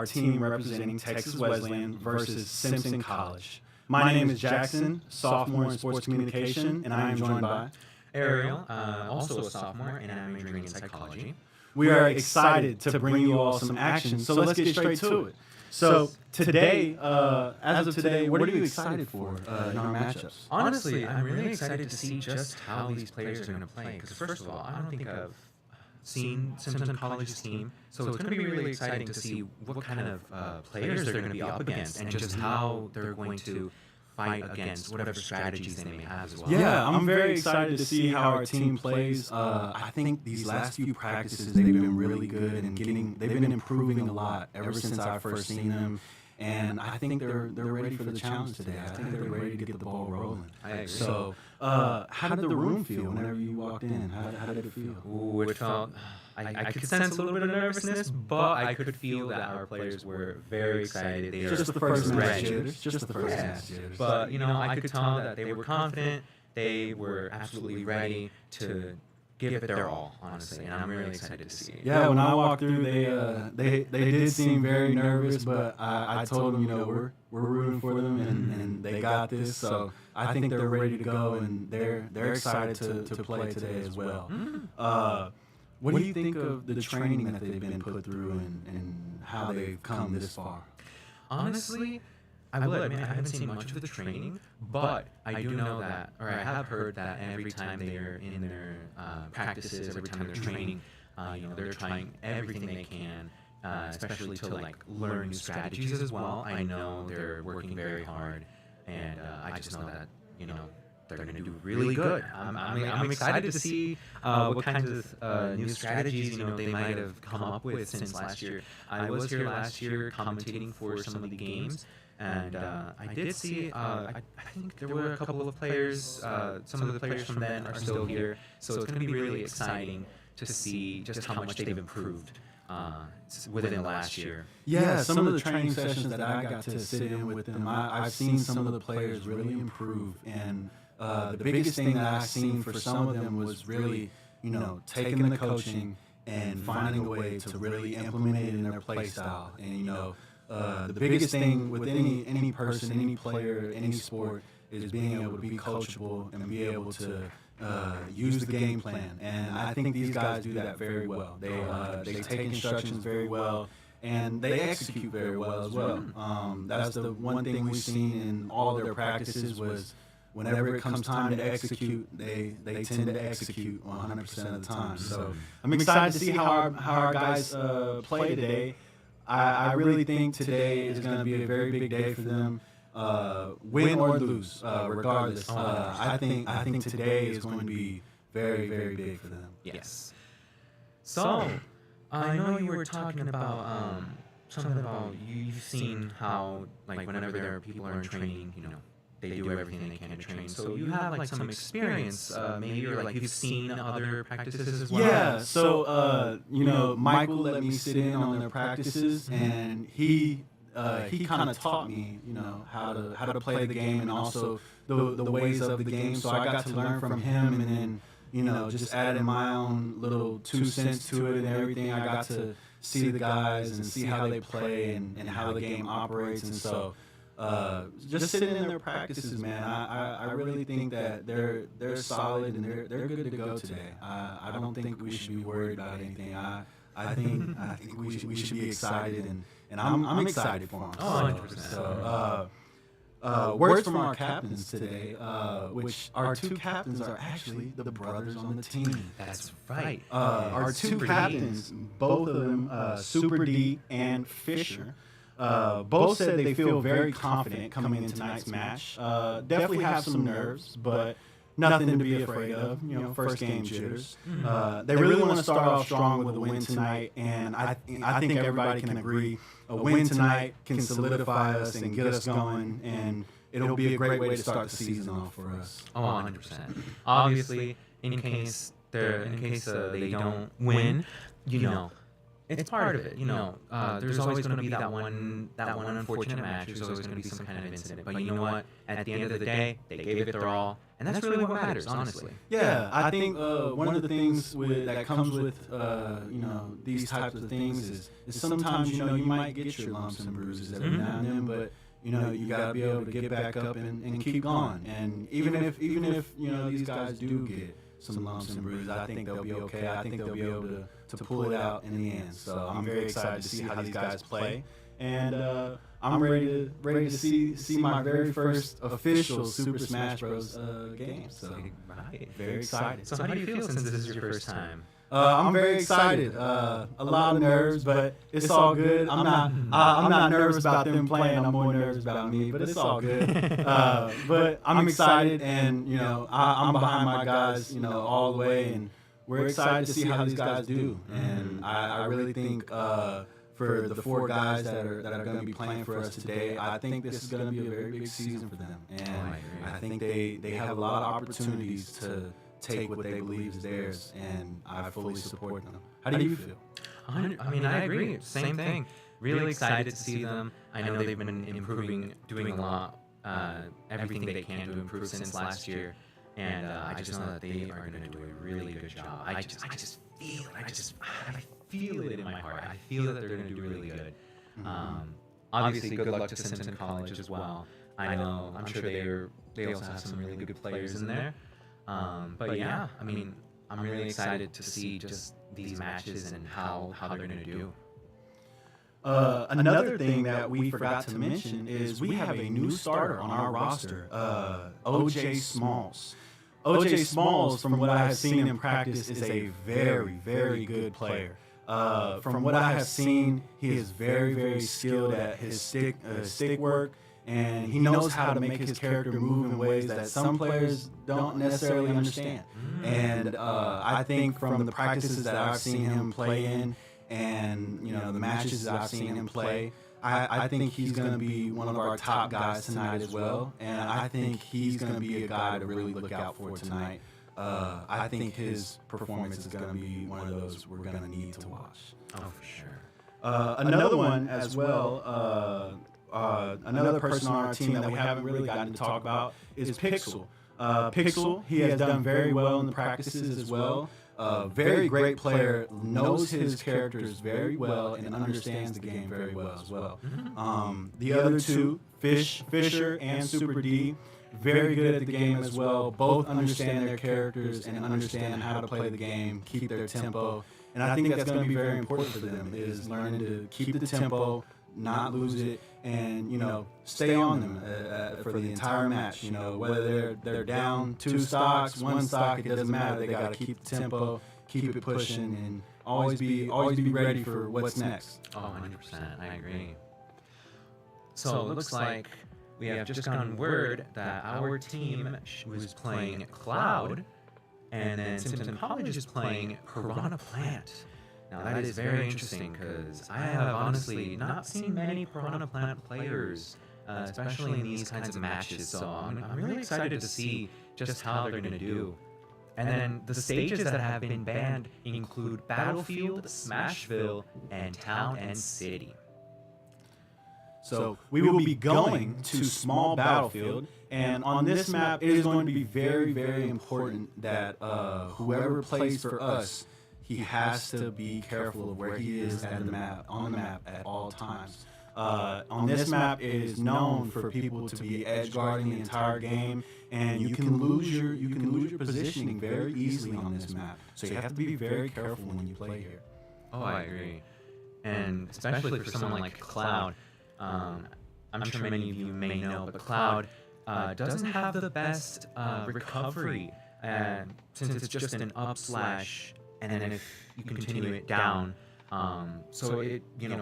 our team representing Texas Wesleyan versus Simpson College. My name is Jackson, sophomore in sports communication, and I am joined by Ariel, also a sophomore, and I'm majoring in psychology. We are excited to bring you all some action, so let's get straight to it. So today, as of today, what are you excited for in our matchups? Honestly, I'm really excited to see just how these players are going to play, because first of all, I don't think I've seen Simpson College's team, so it's going to be really exciting to see what kind of players they're going to be up against and just how they're going to fight against whatever strategies they may have as well. Yeah, I'm very excited to see how our team plays. I think these last few practices, they've been really good and they've been improving a lot ever since I first seen them. And I think they're ready for the challenge today. I think they're ready to get the ball rolling. I agree. So, how did the room feel whenever you walked in? How did it feel? Ooh, it felt, I could sense a little bit of nervousness, but I could feel that our players were very excited. They Just were the first match ready. jitters. Just the first match jitters. But, you know, I could tell that they were confident. They were absolutely ready to give it their all, honestly, and I'm really excited to see it. Yeah, when I walked through, they did seem very nervous, but I told them, you know, we're rooting for them, and they got this. So I think they're ready to go, and they're excited to play today as well. What do you think of the training that they've been put through and how they've come this far? Honestly, I will admit I haven't seen much of the training, but I do know that, or I have heard that every time they are in their practices, every time they're training, you know, they're trying everything they can, especially to like learn new strategies as well. I know they're working very hard, and I just know that, you know, they're going to do really good. I'm excited to see what kinds of new strategies, you know, they might have come up with since last year. I was here last year commentating for some of the games. And I did see, I think there were a couple of players, some of the players from then are still here, so it's going to be really exciting to see just how much they've improved within the last year. Yeah, some of the training sessions that I got to sit in with them, I've seen some of the players really improve, and the biggest thing that I've seen for some of them was really, you know, taking the coaching and finding a way to really implement it in their play style, and, you know, the biggest thing with any person, any player, any sport is being able to be coachable and be able to use the game plan. And I think these guys do that very well. They take instructions very well, and they execute very well as well. That's the one thing we've seen in all of their practices was whenever it comes time to execute, they tend to execute 100% of the time. So I'm excited to see how our guys play today. I really think today is going to be a very big day for them, win or lose, regardless. I think today is going to be very, very big for them. Yes. So, I know you were talking about something about you've seen how, like, whenever there are people are in training, you know, they do everything they can to train. So you have like some experience, maybe, or like you've seen other practices as well. Yeah. So you know, Michael let me sit in on their practices, and he kind of taught me, you know, how to play the game and also the ways of the game. So I got to learn from him, and then, you know, just adding my own little 2 cents to it and everything. I got to see the guys and see how they play and how the game operates, and so. Just sitting in their practices, man, I really think that they're solid and they're good to go today. I don't think we should be worried about anything. I think we should be excited, and I'm excited for them. Oh, 100%. So, words from our captains today, which our 2 captains are actually the brothers on the team. That's right. Our 2 captains, both of them, Super D and Fisher. Both said they feel very confident coming into tonight's match. Definitely have some nerves, but nothing to be afraid of. You know, first game jitters. They really want to start off strong with a win tonight, and I think everybody can agree a win tonight can solidify us and get us going, and it'll be a great way to start the season off for us. Oh, 100%. Obviously, in case they don't win, you know. It's part of it, you know. There's always going to be that one unfortunate match. There's always going to be some kind of incident. But you know what? At the end of the day, they gave it their all. And that's really what matters, honestly. Yeah, I think one of the things that comes with these types of things is sometimes you might get your lumps and bruises every now and then, but you gotta be able to get back up and keep going. And even if these guys do get some lumps and bruises, I think they'll be okay. I think they'll be able to pull it out in the end. So I'm very excited to see how these guys play, and I'm ready to see my very first official Super Smash Bros. Game. So very excited. So how do you feel since this is your first time? I'm very excited. A lot of nerves, but it's all good. I'm not nervous about them playing. I'm more nervous about me, but it's all good. But I'm excited, and I'm behind my guys, all the way, and we're excited to see how these guys do. And I really think for the 4 guys that are going to be playing for us today, I think this is going to be a very big season for them, and I think they have a lot of opportunities to take what they believe is theirs, and I fully support them. How do you feel? I mean, I agree. Same thing. Really excited to see them. I know they've been improving, doing a lot, everything they can to improve since last year, and I just know that they are going to do a really good job. I just feel it. I feel it in my heart. I feel that they're going to do really good. Obviously, good luck to Simpson College as well. I'm sure they also have some really good players in there. But yeah, I mean, I'm really excited to see just these matches and how they're going to do. Another thing that we forgot to mention is we have a new starter on our roster, OJ Smalls. OJ Smalls, from what I have seen in practice, is a very, very good player. From what I have seen, he is very, very skilled at his stick work, and he knows how to make his character move in ways that some players don't necessarily understand. And I think from the practices that I've seen him play in, and the matches that I've seen him play, I think he's going to be one of our top guys tonight as well. And I think he's going to be a guy to really look out for tonight. I think his performance is going to be one of those we're going to need to watch. Oh, for sure. Another one as well, another person on our team that we haven't really gotten to talk about is Pixel. Pixel, he has done very well in the practices as well. Very great player, knows his characters very well and understands the game very well as well. The other two, Fisher and Super D, very good at the game as well. Both understand their characters and understand how to play the game, keep their tempo. And I think that's going to be very important for them, is learning to keep the tempo, not lose it, and stay on them for the entire match. Whether they're down 2 stocks, 1 stock, it doesn't matter. They got to keep the tempo, keep it pushing, and always be ready for what's next. Oh, 100%. I agree. So it looks like we have just gotten word that our team was playing Cloud, and then Simpson College is playing Piranha Plant. Now that is very interesting, because I have honestly not seen many Piranha Plant players, especially in these kinds of matches, so I'm really excited to see just how they're going to do. And then the stages that have been banned include Battlefield, Smashville, and Town and City. So we will be going to Small Battlefield, and on this map, it is going to be very, very important that whoever plays for us, he has to be careful of where he is on the map at all times. On this map, it is known for people to be edge guarding the entire game, and you can lose your positioning very easily on this map. So you have to be very careful when you play here. Oh, I agree. And especially for someone like Cloud, I'm sure many of you may know, but Cloud doesn't have the best recovery, since it's just an up slash, and then if you continue it down. So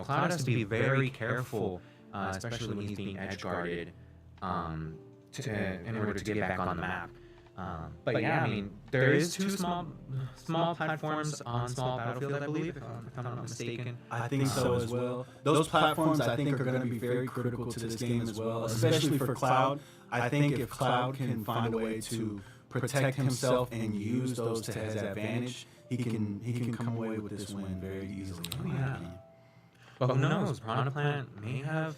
Cloud has to be very careful, especially when he's being edge guarded, in order to get back on the map. But yeah, I mean, there is 2 small platforms on Small Battlefield, I believe, if I'm not mistaken. I think so as well. Those platforms, I think, are going to be very critical to this game as well, especially for Cloud. I think if Cloud can find a way to protect himself and use those to his advantage, he can come away with this win very easily. Oh, yeah. But who knows? Piranha Plant may have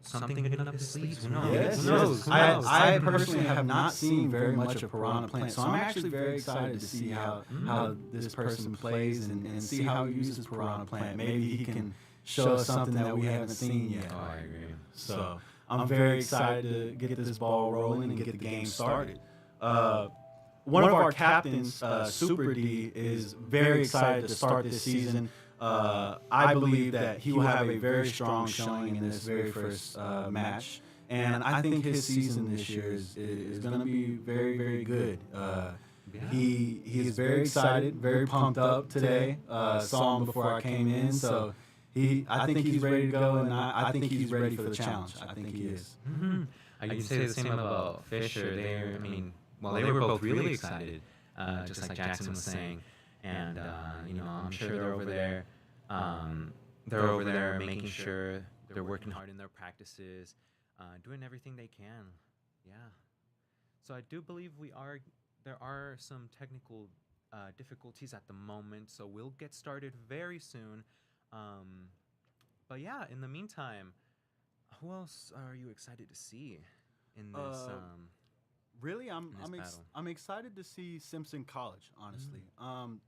something good up his sleeves. Who knows? Yes, Who knows? yes. Who knows? I personally have not seen very much of Piranha Plant, so I'm actually very excited to see how this person plays and see how he uses Piranha Plant. Maybe he can show us something that we haven't seen yet. Oh, I agree. So I'm very excited to get this ball rolling and get the game started. One of our captains, Super D, is very excited to start this season. I believe that he will have a very strong showing in this very first match. And I think his season this year is going to be very, very good. He is very excited, very pumped up today. Saw him before I came in, so I think he's ready to go, and I think he's ready for the challenge. I think he is. Mm-hmm. I can say the same about Fisher. They were both really excited, just like Jackson was saying. And I'm sure they're over there. They're over there making sure they're working hard in their practices, doing everything they can. Yeah. So I do believe there are some technical difficulties at the moment, so we'll get started very soon. But yeah, in the meantime, who else are you excited to see in this? Really, I'm battle? excited to see Simpson College, honestly.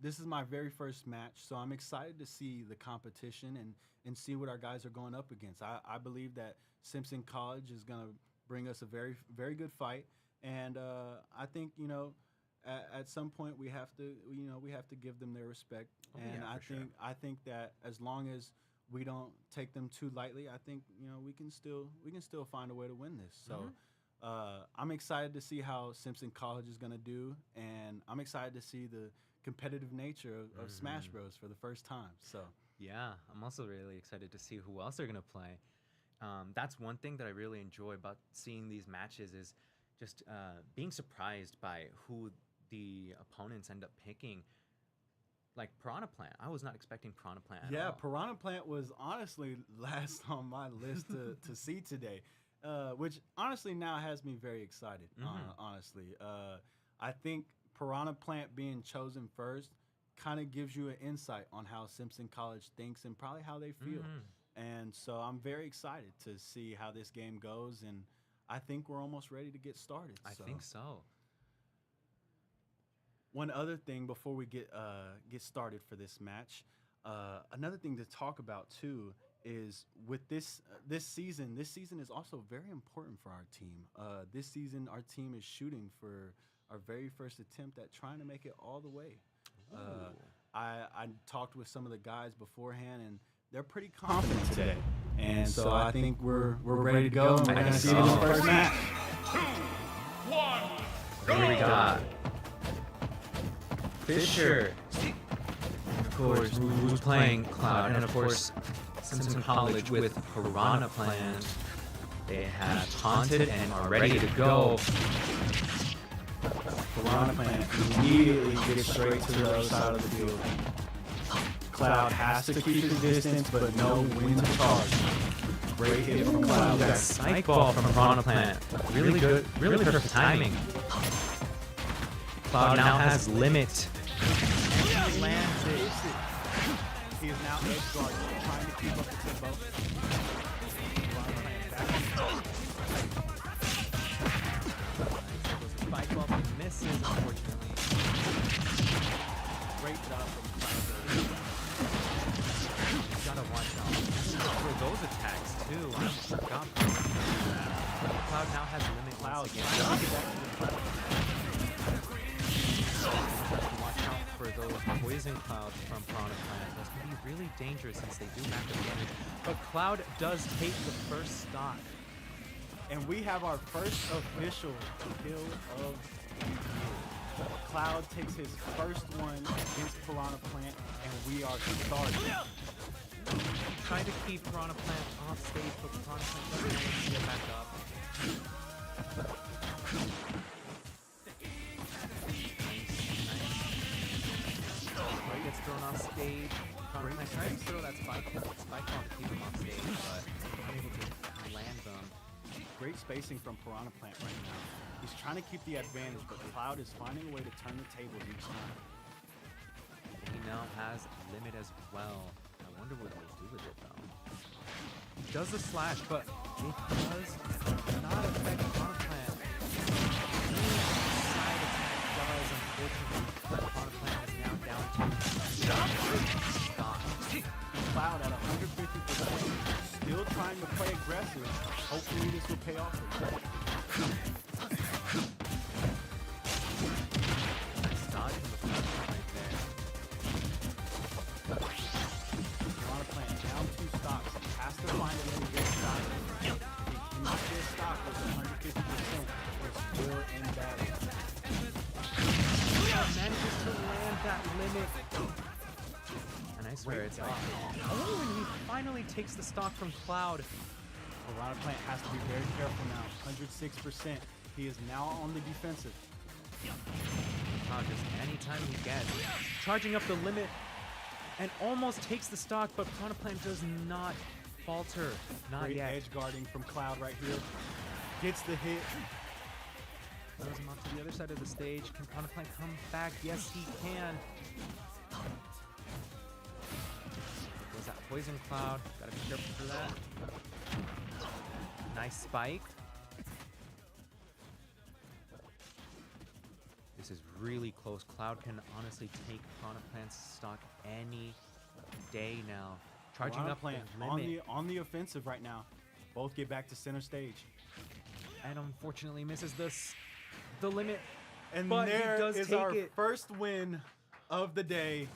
This is my very first match, so I'm excited to see the competition and see what our guys are going up against. I believe that Simpson College is going to bring us a very, very good fight, and I think, at some point we have to give them their respect. I think that as long as we don't take them too lightly, I think we can still find a way to win this. So. I'm excited to see how Simpson College is going to do, and I'm excited to see the competitive nature of Smash Bros. For the first time. So yeah, I'm also really excited to see who else they're going to play. That's one thing that I really enjoy about seeing these matches is just being surprised by who the opponents end up picking. Like Piranha Plant. I was not expecting Piranha Plant at all. Piranha Plant was honestly last on my list to see today. Which honestly now has me very excited, honestly. I think Piranha Plant being chosen first kind of gives you an insight on how Simpson College thinks and probably how they feel. And so I'm very excited to see how this game goes, and I think we're almost ready to get started. I think so. One other thing before we get started for this match, another thing to talk about too is with this season is also very important for our team. This season, our team is shooting for our very first attempt at trying to make it all the way. I talked with some of the guys beforehand, and they're pretty confident today. And so I think we're ready to go. And we're going to see it in the first match. 2, 1, Here we got Fisher, of course, who's playing Cloud, and of course Simpson College with Piranha Plant. They have taunted and are ready to go. Piranha Plant immediately gets straight to the other side of the field. Cloud has to keep his distance, but know when to charge. Great hit from Cloud. That spike ball from Piranha Plant. Really good, really perfect timing. Cloud now has limit. He lands it. He is now edge guard, trying to keep up the tempo. Spike ball misses, unfortunately. Great job from Cloud. Gotta watch out for those attacks too. I forgot. Cloud now has limit. Cloud again. Watch out for those poison clouds from Piranha Plant. Those can be really dangerous since they do map the damage. But Cloud does take the first stock. And we have our first official kill of the year. Cloud takes his first one against Piranha Plant, and we are starting. Trying to keep Piranha Plant off stage, but Piranha Plant doesn't manage to get back up. Gets thrown off stage. Piranha Plant tries to throw that spike ball to keep him off stage, but unable to land them. Great spacing from Piranha Plant right now. He's trying to keep the advantage, but Cloud is finding a way to turn the tables each time. He now has limit as well. I wonder what he'll do with it though. He does the slash, but It does not affect Chronoplant. Side attack does, unfortunately, but Chronoplant is now down to stock. Cloud at 150%, still trying to play aggressive. Hopefully this will pay off for him. Nice dodge from the Chronoplant right there. Chronoplant down 2 stocks. Has to find a way to get stock. If he cannot get stock with 150%, they're still in battle. Manages to land that limit. And I swear it's off. Oh, and he finally takes the stock from Cloud. Chronoplant has to be very careful now. 106%. He is now on the defensive. Cloud just anytime he gets. Charging up the limit and almost takes the stock, but Chronoplant does not falter. Not Great yet. edge guarding from Cloud right here. Gets the hit. Throws him off to the other side of the stage. Can Chronoplant come back? Yes, he can. Was that Poison Cloud? Gotta be careful for that. Nice spike. This is really close. Cloud can honestly take Chronoplant's stock any day now. Charging up the limit. on the offensive right now. Both get back to center stage. And unfortunately misses the limit. And but there he does is take our it. first win of the day.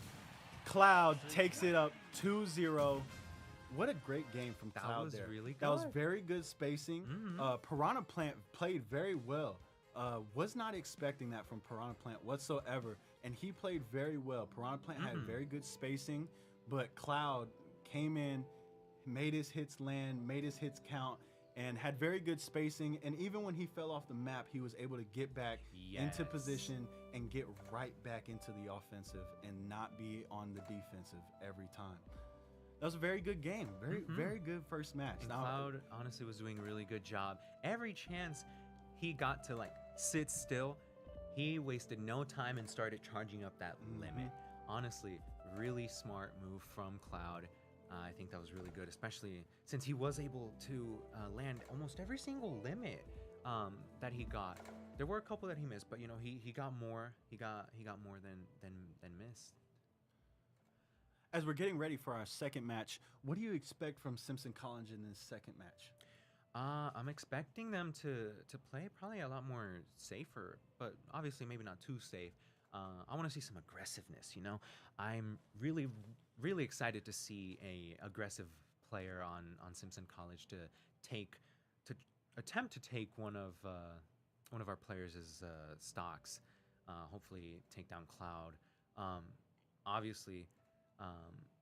Cloud takes it up 2-0. What a great game from That Cloud was there. really That was good. very good spacing. Piranha Plant played very well. Was not expecting that from Piranha Plant whatsoever. And he played very well. Piranha Plant had very good spacing, but Cloud came in, made his hits land, made his hits count, and had very good spacing. And even when he fell off the map, he was able to get back into position and get right back into the offensive and not be on the defensive every time. That was a very good game. Very good first match. And Now, Cloud honestly was doing a really good job. Every chance he got to like sit still, he wasted no time and started charging up that limit. Honestly, really smart move from Cloud. I think that was really good, especially since he was able to land almost every single limit that he got. There were a couple that he missed, but you know he got more. He got more than missed. as we're getting ready for our second match, what do you expect from Simpson College in this second match? I'm expecting them to play probably a lot more safer, but obviously maybe not too safe. I want to see some aggressiveness, you know? I'm really excited to see a aggressive player on Simpson College to attempt to take one of our players' stocks. Hopefully take down Cloud. Obviously,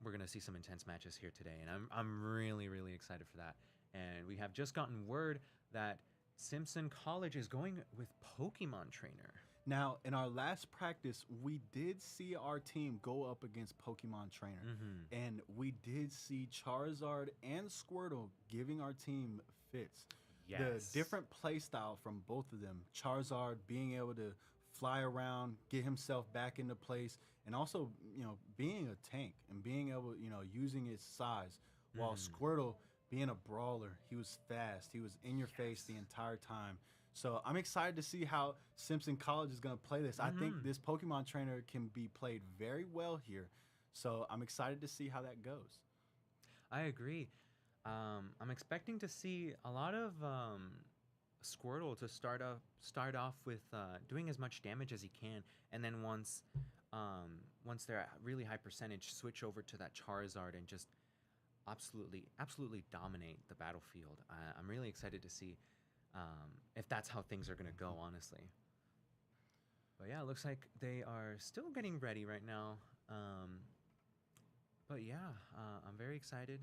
we're gonna see some intense matches here today, and I'm really excited for that. And we have just gotten word that Simpson College is going with Pokemon Trainer. Now, in our last practice, we did see our team go up against Pokemon Trainer. And we did see Charizard and Squirtle giving our team fits. Yes. The different play style from both of them. Charizard being able to fly around, get himself back into place, and also, you know, being a tank and being able, you know, using his size. While Squirtle being a brawler, he was fast. He was in your face the entire time. So I'm excited to see how Simpson College is going to play this. I think this Pokemon Trainer can be played very well here. So I'm excited to see how that goes. I agree. I'm expecting to see a lot of Squirtle to start off with doing as much damage as he can, and then once they're at really high percentage, switch over to that Charizard and just absolutely dominate the battlefield. I'm really excited to see if that's how things are going to go, honestly. But yeah, it looks like they are still getting ready right now. But yeah, I'm very excited.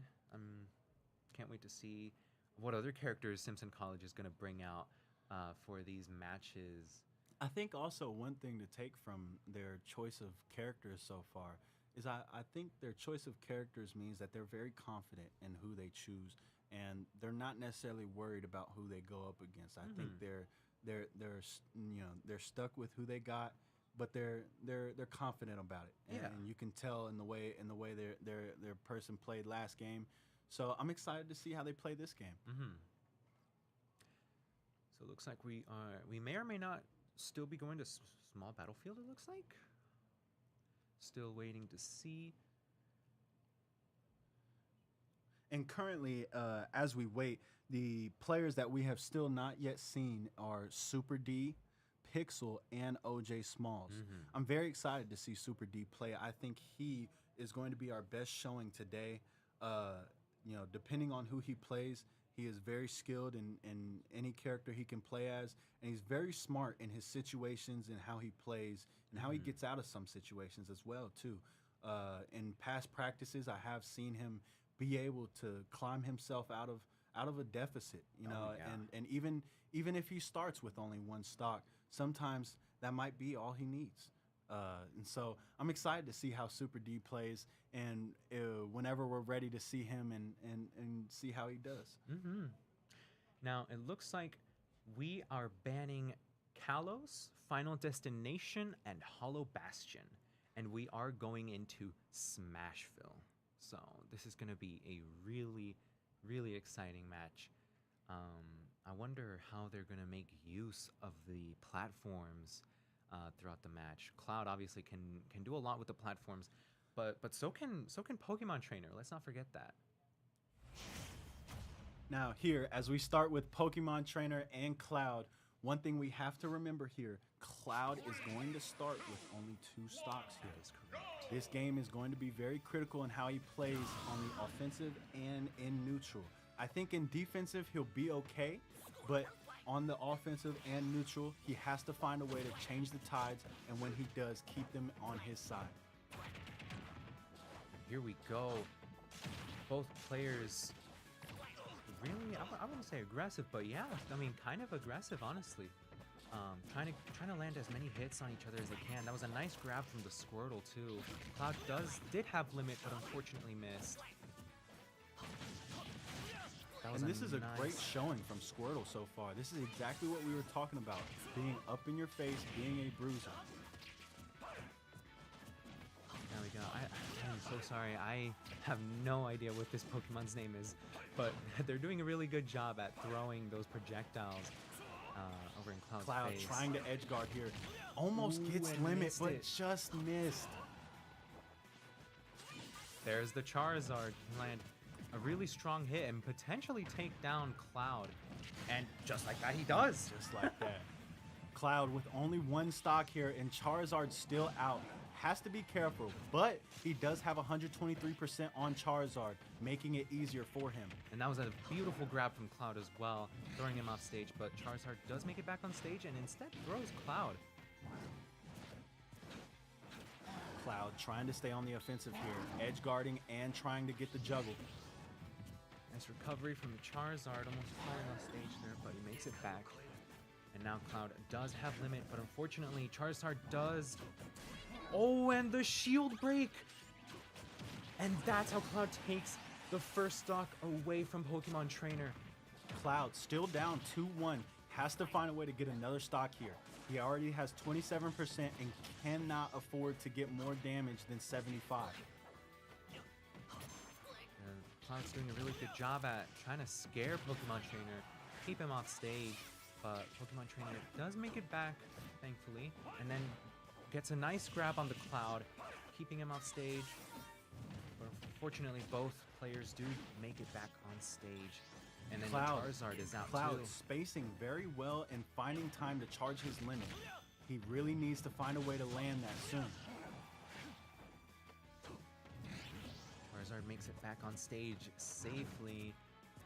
Can't wait to see what other characters Simpson College is going to bring out for these matches. I think also one thing to take from their choice of characters so far is I think their choice of characters means that they're very confident in who they choose, and they're not necessarily worried about who they go up against. I think they're stuck with who they got, but they're confident about it, and you can tell in the way their person played last game. So I'm excited to see how they play this game. So it looks like we may or may not still be going to small battlefield, it looks like. Still waiting to see. And currently, as we wait, the players that we have still not yet seen are Super D, Pixel, and OJ Smalls. I'm very excited to see Super D play. I think he is going to be our best showing today. Depending on who he plays, he is very skilled in any character he can play as, and he's very smart in his situations and how he plays and how he gets out of some situations as well too. In past practices, I have seen him be able to climb himself out of a deficit, and even if he starts with only one stock, sometimes that might be all he needs. And so I'm excited to see how Super D plays, and whenever we're ready to see him and see how he does. Now, it looks like we are banning Kalos, Final Destination, and Hollow Bastion, and we are going into Smashville. So this is going to be a really, really exciting match. I wonder how they're going to make use of the platforms throughout the match. Cloud obviously can do a lot with the platforms, but so can Pokemon Trainer. Let's not forget that. Now here, as we start with Pokemon Trainer and Cloud, one thing we have to remember here, Cloud is going to start with only 2 stocks here. That is correct. This game is going to be very critical in how he plays on the offensive and in neutral. I think in defensive, he'll be okay, but on the offensive and neutral, he has to find a way to change the tides, and when he does, keep them on his side. Here we go. Both players really, I wouldn't say aggressive, but yeah, I mean, kind of aggressive, honestly. Trying to land as many hits on each other as they can. That was a nice grab from the Squirtle too. Cloud did have limit, but unfortunately missed. And this is a great showing from Squirtle so far. This is exactly what we were talking about, being up in your face, being a bruiser. There we go. I'm so sorry. I have no idea what this Pokemon's name is, but they're doing a really good job at throwing those projectiles over in Cloud's Cloud face. trying to edge guard here. Almost gets limit, but just missed. There's the Charizard. Land a really strong hit and potentially take down Cloud. And just like that, he does. Just like that. Cloud with only 1 stock here, and Charizard still out. Has to be careful, but he does have 123% on Charizard, making it easier for him. And that was a beautiful grab from Cloud as well, throwing him off stage, but Charizard does make it back on stage and instead throws Cloud. Cloud trying to stay on the offensive here, edge guarding and trying to get the juggle. Nice recovery from the Charizard, almost falling off stage there, but he makes it back. And now Cloud does have limit, but unfortunately Charizard does. Oh, and the shield break! And that's how Cloud takes the first stock away from Pokemon Trainer. Cloud still down 2-1, has to find a way to get another stock here. He already has 27% and cannot afford to get more damage than 75. Cloud's doing a really good job at trying to scare Pokemon Trainer, keep him off stage, but Pokemon Trainer does make it back, thankfully, and then gets a nice grab on the Cloud, keeping him off stage. But unfortunately, both players do make it back on stage, and then Cloud, the Charizard is out Cloud too. spacing very well and finding time to charge his limit. He really needs to find a way to land that soon. Charizard makes it back on stage safely.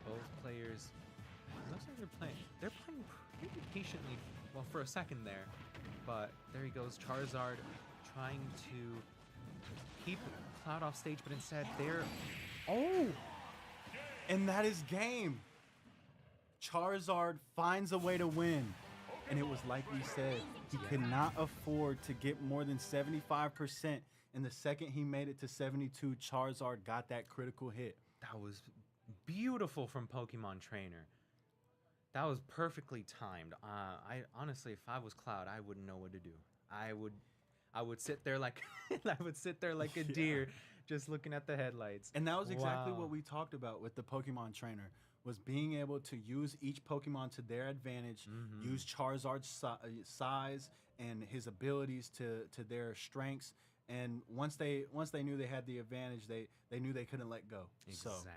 Both players, it looks like they're playing pretty patiently, well, for a second there. But there he goes, Charizard trying to keep Cloud off stage, but instead oh! And that is game. Charizard finds a way to win. And it was like we said, he could not afford to get more than 75%. And the second he made it to 72, Charizard got that critical hit. That was beautiful from Pokemon Trainer. That was perfectly timed. I honestly, if I was Cloud, I wouldn't know what to do. I would sit there like a deer, just looking at the headlights. And that was exactly what we talked about with the Pokemon Trainer. was being able to use each Pokemon to their advantage, use Charizard's size and his abilities to their strengths. And once they knew they had the advantage, they knew they couldn't let go. Exactly. So,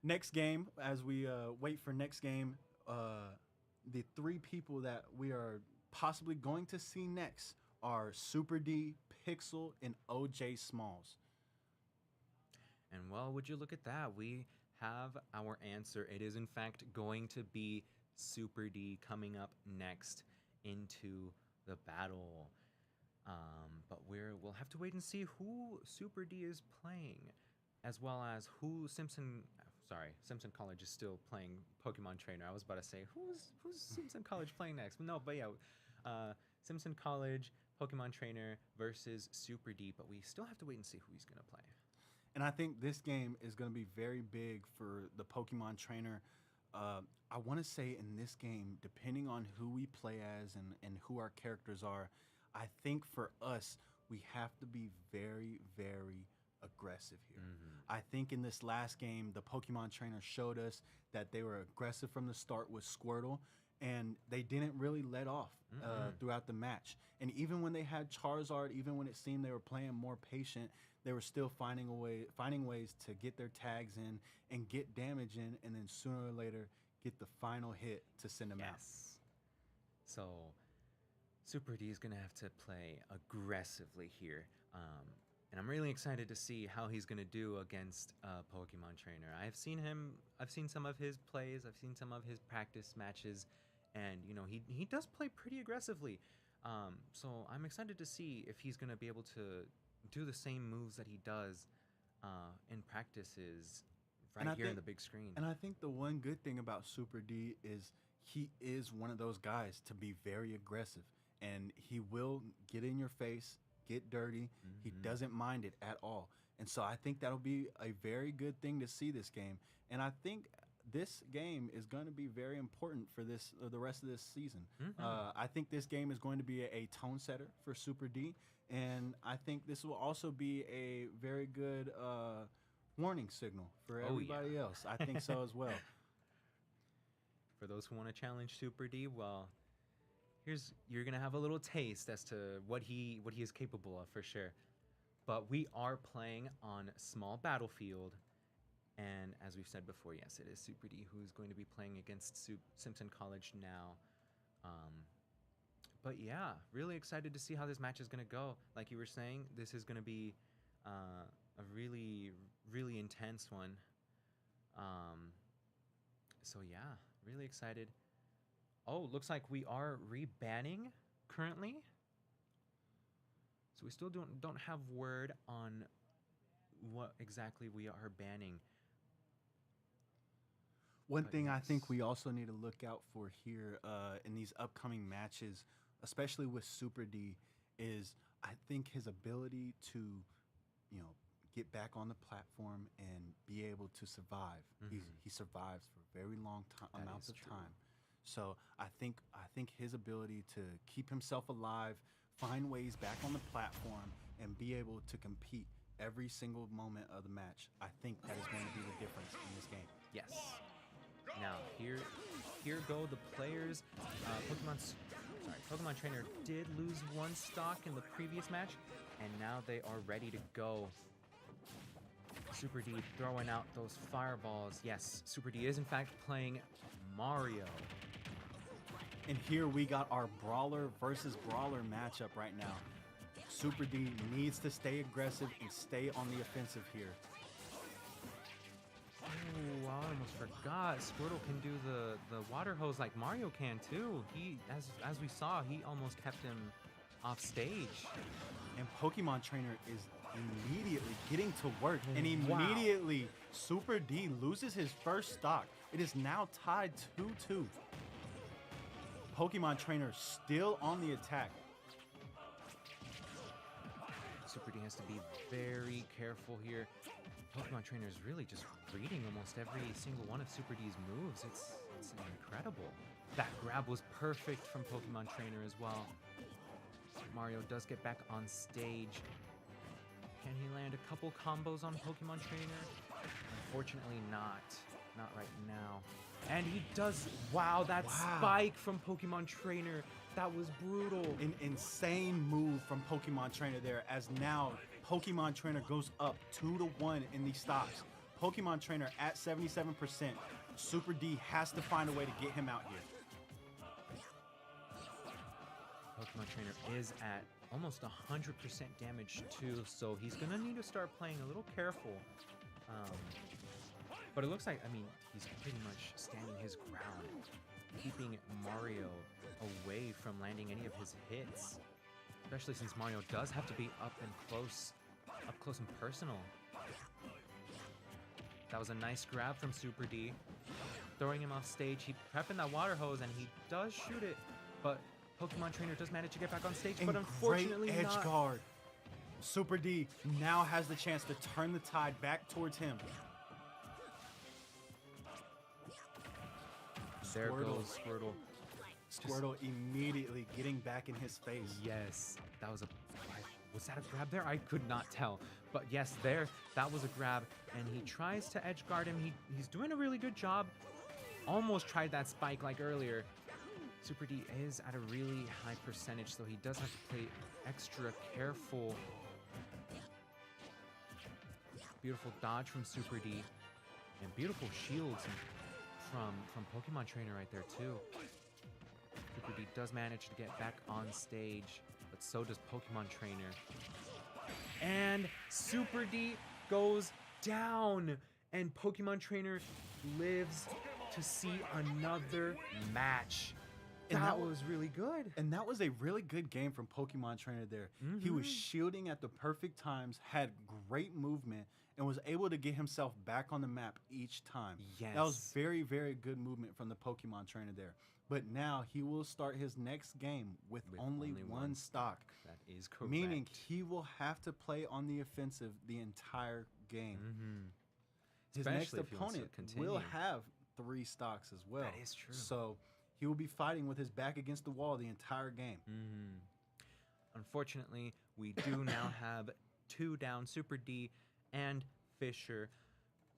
next game, as we wait for next game, the 3 people that we are possibly going to see next are Super D, Pixel, and OJ Smalls. And well, would you look at that? We have our answer. It is in fact going to be Super D coming up next into the battle. But we'll have to wait and see who Super D is playing, as well as who Simpson College is still playing Pokemon Trainer. I was about to say who's Simpson College playing next. No, but yeah, Simpson College Pokemon Trainer versus Super D. But we still have to wait and see who he's gonna play. And I think this game is going to be very big for the Pokemon Trainer. I want to say in this game, depending on who we play as and who our characters are, I think for us, we have to be very, very aggressive here. I think in this last game, the Pokemon Trainer showed us that they were aggressive from the start with Squirtle, and they didn't really let off throughout the match. And even when they had Charizard, even when it seemed they were playing more patient, they were still finding ways to get their tags in and get damage in, and then sooner or later get the final hit to send them out. So Super D is gonna have to play aggressively here. And I'm really excited to see how he's going to do against Pokemon Trainer. I've seen some of his plays, I've seen some of his practice matches, and you know, he does play pretty aggressively. So I'm excited to see if he's going to be able to do the same moves that he does in practices right here on the big screen. And I think the one good thing about Super D is he is one of those guys to be very aggressive, and he will get in your face, get dirty. He doesn't mind it at all. And so I think that'll be a very good thing to see this game. And I think this game is going to be very important for the rest of this season. I think this game is going to be a tone setter for Super D. And I think this will also be a very good warning signal for everybody else. I think so as well. For those who want to challenge Super D, well, you're gonna have a little taste as to what he is capable of for sure. But we are playing on small battlefield, and as we've said before, yes, it is Super D who's going to be playing against Simpson College now. But yeah, really excited to see how this match is gonna go. Like you were saying, this is gonna be a really, really intense one. So yeah, really excited. Oh, looks like we are rebanning currently. So we still don't have word on what exactly we are banning. One thing I think we also need to look out for here in these upcoming matches, especially with Super D, is I think his ability to, get back on the platform and be able to survive. He survives for very long amounts of time. So I think his ability to keep himself alive, find ways back on the platform, and be able to compete every single moment of the match, I think that is going to be the difference in this game. Yes. Now here go the players. Pokemon Trainer did lose one stock in the previous match, and now they are ready to go. Super D throwing out those fireballs. Yes, Super D is in fact playing Mario. And here we got our brawler versus brawler matchup right now. Super D needs to stay aggressive and stay on the offensive here. Oh, I almost forgot. Squirtle can do the water hose like Mario can too. He, as we saw, he almost kept him off stage. And Pokemon Trainer is immediately getting to work. And immediately, Super D loses his first stock. It is now tied 2-2. Pokemon Trainer still on the attack. Super D has to be very careful here. Pokemon Trainer is really just reading almost every single one of Super D's moves. It's incredible. That grab was perfect from Pokemon Trainer as well. Mario does get back on stage. Can he land a couple combos on Pokemon Trainer? Unfortunately not. Not right now. And he does. Wow, that spike from Pokemon Trainer. That was brutal. An insane move from Pokemon Trainer there, as now Pokemon Trainer goes up 2-1 in these stocks. Pokemon Trainer at 77%. Super D has to find a way to get him out here. Pokemon Trainer is at almost 100% damage too, so he's gonna need to start playing a little careful. But it looks like, I mean, he's pretty much standing his ground, keeping Mario away from landing any of his hits, especially since Mario does have to be up close and personal. That was a nice grab from Super D, throwing him off stage. He prepping that water hose, and he does shoot it, but Pokemon Trainer does manage to get back on stage, but unfortunately great edge not. guard. Super D now has the chance to turn the tide back towards him. There goes Squirtle. Squirtle immediately getting back in his face. Yes, that was was that a grab there? I could not tell. But yes, that was a grab, and he tries to edge guard him. He's doing a really good job. Almost tried that spike like earlier. Super D is at a really high percentage, so he does have to play extra careful. Beautiful dodge from Super D, and beautiful shields from Pokemon Trainer right there too. Super D does manage to get back on stage, but so does Pokemon Trainer. And Super D goes down, and Pokemon Trainer lives to see another match. And that was really good. And that was a really good game from Pokemon Trainer there. He was shielding at the perfect times, had great movement, and was able to get himself back on the map each time. Yes. That was very, very good movement from the Pokemon Trainer there. But now he will start his next game with only one stock. That is correct. Meaning he will have to play on the offensive the entire game. His Especially next if he wants to opponent continue. will have 3 stocks as well. That is true. So he will be fighting with his back against the wall the entire game. Unfortunately, we do now have 2 down, Super D and Fisher.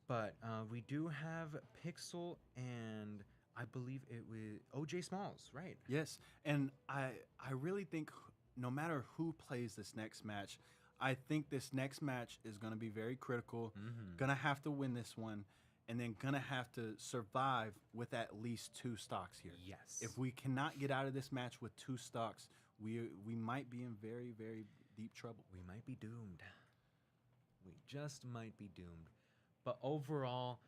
But we do have Pixel and I believe it was OJ Smalls, right? Yes, and I really think no matter who plays this next match, I think this next match is going to be very critical. Going to have to win this one, and then going to have to survive with at least 2 stocks here. Yes. If we cannot get out of this match with 2 stocks, we might be in very, very deep trouble. We might be doomed. We just might be doomed. But overall,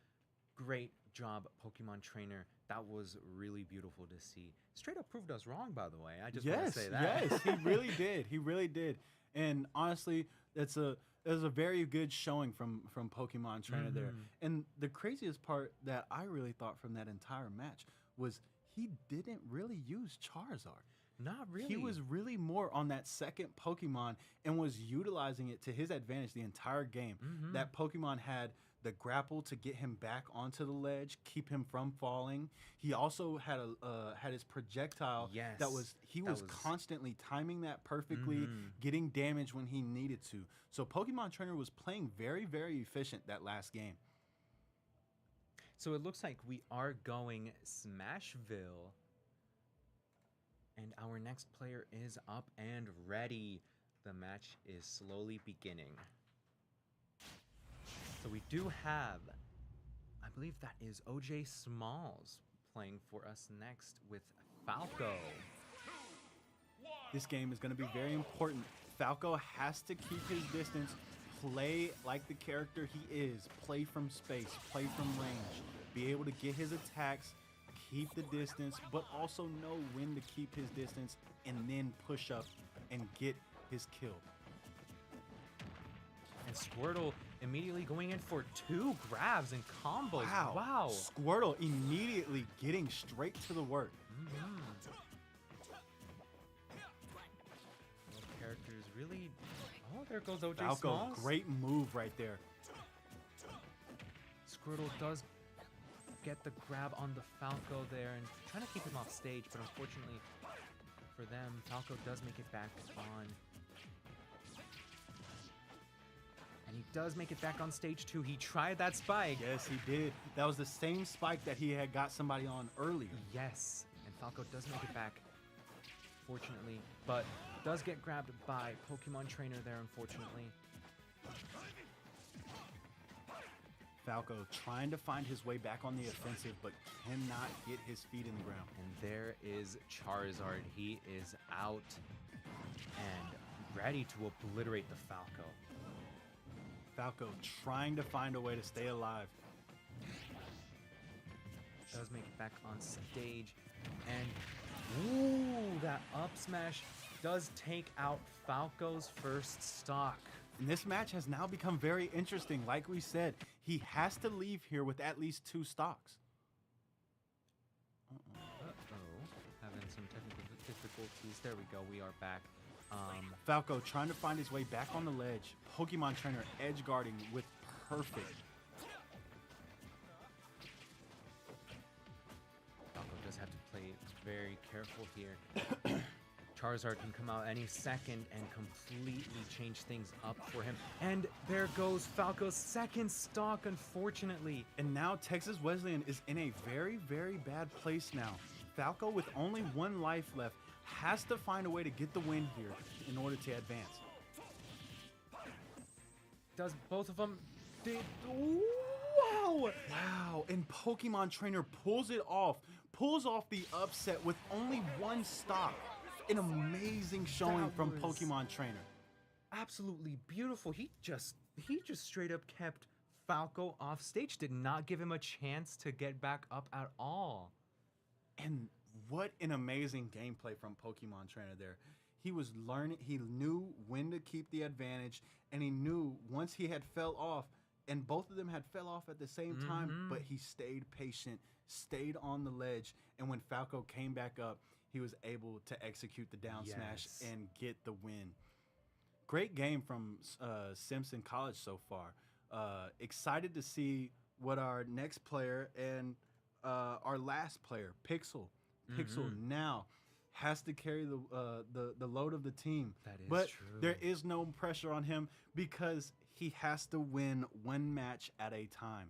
great job, Pokemon Trainer. That was really beautiful to see. Straight up proved us wrong, by the way. I just want to say that. Yes, he really did. He really did. And honestly, that's a very good showing from Pokemon Trainer there. And the craziest part that I really thought from that entire match was he didn't really use Charizard. Not really. He was really more on that second Pokemon and was utilizing it to his advantage the entire game. That Pokemon had the grapple to get him back onto the ledge, keep him from falling. He also had had his projectile. Yes, He was constantly timing that perfectly, getting damage when he needed to. So Pokemon Trainer was playing very, very efficient that last game. So it looks like we are going Smashville. And our next player is up and ready. The match is slowly beginning. So we do have, I believe that is OJ Smalls playing for us next with Falco. This game is going to be very important. Falco has to keep his distance, play like the character he is, play from space, play from range, be able to get his attacks, keep the distance, but also know when to keep his distance and then push up and get his kill. And Squirtle immediately going in for 2 grabs and combos. Wow. Wow. Squirtle immediately getting straight to the work. Both characters really... Oh, there goes OJ Falco, Smalls. great move right there. Squirtle does get the grab on the Falco there and trying to keep him off stage, but unfortunately for them, Falco does make it back on. And he does make it back on stage 2. He tried that spike. Yes, he did. That was the same spike that he had got somebody on earlier. Yes, and Falco does make it back, fortunately, but does get grabbed by Pokemon Trainer there, unfortunately. Falco trying to find his way back on the offensive, but cannot get his feet in the ground. And there is Charizard. He is out and ready to obliterate the Falco. Falco trying to find a way to stay alive. Does make it back on stage, and ooh, that up smash does take out Falco's first stock. And this match has now become very interesting. Like we said, he has to leave here with at least 2 stocks. Having some technical difficulties. There we go. We are back. Falco trying to find his way back on the ledge. Pokemon Trainer edge guarding with perfect. Falco does have to play very careful here. Charizard can come out any second and completely change things up for him. And there goes Falco's second stock, unfortunately. And now Texas Wesleyan is in a very, very bad place now. Falco, with only 1 life left, has to find a way to get the win here in order to advance. Does both of them did wow! Wow, and Pokemon Trainer pulls off the upset with only 1 stock. An amazing showing from Pokemon Trainer. Absolutely beautiful. He just straight up kept Falco off stage. Did not give him a chance to get back up at all. And what an amazing gameplay from Pokemon Trainer there. He was learning, he knew when to keep the advantage, and he knew once he had fell off, and both of them had fell off at the same time, but he stayed patient, stayed on the ledge, and when Falco came back up, he was able to execute the down smash and get the win. Great game from Simpson College so far. Excited to see what our next player and our last player, Pixel now has to carry the load of the team. That is but true. There is no pressure on him because he has to win 1 match at a time.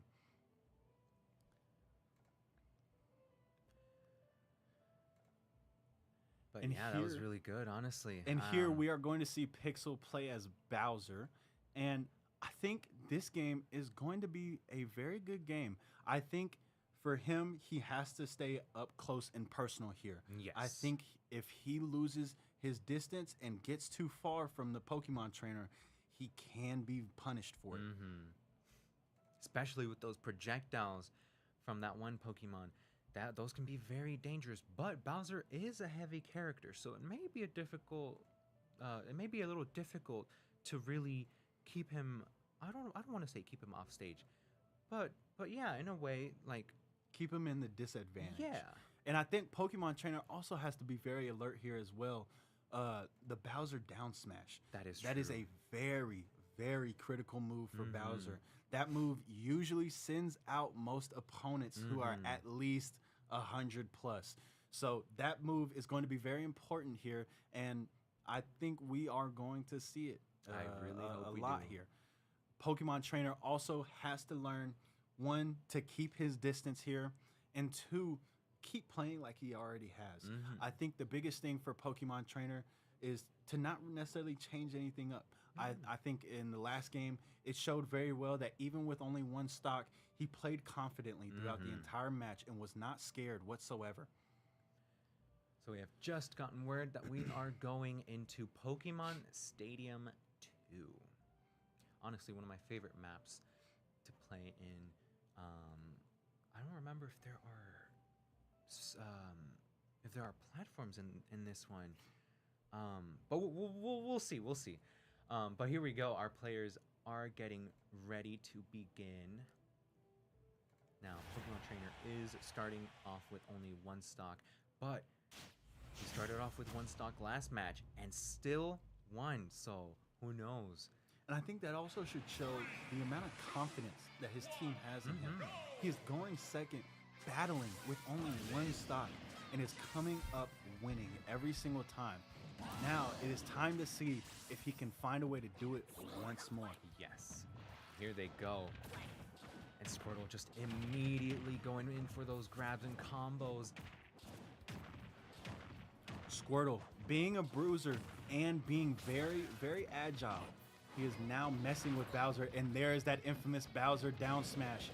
But And yeah, that was here- really good, honestly. And here we are going to see Pixel play as Bowser. And I think this game is going to be a very good game. I think for him, he has to stay up close and personal here. Yes. I think if he loses his distance and gets too far from the Pokemon Trainer, he can be punished for it. Especially with those projectiles from that one Pokemon. Those can be very dangerous, but Bowser is a heavy character, so it may be a little difficult to really keep him. I don't want to say keep him off stage, but yeah, in a way, like Keep him in the disadvantage. Yeah. And I think Pokemon Trainer also has to be very alert here as well. The Bowser down smash. That is That is true. a very, very critical move for Bowser. That move usually sends out most opponents who are at least 100 plus. So that move is going to be very important here, and I think we are going to see it I really hope a we lot do. here. Pokemon Trainer also has to learn, 1, to keep his distance here, and 2, keep playing like he already has. I think the biggest thing for Pokemon Trainer is to not necessarily change anything up. I think in the last game, it showed very well that even with only 1 stock, he played confidently throughout the entire match and was not scared whatsoever. So we have just gotten word that we are going into Pokemon Stadium 2. Honestly, one of my favorite maps to play in. I don't remember if there are platforms in this one. But we'll see. We'll see. But here we go. Our players are getting ready to begin. Now, Pokemon Trainer is starting off with only 1 stock, but he started off with 1 stock last match and still won. So who knows? And I think that also should show the amount of confidence that his team has in him. He is going second, battling with only 1 stock, and is coming up winning every single time. Now it is time to see if he can find a way to do it once more. Yes. here they go. And Squirtle just immediately going in for those grabs and combos. Squirtle, being a bruiser and being very, very agile, he is now messing with Bowser, and there is that infamous Bowser down smash.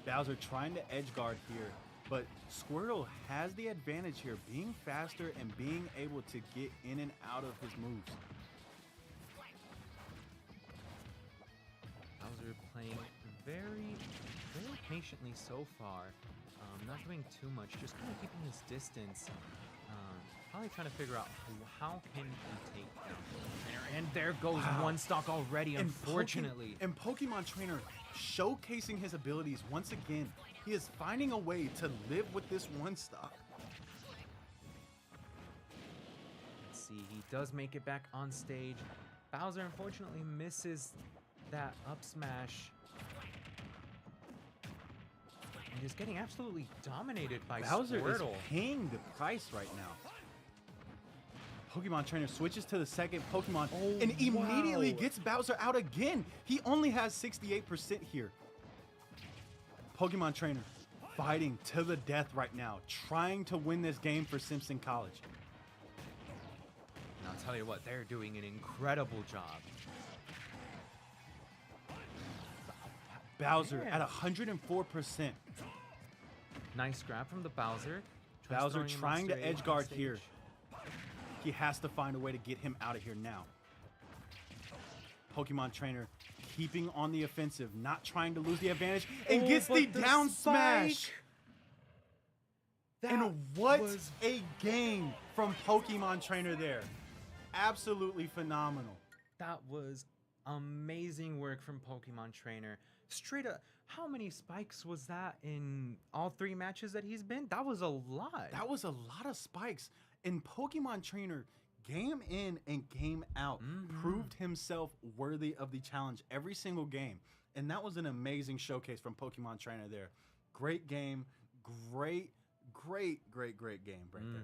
Bowser trying to edge guard here, but Squirtle has the advantage here, being faster and being able to get in and out of his moves. Bowser playing very, very patiently so far. Not doing too much, just kind of keeping his distance. Probably trying to figure out how can he take down Pokemon Trainer. And there goes one stock already, unfortunately. And Pokemon Trainer showcasing his abilities once again. He is finding a way to live with this one stock. Let's see, he does make it back on stage. Bowser unfortunately misses that up smash. And is getting absolutely dominated by Bowser Squirtle. is paying the price right now. Pokemon Trainer switches to the second Pokemon and immediately gets Bowser out again. He only has 68% here. Pokemon Trainer fighting to the death right now, trying to win this game for Simpson College. And I'll tell you what, they're doing an incredible job. Bowser at 104%. Nice grab from the Bowser. Bowser trying to edge guard here. He has to find a way to get him out of here now. Pokemon Trainer keeping on the offensive, not trying to lose the advantage, and gets the down smash. And what a game from Pokemon Trainer there. Absolutely phenomenal. That was amazing work from Pokemon Trainer. Straight up, how many spikes was that in all 3 matches that he's been? That was a lot. That was a lot of spikes. And Pokemon Trainer, game in and game out, proved himself worthy of the challenge every single game. And that was an amazing showcase from Pokemon Trainer there. Great game. Great game right there.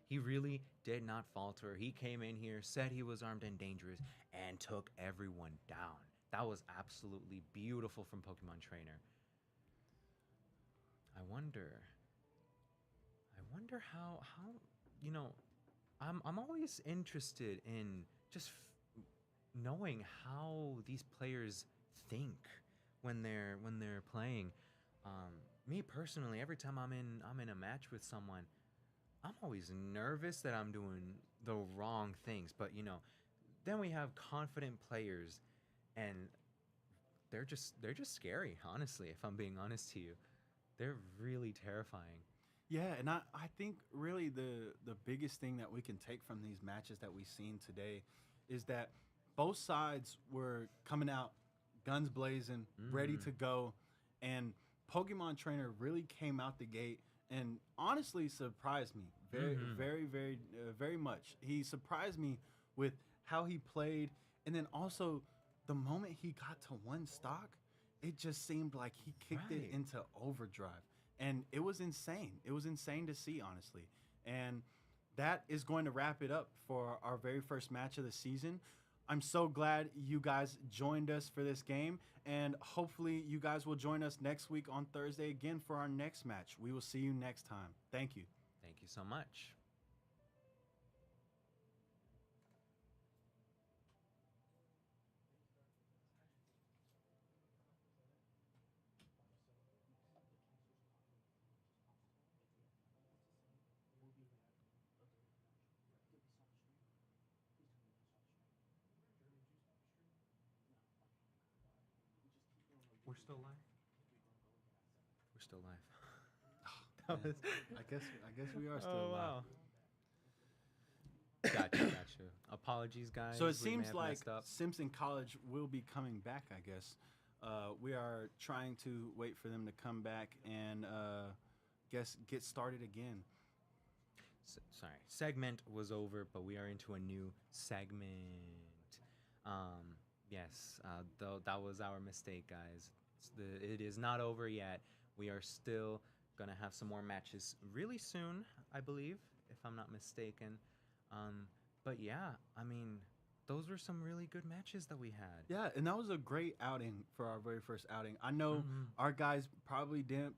He really did not falter. He came in here, said he was armed and dangerous, and took everyone down. That was absolutely beautiful from Pokemon Trainer. I wonder how you know, I'm always interested in just knowing how these players think when they're playing. Me personally, every time I'm in a match with someone, I'm always nervous that I'm doing the wrong things. But you know, then we have confident players, and they're just scary. Honestly, if I'm being honest to you, they're really terrifying. Yeah, and I think really the biggest thing that we can take from these matches that we've seen today is that both sides were coming out guns blazing, ready to go, and Pokemon Trainer really came out the gate and honestly surprised me very much. He surprised me with how he played, and then also the moment he got to one stock, it just seemed like he kicked it into overdrive. And it was insane. It was insane to see, honestly. And that is going to wrap it up for our very first match of the season. I'm so glad you guys joined us for this game. And hopefully you guys will join us next week on Thursday again for our next match. We will see you next time. Thank you. Thank you so much. We're still live? We're still live. I guess we are still alive. Gotcha. Apologies, guys. So it seems like Simpson College will be coming back, I guess. We are trying to wait for them to come back and get started again. Sorry, segment was over, but we are into a new segment. Yes, though that was our mistake, guys. It is not over yet. We are still gonna have some more matches really soon, I believe, if I'm not mistaken. But yeah, I mean, those were some really good matches that we had. Yeah, and that was a great outing for our very first outing. I know our guys probably didn't,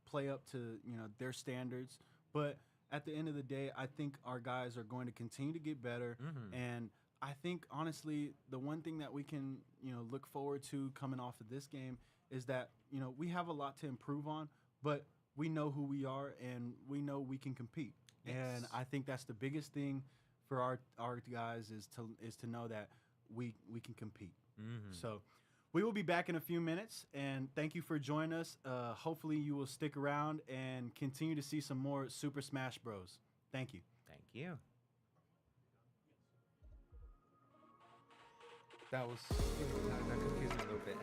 play up to, their standards, but at the end of the day, I think our guys are going to continue to get better. And I think, honestly, the one thing that we can, look forward to coming off of this game is that, we have a lot to improve on, but we know who we are and we know we can compete. Yes. And I think that's the biggest thing for our guys is to know that we can compete. So we will be back in a few minutes, and thank you for joining us. Hopefully you will stick around and continue to see some more Super Smash Bros. Thank you. Thank you. That confused me a little bit.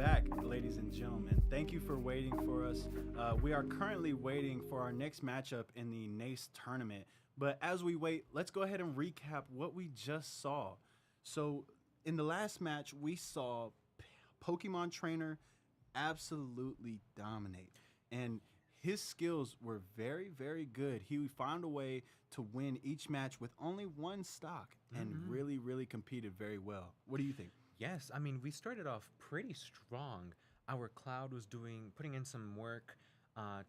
back, ladies and gentlemen. Thank you for waiting for us. We are currently waiting for our next matchup in the NACE tournament. But as we wait, let's go ahead and recap what we just saw. So in the last match, we saw Pokemon Trainer absolutely dominate. And his skills were very, very good. He found a way to win each match with only one stock and really, really competed very well. What do you think? Yes, I mean, we started off pretty strong. Our Cloud was putting in some work,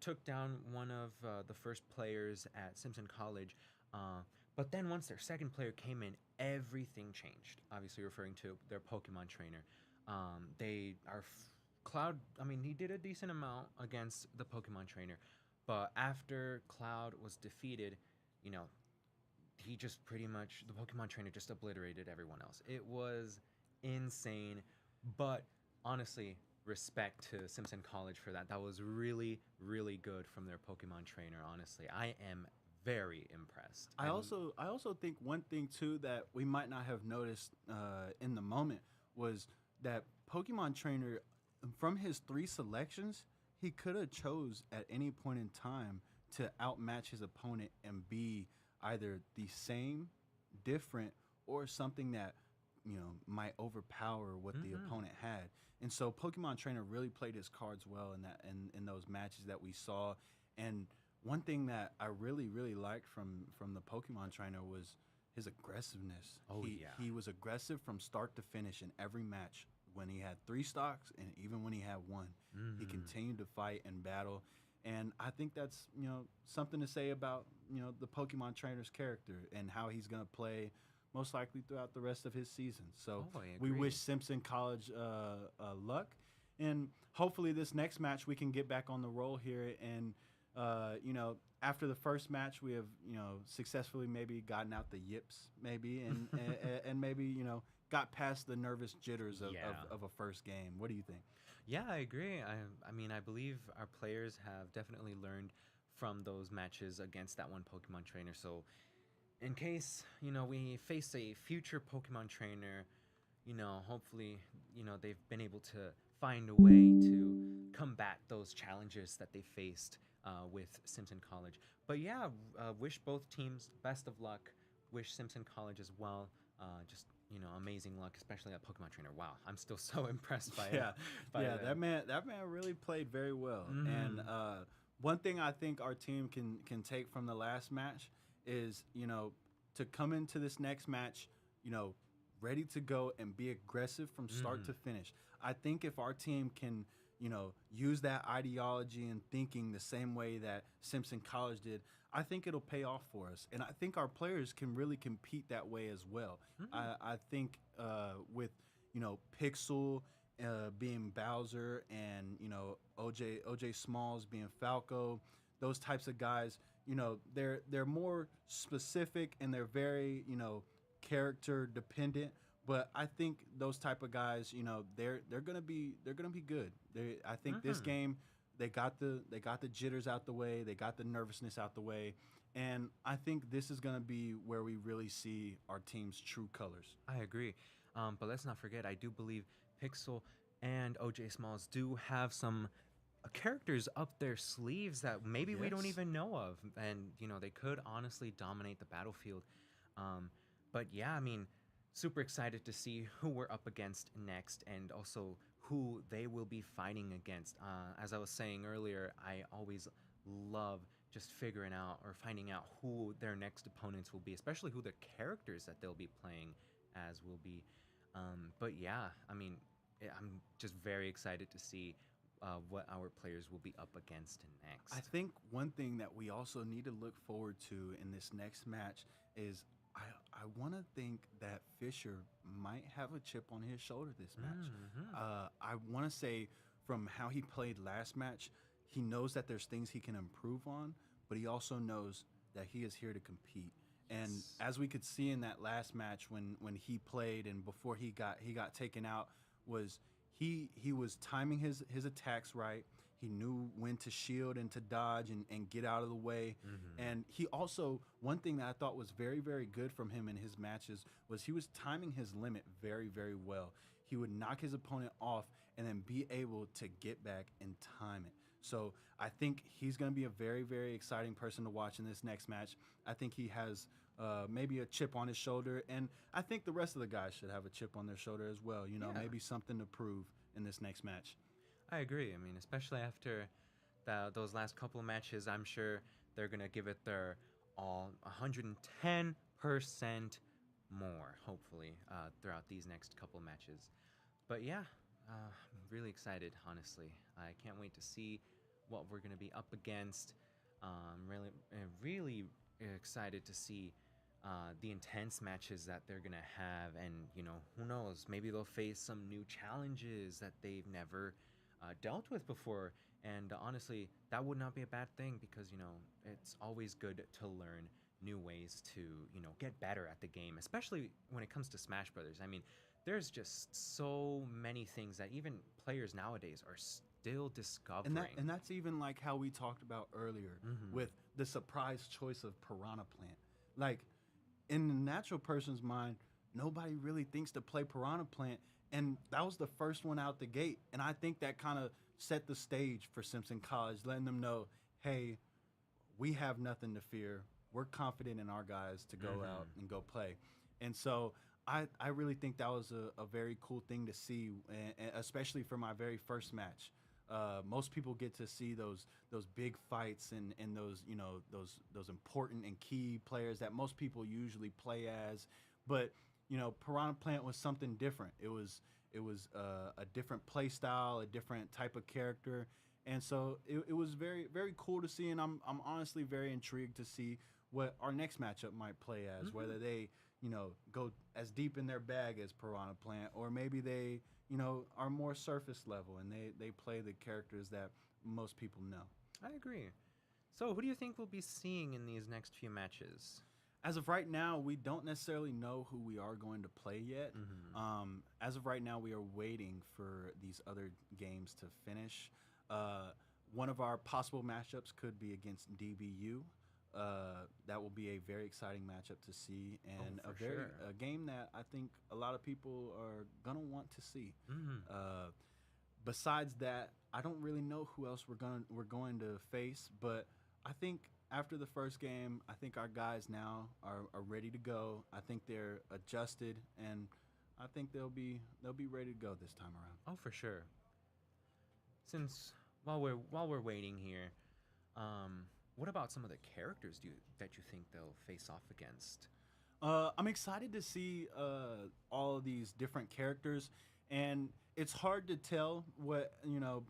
took down one of the first players at Simpson College. But then once their second player came in, everything changed. Obviously referring to their Pokemon Trainer. Cloud, I mean, he did a decent amount against the Pokemon Trainer. But after Cloud was defeated, you know, he just pretty much, the Pokemon Trainer just obliterated everyone else. It was insane, but honestly, respect to Simpson College for that. That was really, really good from their Pokemon Trainer. Honestly, I am very impressed. I also think one thing too that we might not have noticed in the moment was that Pokemon Trainer, from his 3 selections, he could have chose at any point in time to outmatch his opponent and be either the same, different, or something that might overpower what the opponent had. And so Pokemon Trainer really played his cards well in those matches that we saw. And one thing that I really, really liked from the Pokemon Trainer was his aggressiveness. He was aggressive from start to finish in every match. When he had 3 stocks and even when he had 1, he continued to fight and battle. And I think that's something to say about the Pokemon Trainer's character and how he's going to play most likely throughout the rest of his season. So we wish Simpson College luck, and hopefully this next match we can get back on the roll here. And after the first match, we have successfully maybe gotten out the yips, maybe, and and maybe got past the nervous jitters of a first game. What do you think? Yeah, I agree. I mean, I believe our players have definitely learned from those matches against that one Pokemon Trainer. So in case, we face a future Pokemon Trainer, hopefully, they've been able to find a way to combat those challenges that they faced with Simpson College. But yeah, wish both teams best of luck. Wish Simpson College as well. Just amazing luck, especially at Pokemon Trainer. Wow, I'm still so impressed by it. That man really played very well. And one thing I think our team can take from the last match is to come into this next match ready to go and be aggressive from start to finish. I think if our team can use that ideology and thinking the same way that Simpson College did, I think it'll pay off for us. And I think our players can really compete that way as well. I think with Pixel being Bowser and OJ Smalls being Falco, those types of guys, they're more specific and they're very character dependent. But I think those type of guys, they're gonna be good. I think this game, they got the jitters out the way, they got the nervousness out the way, and I think this is gonna be where we really see our team's true colors. I agree, but let's not forget, I do believe Pixel and OJ Smalls do have some characters up their sleeves that maybe we don't even know of, and they could honestly dominate the battlefield. But yeah, I mean, super excited to see who we're up against next and also who they will be fighting against. As I was saying earlier, I always love just figuring out or finding out who their next opponents will be, especially who the characters that they'll be playing as will be. But yeah, I mean, I'm just very excited to see what our players will be up against next. I think one thing that we also need to look forward to in this next match is I want to think that Fisher might have a chip on his shoulder this match. I want to say from how he played last match, he knows that there's things he can improve on, but he also knows that he is here to compete. And as we could see in that last match when he played and before he got taken out, was he was timing his attacks right. He knew when to shield and to dodge and get out of the way. And he also, one thing that I thought was very, very good from him in his matches was he was timing his limit very, very well. he would knock his opponent off and then be able to get back and time it. So I think he's going to be a very, very exciting person to watch in this next match. I think he has maybe a chip on his shoulder, and I think the rest of the guys should have a chip on their shoulder as well. Maybe something to prove in this next match. I agree. I mean, especially after those last couple of matches, I'm sure they're going to give it their all 110% more, hopefully, throughout these next couple of matches. But yeah, I'm really excited, honestly. I can't wait to see what we're going to be up against. Really excited to see the intense matches that they're going to have. And, who knows, maybe they'll face some new challenges that they've never dealt with before. And honestly, that would not be a bad thing because, it's always good to learn new ways to, get better at the game, especially when it comes to Smash Brothers. I mean, there's just so many things that even players nowadays are still discovering. And that's even like how we talked about earlier with the surprise choice of Piranha Plant. Like, in the natural person's mind, nobody really thinks to play Piranha Plant, and that was the first one out the gate. And I think that kind of set the stage for Simpson College, letting them know, hey, we have nothing to fear. We're confident in our guys to go out and go play. And so I really think that was a very cool thing to see, and especially for my very first match. Most people get to see those big fights and those those important and key players that most people usually play as, but Piranha Plant was something different. It was a different play style, a different type of character, and so it was very, very cool to see. And I'm honestly very intrigued to see what our next matchup might play as, whether they go as deep in their bag as Piranha Plant, or maybe they are more surface level and they play the characters that most people know. I agree. So who do you think we'll be seeing in these next few matches? As of right now, we don't necessarily know who we are going to play yet. As of right now, we are waiting for these other games to finish. One of our possible matchups could be against DBU. That will be a very exciting matchup to see, and a game that I think a lot of people are gonna want to see. Besides that, I don't really know who else we're going to face, but I think after the first game, I think our guys now are ready to go. I think they're adjusted, and I think they'll be ready to go this time around. Oh, for sure. Since while we're waiting here, what about some of the characters that you think they'll face off against? I'm excited to see all of these different characters, and it's hard to tell what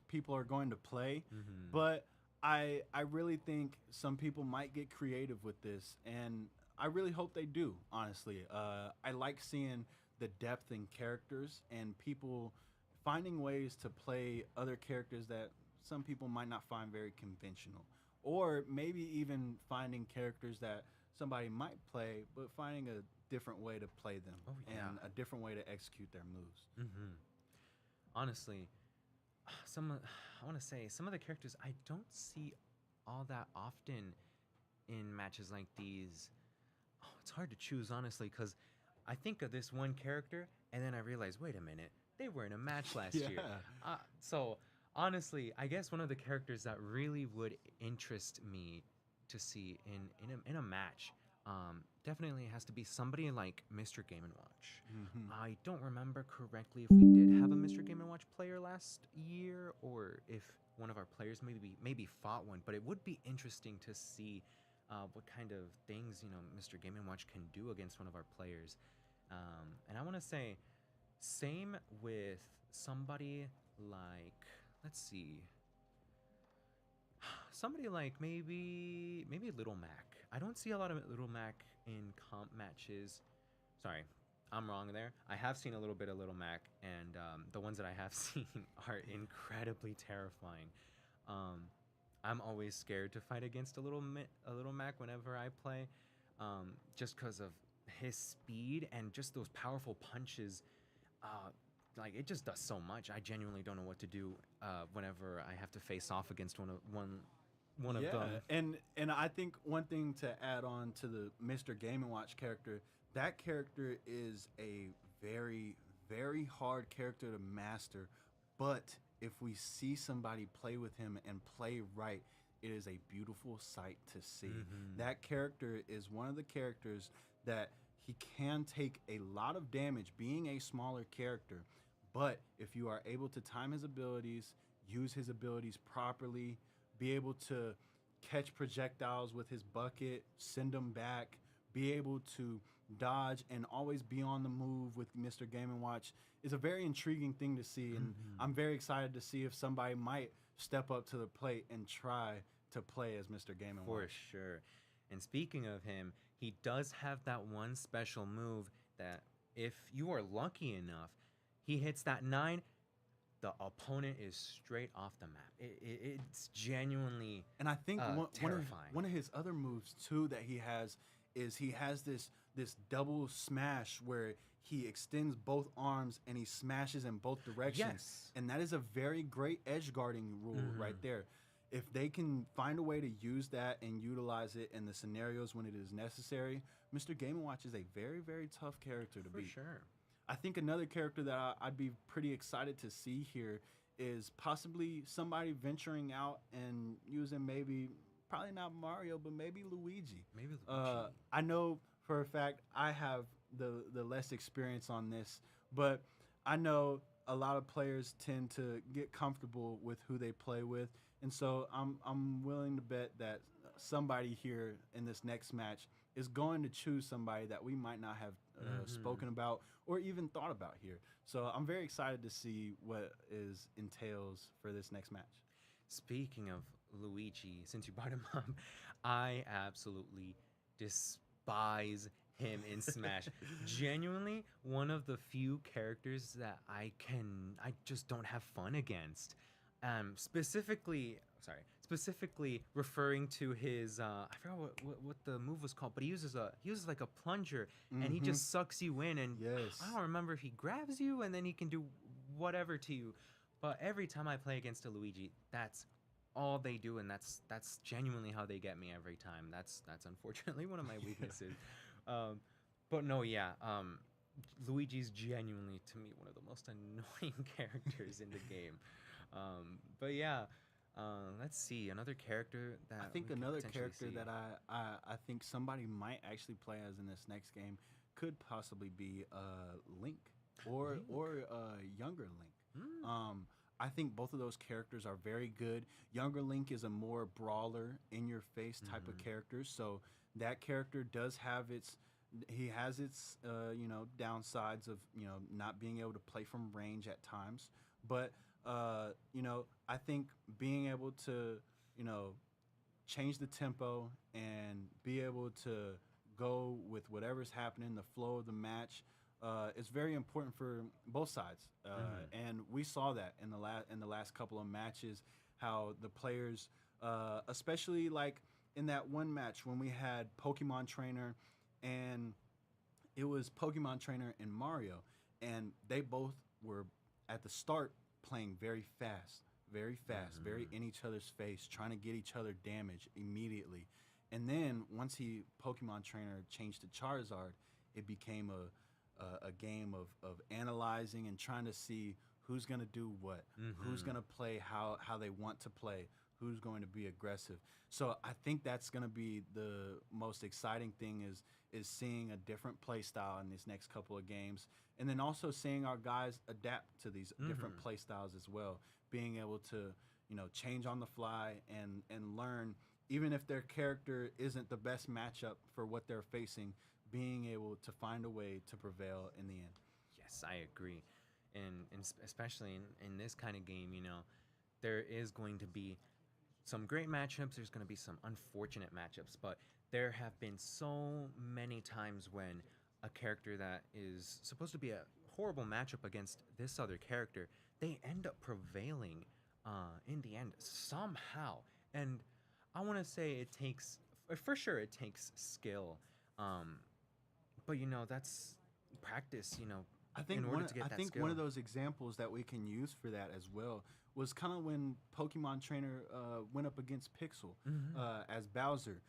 people are going to play, but I really think some people might get creative with this, and I really hope they do, honestly. I like seeing the depth in characters and people finding ways to play other characters that some people might not find very conventional. Or maybe even finding characters that somebody might play, but finding a different way to play them and a different way to execute their moves. Honestly, I want to say some of the characters I don't see all that often in matches like these. Oh, it's hard to choose, honestly, because I think of this one character and then I realize, wait a minute, they were in a match last year. So honestly, I guess one of the characters that really would interest me to see in a match definitely has to be somebody like Mr. Game & Watch. I don't remember correctly if we did have a Mr. Game & Watch player last year, or if one of our players maybe fought one, but it would be interesting to see what kind of things Mr. Game & Watch can do against one of our players. And I want to say same with somebody like, let's see, somebody like maybe Little Mac. I don't see a lot of Little Mac in comp matches. Sorry, I'm wrong there. I have seen a little bit of Little Mac, and the ones that I have seen are incredibly terrifying. I'm always scared to fight against a Little Mac whenever I play, just because of his speed and just those powerful punches. Like, it just does so much. I genuinely don't know what to do whenever I have to face off against one of them. And I think one thing to add on to the Mr. Game & Watch character, that character is a very, very hard character to master, but if we see somebody play with him and play right, it is a beautiful sight to see. That character is one of the characters that he can take a lot of damage being a smaller character, but if you are able to time his abilities, use his abilities properly, be able to catch projectiles with his bucket, send them back, be able to dodge and always be on the move with Mr. Game & Watch is a very intriguing thing to see. And I'm very excited to see if somebody might step up to the plate and try to play as Mr. Game & Watch. For sure. And speaking of him, he does have that one special move that if you are lucky enough, he hits that 9, the opponent is straight off the map. It's genuinely And I think terrifying. one of his other moves too that he has is he has this double smash where he extends both arms and he smashes in both directions. Yes. And that is a very great edge guarding rule right there. If they can find a way to use that and utilize it in the scenarios when it is necessary, Mr. Game & Watch is a very, very tough character to beat. For sure. I think another character that I'd be pretty excited to see here is possibly somebody venturing out and using probably not Mario, but maybe Luigi. Maybe Luigi. I know for a fact I have the less experience on this, but I know a lot of players tend to get comfortable with who they play with, and so I'm willing to bet that somebody here in this next match is going to choose somebody that we might not have spoken about or even thought about here. So I'm very excited to see what entails for this next match. Speaking of Luigi, since you brought him up, I absolutely despise him in Smash. Genuinely, one of the few characters that I just don't have fun against. Specifically referring to his I forgot what the move was called, but he uses like a plunger and he just sucks you in, and Yes. I don't remember if he grabs you and then he can do whatever to you. But every time I play against a Luigi, that's all they do, and that's genuinely how they get me every time. That's unfortunately one of my weaknesses. But no, yeah. Luigi's genuinely, to me, one of the most annoying characters in the game. But yeah, let's see another character that I think we could another potentially character see. that I think somebody might actually play as in this next game could possibly be Link or younger Link. I think both of those characters are very good. Younger Link is a more brawler, in-your-face type of character, so that character does have its downsides of not being able to play from range at times, but I think being able to change the tempo and be able to go with whatever's happening, the flow of the match, is very important for both sides. And we saw that in the last couple of matches, how the players, especially like in that one match when we had Pokemon Trainer, and it was Pokemon Trainer and Mario, and they both were at the start playing very fast, very in each other's face, trying to get each other damage immediately. And then once Pokemon Trainer changed to Charizard, it became a game of analyzing and trying to see who's going to do what, who's going to play how they want to play, who's going to be aggressive. So I think that's going to be the most exciting thing is seeing a different play style in these next couple of games, and then also seeing our guys adapt to these different play styles as well, being able to change on the fly and learn, even if their character isn't the best matchup for what they're facing, being able to find a way to prevail in the end. Yes, I agree. And especially in this kind of game, there is going to be some great matchups. There's going to be some unfortunate matchups, but there have been so many times when a character that is supposed to be a horrible matchup against this other character, they end up prevailing in the end somehow. And I want to say it takes skill, but that's practice. I think in order to get that skill. one of those examples that we can use for that as well was kind of when Pokemon Trainer went up against Pixel as Bowser.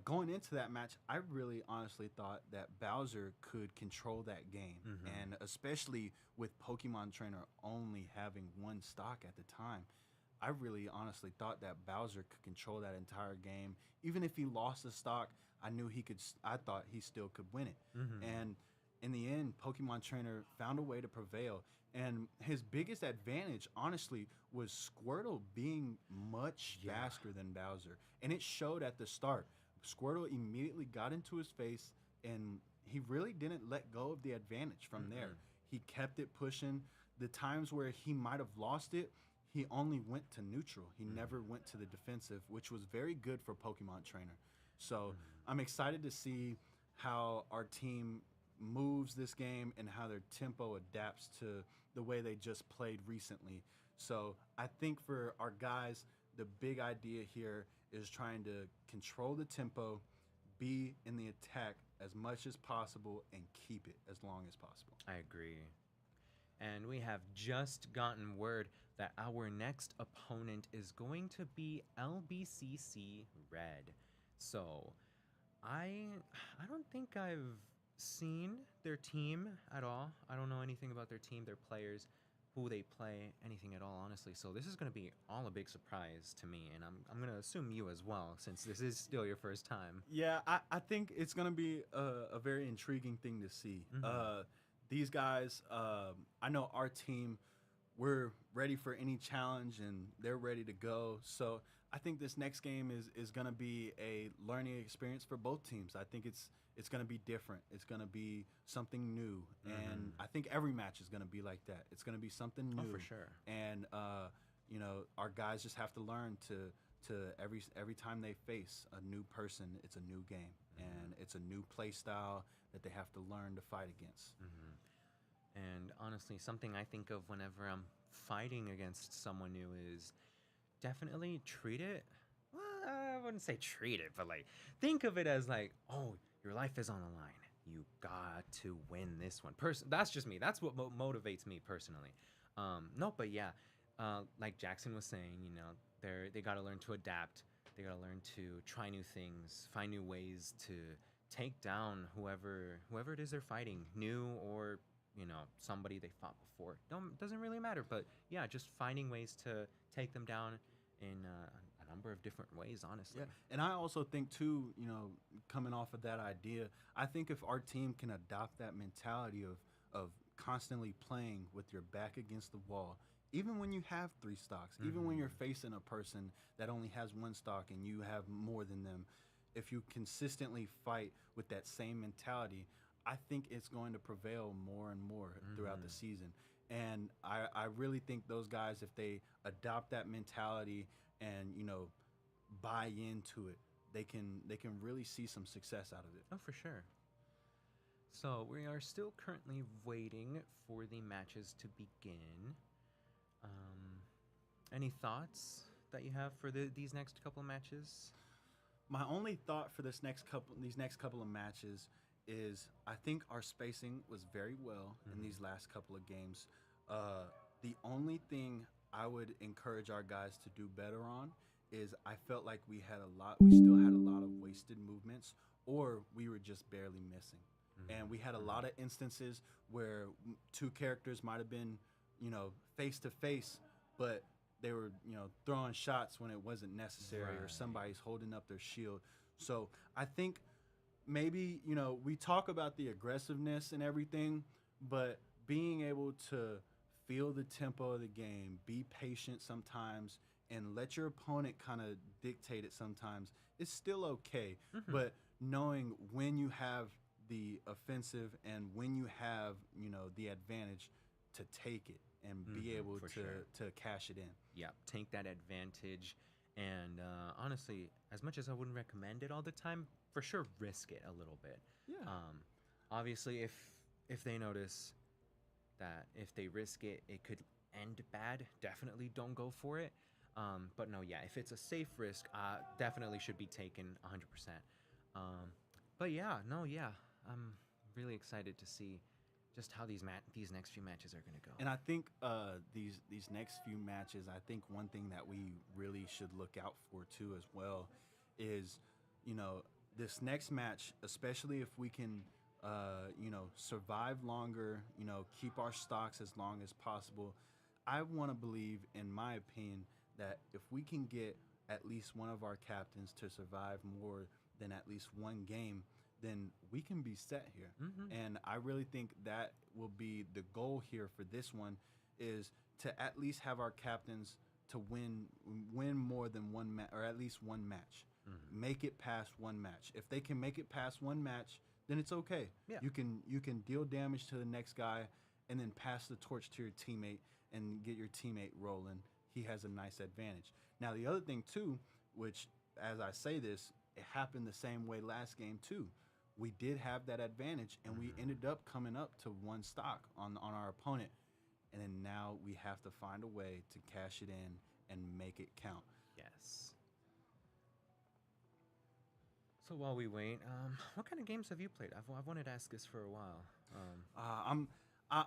going into that match, I really honestly thought that Bowser could control that game. And especially with Pokemon Trainer only having one stock at the time, I really honestly thought that Bowser could control that entire game. Even if he lost the stock, I knew he could. I thought he still could win it. And in the end, Pokemon Trainer found a way to prevail. And his biggest advantage, honestly, was Squirtle being much faster than Bowser. And it showed at the start. Squirtle immediately got into his face, and he really didn't let go of the advantage from there. He kept it pushing. The times where he might have lost it, he only went to neutral. He never went to the defensive, which was very good for Pokemon Trainer. So I'm excited to see how our team moves this game and how their tempo adapts to the way they just played recently. So I think for our guys, the big idea here is trying to control the tempo, be in the attack as much as possible, and keep it as long as possible. I agree. And we have just gotten word that our next opponent is going to be LBCC Red. So I don't think I've seen their team at all. I don't know anything about their team, their players, who they play, anything at all, honestly. So this is going to be all a big surprise to me, and I'm going to assume you as well, since this is still your first time. Yeah, I think it's going to be a very intriguing thing to see. These guys, I know our team, we're ready for any challenge, and they're ready to go. So I think this next game is going to be a learning experience for both teams. I think it's going to be different. It's going to be something new, and I think every match is going to be like that. It's going to be something new. Oh, for sure. And you know, our guys just have to learn to every time they face a new person, it's a new game, and it's a new play style that they have to learn to fight against. And honestly, something I think of whenever I'm fighting against someone new is definitely treat it. Well, I wouldn't say treat it, but like think of it as like, oh, your life is on the line. You got to win this one. That's just me. That's what motivates me personally. No, but yeah, like Jackson was saying, you know, they got to learn to adapt. They got to learn to try new things, find new ways to take down whoever it is they're fighting, new or, you know, somebody they fought before. Doesn't really matter, but yeah, just finding ways to take them down in a number of different ways, honestly. Yeah, and I also think too, you know, coming off of that idea, I think if our team can adopt that mentality of constantly playing with your back against the wall, even when you have 3 stocks, even when you're facing a person that only has 1 stock and you have more than them, if you consistently fight with that same mentality, I think it's going to prevail more and more throughout the season. And I really think those guys, if they adopt that mentality and, you know, buy into it, they can really see some success out of it. Oh, for sure. So we are still currently waiting for the matches to begin. Any thoughts that you have for these next couple of matches? My only thought for these next couple of matches is I think our spacing was very well in these last couple of games. The only thing I would encourage our guys to do better on is I felt like we still had a lot of wasted movements, or we were just barely missing. And we had a lot of instances where 2 characters might have been, you know, face to face, but they were, you know, throwing shots when it wasn't necessary, or somebody's holding up their shield. So I think maybe, you know, we talk about the aggressiveness and everything, but being able to feel the tempo of the game, be patient sometimes, and let your opponent kind of dictate it sometimes, is still okay. But knowing when you have the offensive and when you have, you know, the advantage, to take it and be able to cash it in. Yeah, take that advantage. And honestly, as much as I wouldn't recommend it all the time, for sure risk it a little bit. Yeah. Obviously, if they notice that if they risk it, it could end bad, definitely don't go for it. But no, yeah, if it's a safe risk, definitely should be taken 100%. But yeah, no, yeah, I'm really excited to see just how these next few matches are going to go. And I think these next few matches, I think one thing that we really should look out for too as well is this next match, especially if we can, survive longer, keep our stocks as long as possible. I want to believe, in my opinion, that if we can get at least one of our captains to survive more than at least one game, then we can be set here. And I really think that will be the goal here for this one, is to at least have our captains to win more than one match, or at least one match. Make it past one match. If they can make it past one match, then it's okay. Yeah. You can deal damage to the next guy and then pass the torch to your teammate and get your teammate rolling. He has a nice advantage. Now, the other thing too, which as I say this, it happened the same way last game too. We did have that advantage, and we ended up coming up to one stock on our opponent. And then now we have to find a way to cash it in and make it count. Yes. So while we wait, what kind of games have you played? I've wanted to ask this for a while.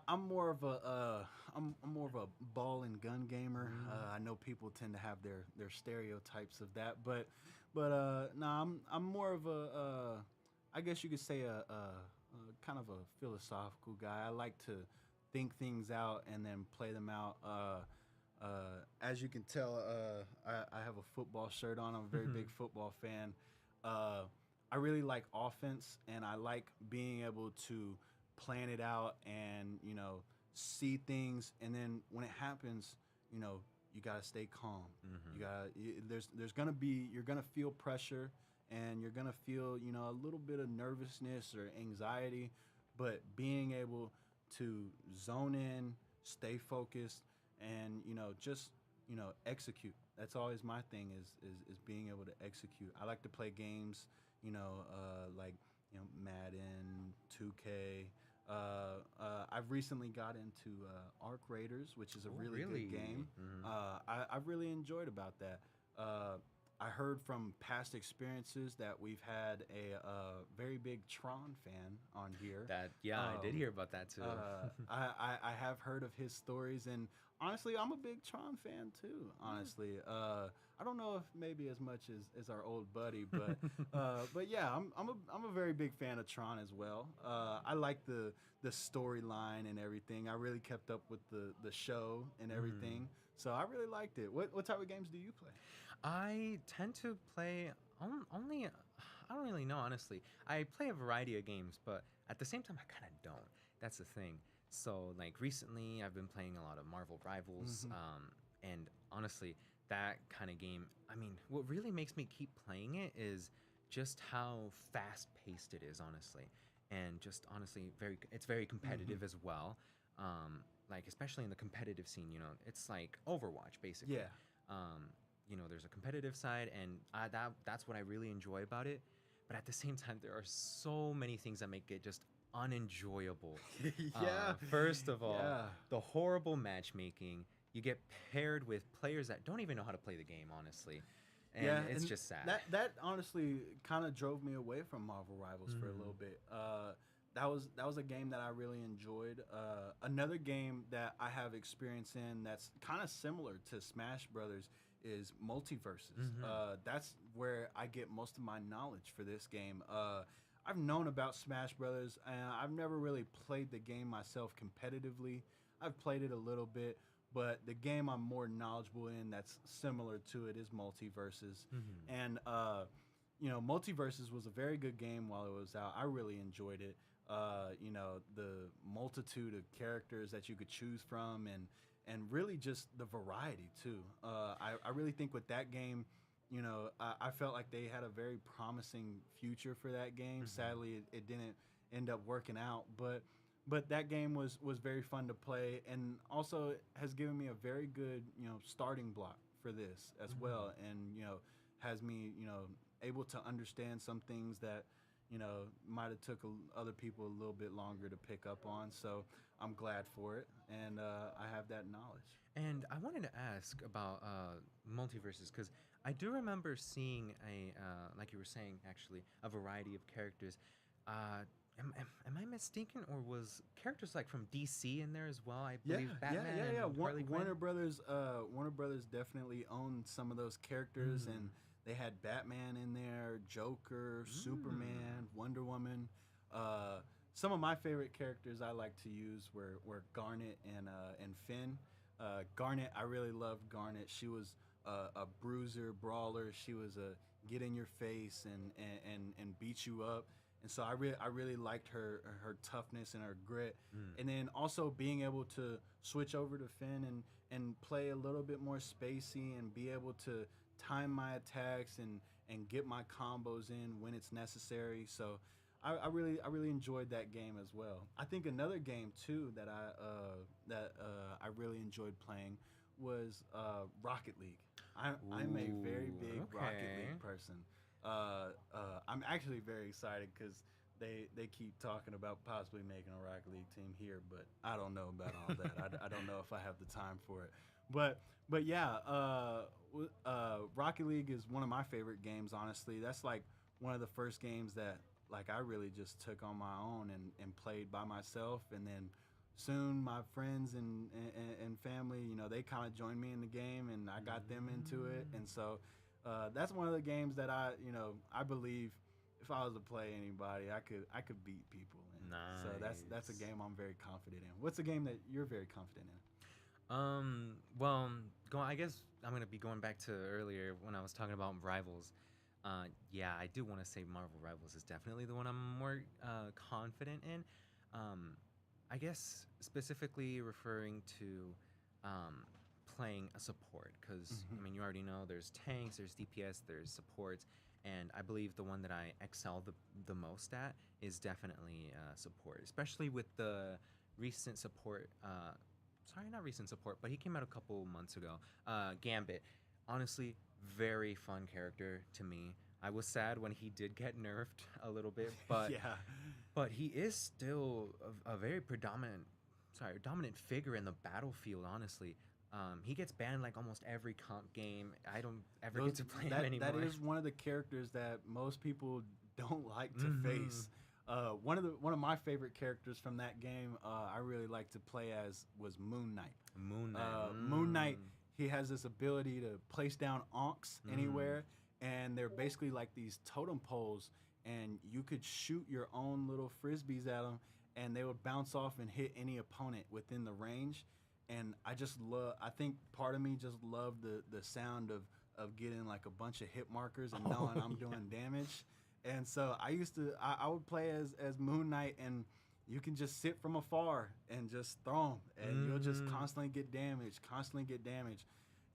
I'm more of a I'm more of a ball and gun gamer. I know people tend to have their stereotypes of that, but no, I'm more of a I guess you could say a kind of a philosophical guy. I like to think things out and then play them out. As you can tell, I have a football shirt on. I'm a very big football fan. I really like offense, and I like being able to plan it out and, see things. And then when it happens, you got to stay calm. There's going to be, you're going to feel pressure, and you're going to feel, a little bit of nervousness or anxiety, but being able to zone in, stay focused, and, just, execute. That's always my thing is being able to execute. I like to play games, like, Madden, 2K. I've recently got into Arc Raiders, which is a really good game. I've really enjoyed about that. I heard from past experiences that we've had a very big Tron fan on here. I did hear about that too. I have heard of his stories, and honestly, I'm a big Tron fan too. Honestly, I don't know if maybe as much as our old buddy, but yeah, I'm a very big fan of Tron as well. I like the storyline and everything. I really kept up with the show and everything, so I really liked it. What type of games do you play? I tend to play only, I don't really know, honestly. I play a variety of games, but at the same time, I kind of don't. That's the thing. So, like, recently, I've been playing a lot of Marvel Rivals, and honestly, that kind of game, I mean, what really makes me keep playing it is just how fast-paced it is, honestly. And just, honestly, it's very competitive as well. Like, especially in the competitive scene, it's like Overwatch, basically. Yeah. There's a competitive side, and that's what I really enjoy about it. But at the same time, there are so many things that make it just unenjoyable. First of all, the horrible matchmaking. You get paired with players that don't even know how to play the game, honestly. And it's just sad. That honestly kind of drove me away from Marvel Rivals for a little bit. That was a game that I really enjoyed. Another game that I have experience in that's kind of similar to Smash Brothers is Multiverses. That's where I get most of my knowledge for this game. I've known about Smash Brothers, and I've never really played the game myself competitively. I've played it a little bit, but the game I'm more knowledgeable in that's similar to it is Multiverses. And Multiverses was a very good game while it was out. I really enjoyed it. The multitude of characters that you could choose from, and really just the variety too. I really think with that game, I felt like they had a very promising future for that game. Sadly, it didn't end up working out, but that game was very fun to play, and also has given me a very good starting block for this as well, and has me able to understand some things that might have took other people a little bit longer to pick up on. So I'm glad for it, and I have that knowledge. And I wanted to ask about Multiverses, because I do remember seeing like you were saying, actually, a variety of characters. Am I mistaken, or was characters like from DC in there as well? I believe Batman and Harley Quinn. Warner Brothers definitely owned some of those characters, and They had Batman in there, Joker, Superman, Wonder Woman. Some of my favorite characters I like to use were Garnet and Finn. Garnet, I really loved Garnet. She was a bruiser, brawler. She was a get in your face and beat you up. And so I really liked her toughness and her grit. And then also being able to switch over to Finn and play a little bit more spacey and be able to time my attacks and get my combos in when it's necessary. So I really enjoyed that game as well. I think another game too that I really enjoyed playing was Rocket League. I'm a very big Rocket League person. I'm actually very excited because they keep talking about possibly making a Rocket League team here, but I don't know about all that. I don't know if I have the time for it. But yeah, Rocket League is one of my favorite games. Honestly, that's like one of the first games that like I really just took on my own and played by myself, and then soon my friends and family, you know, they kind of joined me in the game, and I got them into it, and so that's one of the games that I believe if I was to play anybody, I could beat people. And Nice. So that's a game I'm very confident in. What's a game that you're very confident in? I guess I'm gonna be going back to earlier when I was talking about Rivals. Yeah, I do want to say Marvel Rivals is definitely the one I'm more confident in. I guess specifically referring to playing a support, because I mean, you already know there's tanks, there's DPS, there's supports, and I believe the one that I excel the most at is definitely support, especially with the recent support. Sorry, not recent support, but he came out a couple months ago. Gambit, honestly, very fun character to me. I was sad when he did get nerfed a little bit, but Yeah. but he is still a very dominant figure in the battlefield. Honestly, he gets banned like almost every comp game. I don't ever get to play him anymore. That is one of the characters that most people don't like to face. One of my favorite characters from that game I really like to play as was Moon Knight. Moon Knight. Moon Knight, he has this ability to place down onks anywhere, and they're basically like these totem poles, and you could shoot your own little frisbees at them, and they would bounce off and hit any opponent within the range. And I think part of me just loved the sound of getting like a bunch of hit markers and knowing I'm doing damage. And so I would play as Moon Knight, and you can just sit from afar and just throw him, and you'll just constantly get damage.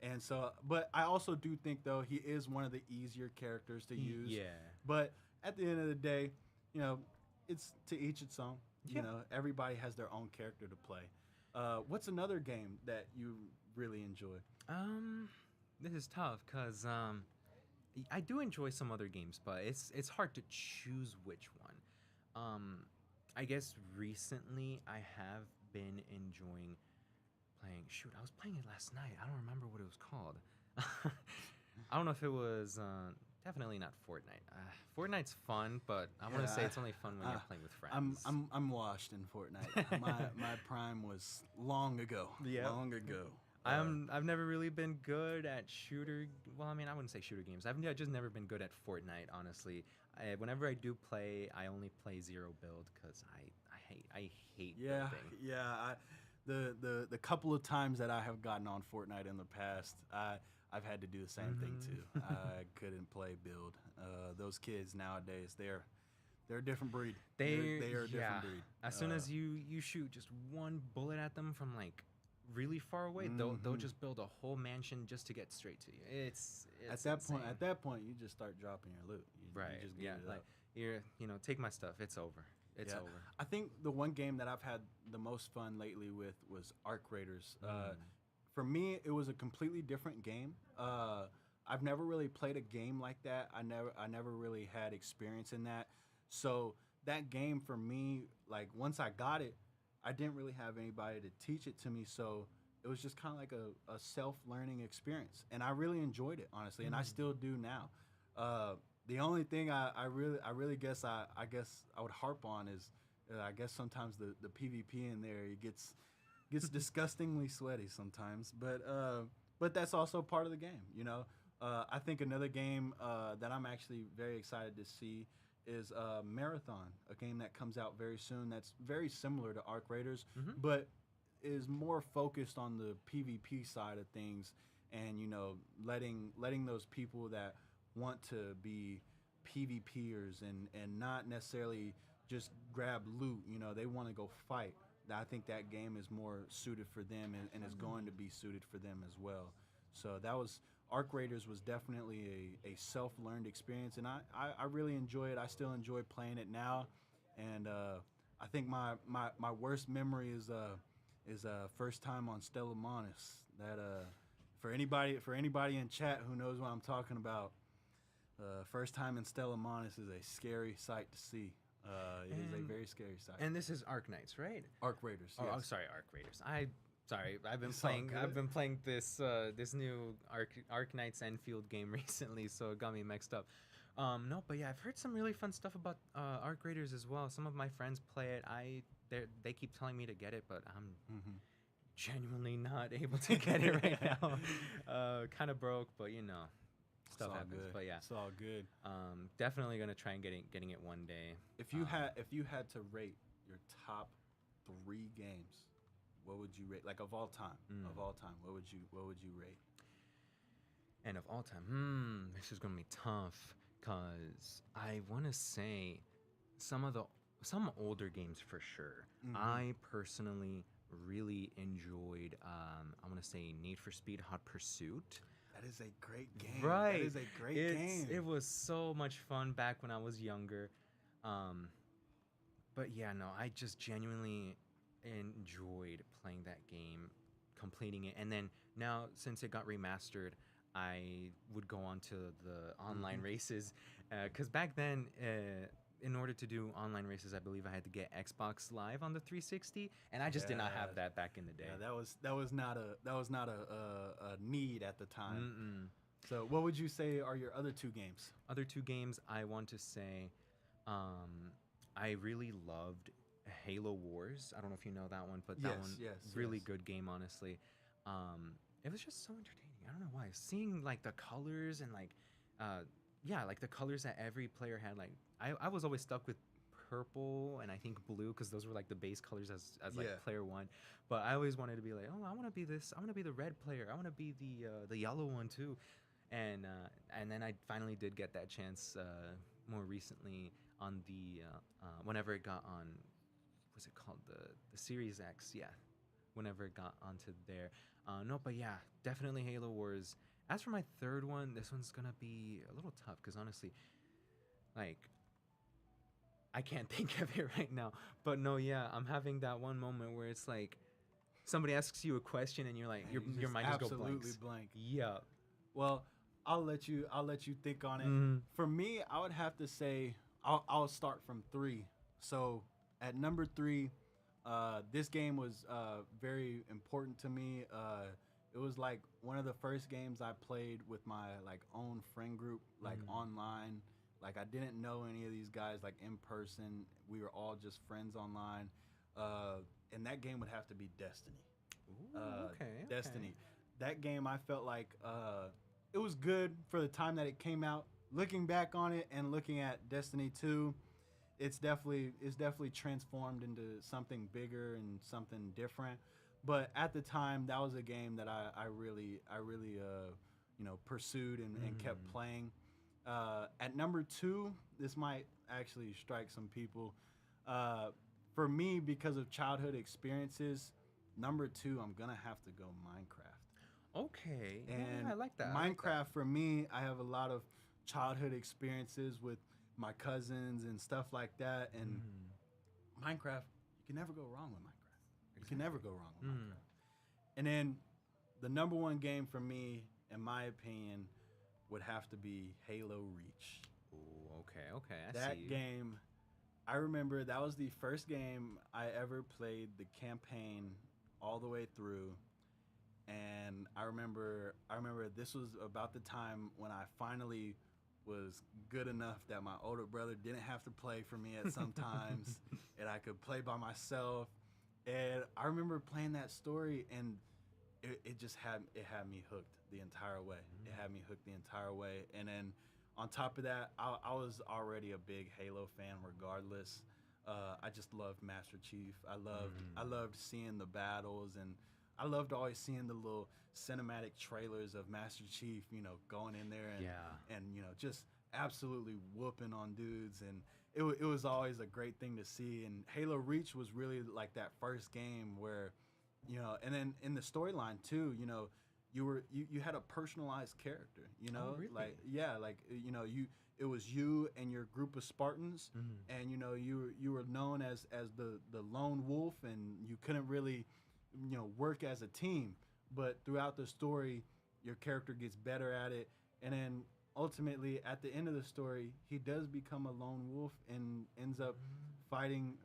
And so, but I also do think though he is one of the easier characters to use. Yeah. But at the end of the day, you know, it's to each its own. Yeah. You know, everybody has their own character to play. What's another game that you really enjoy? This is tough because I do enjoy some other games, but it's hard to choose which one. I guess recently I have been enjoying playing. Shoot, I was playing it last night. I don't remember what it was called. I don't know if it was definitely not Fortnite. Fortnite's fun, but I want to say it's only fun when you're playing with friends. I'm washed in Fortnite. my prime was long ago. Yeah. Long ago. I've never really been good at shooter. Well, I mean, I wouldn't say shooter games. I've just never been good at Fortnite, honestly. Whenever I do play, I only play zero build because I hate building. Yeah. The couple of times that I have gotten on Fortnite in the past, I've had to do the same thing too. I couldn't play build. Those kids nowadays, they're a different breed. They are a different breed. As soon as you shoot just one bullet at them from like really far away, they'll just build a whole mansion just to get straight to you. It's at that point you just start dropping your loot. You just get it like up. take my stuff. It's over. It's over. I think the one game that I've had the most fun lately with was Arc Raiders. For me, it was a completely different game. I've never really played a game like that. I never really had experience in that. So that game for me, like once I got it, I didn't really have anybody to teach it to me. So it was just kind of like a self-learning experience, and I really enjoyed it, honestly, and I still do now. The only thing I really guess I would harp on is I guess sometimes the PvP in there, it gets disgustingly sweaty sometimes, but that's also part of the game, you know. I think another game that I'm actually very excited to see is Marathon, a game that comes out very soon that's very similar to Arc Raiders, but is more focused on the PvP side of things, and letting those people that want to be PvPers and not necessarily just grab loot. They want to go fight. I think that game is more suited for them and is going to be suited for them as well. So that was Arc Raiders was definitely a self-learned experience, and I really enjoy it. I still enjoy playing it now, and I think my worst memory is first time on Stella Monis. That for anybody in chat who knows what I'm talking about, first time in Stella Monis is a scary sight to see. It is a very scary sight. And this is Arc Knights, right? Arc Raiders. Oh, yes. I'm sorry, Arc Raiders. I've been It's all playing. good. I've been playing this new Arc Knights Enfield game recently, so it got me mixed up. No, but yeah, I've heard some really fun stuff about Arc Raiders as well. Some of my friends play it. They keep telling me to get it, but I'm genuinely not able to get it right now. Kind of broke, but stuff happens. Good. But yeah, It's all good. definitely gonna try and getting it one day. If you had to rate your top 3 games, what would you rate? Like of all time, what would you rate? And of all time, this is gonna be tough because I want to say some older games for sure. I personally really enjoyed. I want to say Need for Speed Hot Pursuit. That is a great game. Right, That is a great game. It was so much fun back when I was younger. But yeah, no, I just genuinely enjoyed playing that game, completing it, and then now since it got remastered, I would go on to the online races, because back then, in order to do online races, I believe I had to get Xbox Live on the 360, and I just did not have that back in the day. Yeah, that was not a need at the time. So, what would you say are your other 2 games? Other 2 games, I want to say, I really loved Halo Wars. I don't know if you know that one, but that one, really good game, honestly. It was just so entertaining. I don't know why. Seeing like the colors and like the colors that every player had. Like I was always stuck with purple and I think blue because those were like the base colors as player 1. But I always wanted to be like, oh, I want to be this. I want to be the red player. I want to be the yellow one too. And then I finally did get that chance more recently on the whenever it got on, what's it called, the Series X, whenever it got onto there. But yeah, definitely Halo Wars. As for my third one, this one's gonna be a little tough because honestly, like, I can't think of it right now. But no, yeah, I'm having that one moment where it's like somebody asks you a question and you're like, your mind just goes absolutely blank. Yeah. Well, I'll let you think on it. For me, I would have to say I'll start from 3. So at number 3, this game was very important to me. It was like one of the first games I played with my like own friend group, like online. Like I didn't know any of these guys like in person. We were all just friends online. And that game would have to be Destiny. Ooh, okay. Destiny. That game, I felt like it was good for the time that it came out. Looking back on it and looking at Destiny 2, it's definitely transformed into something bigger and something different. But at the time, that was a game that I really pursued and kept playing. At number 2, this might actually strike some people. For me, because of childhood experiences, number 2, I'm gonna have to go Minecraft. Okay. And I like that. Minecraft, for me, I have a lot of childhood experiences with my cousins and stuff like that. And Minecraft, you can never go wrong with Minecraft. You can never go wrong with Minecraft. And then the number 1 game for me, in my opinion, would have to be Halo Reach. Ooh, okay. I That see. game, I remember that was the first game I ever played the campaign all the way through. And I remember this was about the time when I finally was good enough that my older brother didn't have to play for me at some times and I could play by myself. And I remember playing that story, and it just had me hooked the entire way. It had me hooked the entire way. And then on top of that, I was already a big Halo fan regardless. I just loved Master Chief. I loved seeing the battles, and I loved always seeing the little cinematic trailers of Master Chief, you know, going in there and you know, just absolutely whooping on dudes. And it was always a great thing to see. And Halo Reach was really like that first game where, you know, and then in the storyline too, you know, you had a personalized character, you know, like you know, it was you and your group of Spartans, and you know, you were known as the lone wolf, and you couldn't really, you know, work as a team. But throughout the story, your character gets better at it, and then ultimately at the end of the story, he does become a lone wolf and ends up fighting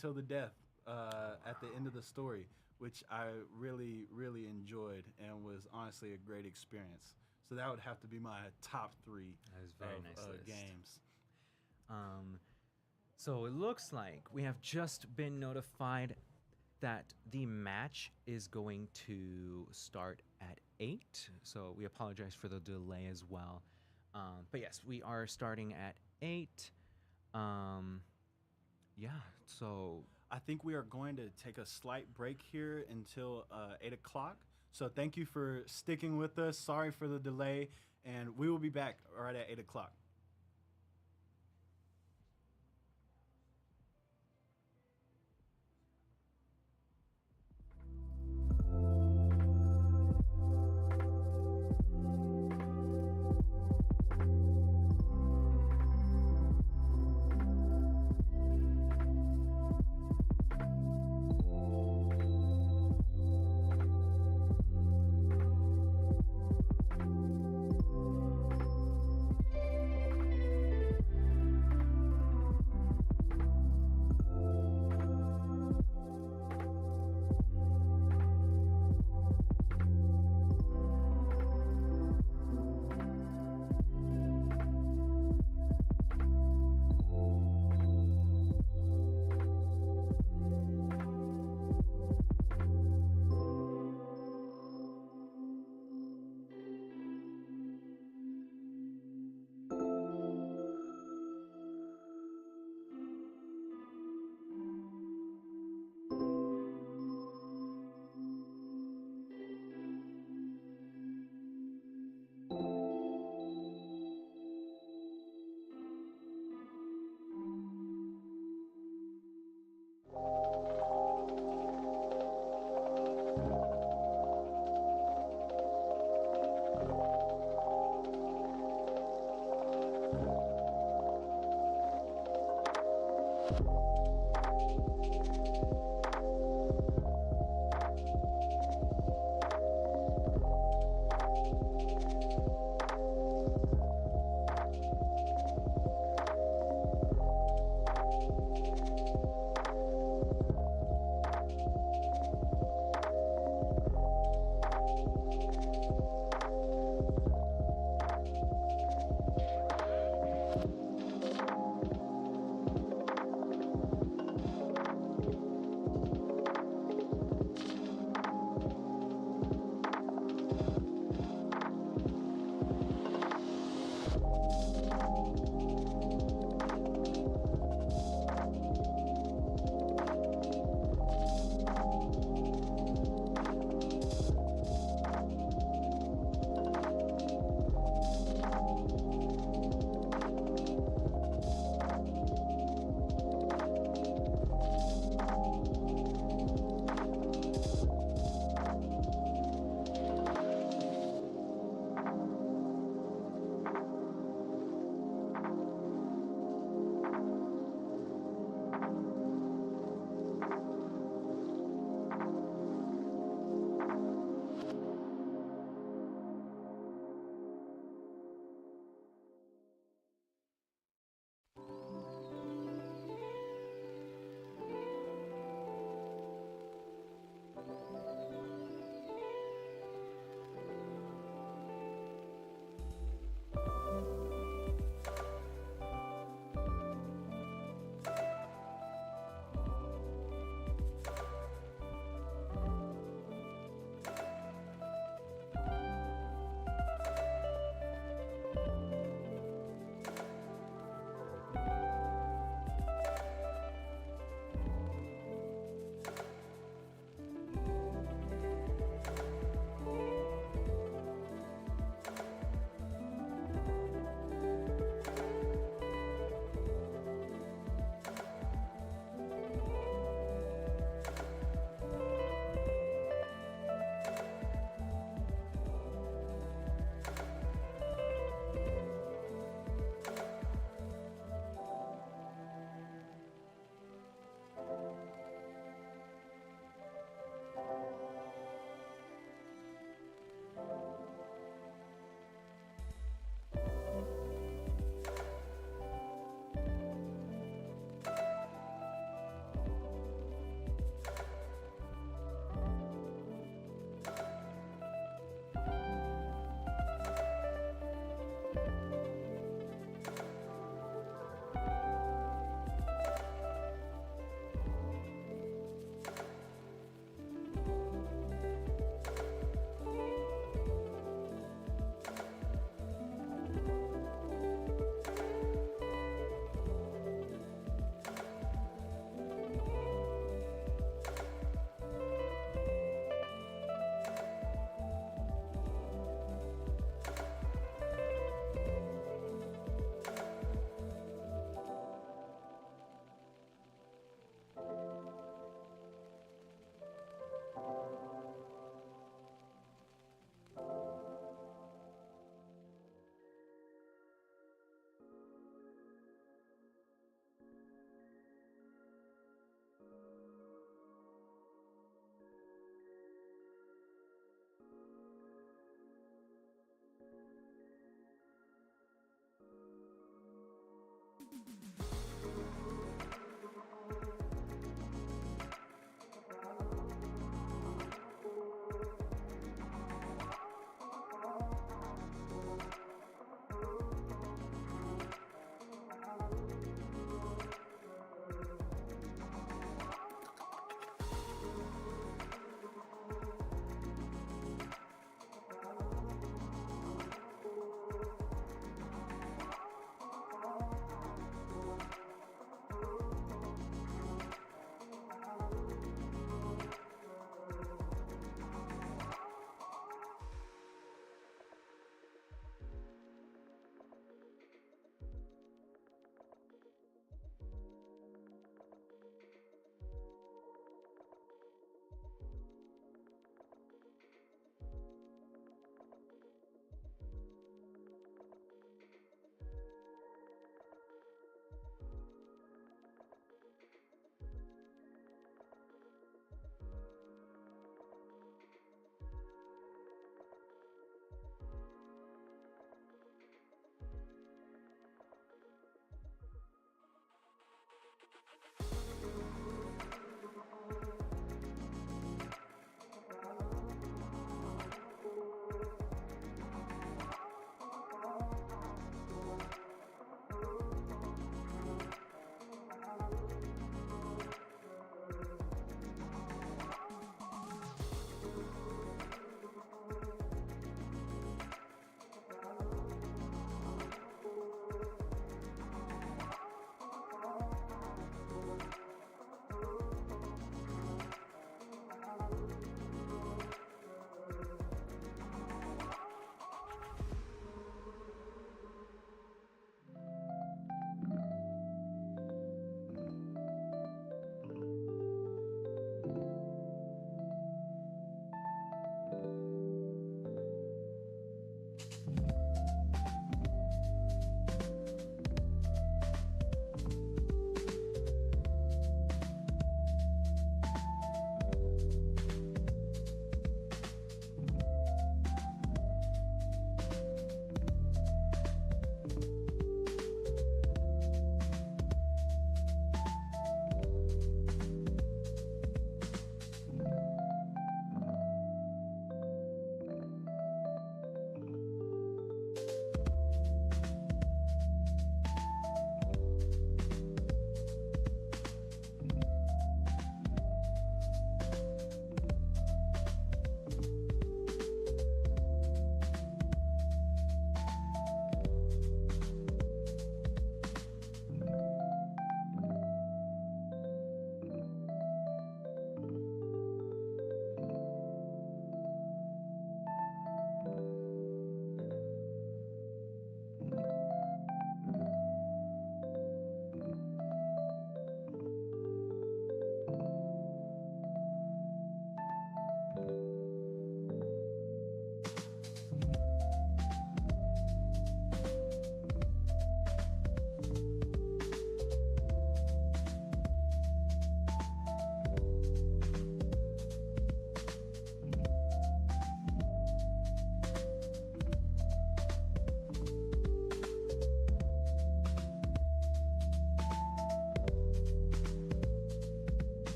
till the death at the end of the story, which I really, really enjoyed and was honestly a great experience. So that would have to be my top 3 games. So it looks like we have just been notified that the match is going to start at 8. So we apologize for the delay as well. But yes, we are starting at 8. Yeah, so I think we are going to take a slight break here until 8 o'clock. So thank you for sticking with us. Sorry for the delay, and we will be back right at 8 o'clock.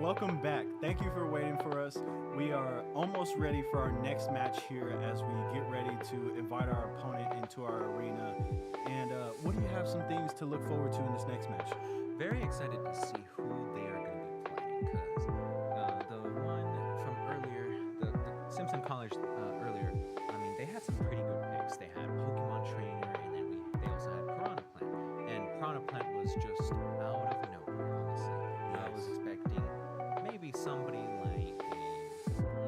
welcome back. Thank you for waiting for us. We are almost ready for our next match here as we get ready to invite our opponent into our arena. And what do you have some things to look forward to in this next match? Very excited to see who they are going to be playing because the one from earlier, the Simpson College earlier, I mean, they had some pretty good picks. They had Pokemon Trainer, and then they also had Piranha Plant. And Piranha Plant was just out of nowhere, honestly. I was expecting maybe somebody like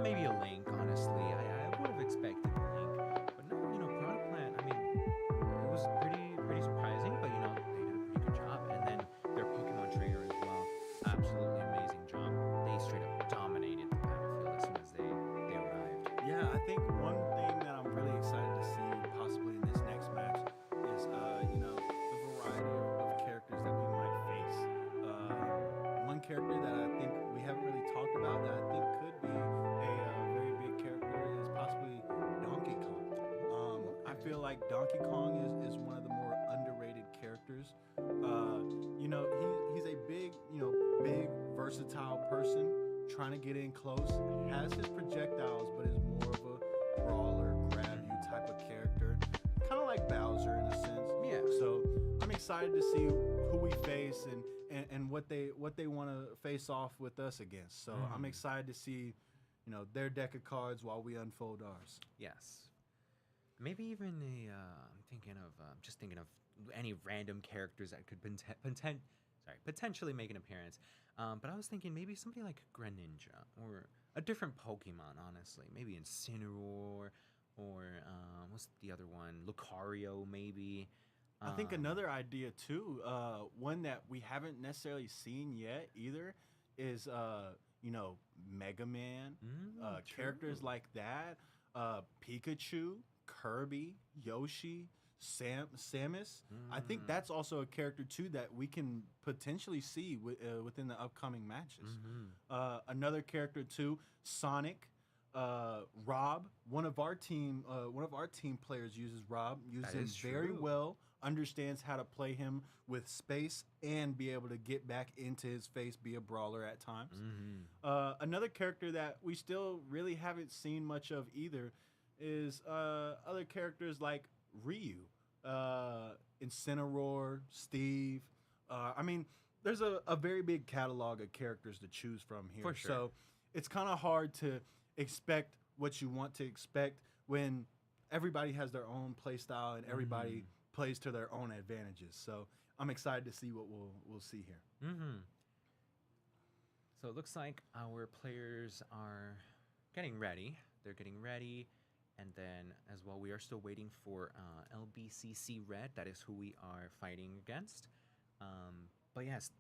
maybe a Link, honestly. I would have expected a Link. But no, Piranha Plant, I mean, it was pretty surprising, but they did a pretty good job. And then their Pokemon Trainer as well. Absolutely amazing job. They straight up dominated the battlefield as soon as they arrived. Yeah, I think one thing that I'm really excited to see possibly in this next match is, the variety of characters that we might face. One character that I think we haven't really talked about that I think could be a very big character is possibly Donkey Kong. I feel like Donkey Kong is one of the more underrated characters. He's a big, big, versatile person trying to get in close, has his projectiles, but is more of a brawler, grab you type of character. Kind of like Bowser in a sense. Yeah. So I'm excited to see who we face and what they want to face off with us against. So I'm excited to see, their deck of cards while we unfold ours. Yes. Maybe even I'm thinking of any random characters that could potentially make an appearance. But I was thinking maybe somebody like Greninja or a different Pokemon, honestly. Maybe Incineroar or what's the other one? Lucario, maybe. I think another idea too, one that we haven't necessarily seen yet either, is Mega Man, characters like that, Pikachu, Kirby, Yoshi, Samus. I think that's also a character too that we can potentially see within the upcoming matches. Another character too, Sonic. Rob, one of our team players uses Rob, uses him very well, understands how to play him with space and be able to get back into his face, be a brawler at times. Another character that we still really haven't seen much of either is other characters like Ryu, Incineroar, Steve. I mean, there's a very big catalog of characters to choose from here. For sure. So it's kind of hard to expect what you want to expect when everybody has their own play style and everybody plays to their own advantages. So I'm excited to see what we'll see here. So it looks like our players are getting ready. They're getting ready. And then as well, we are still waiting for LBCC Red. That is who we are fighting against. But yes,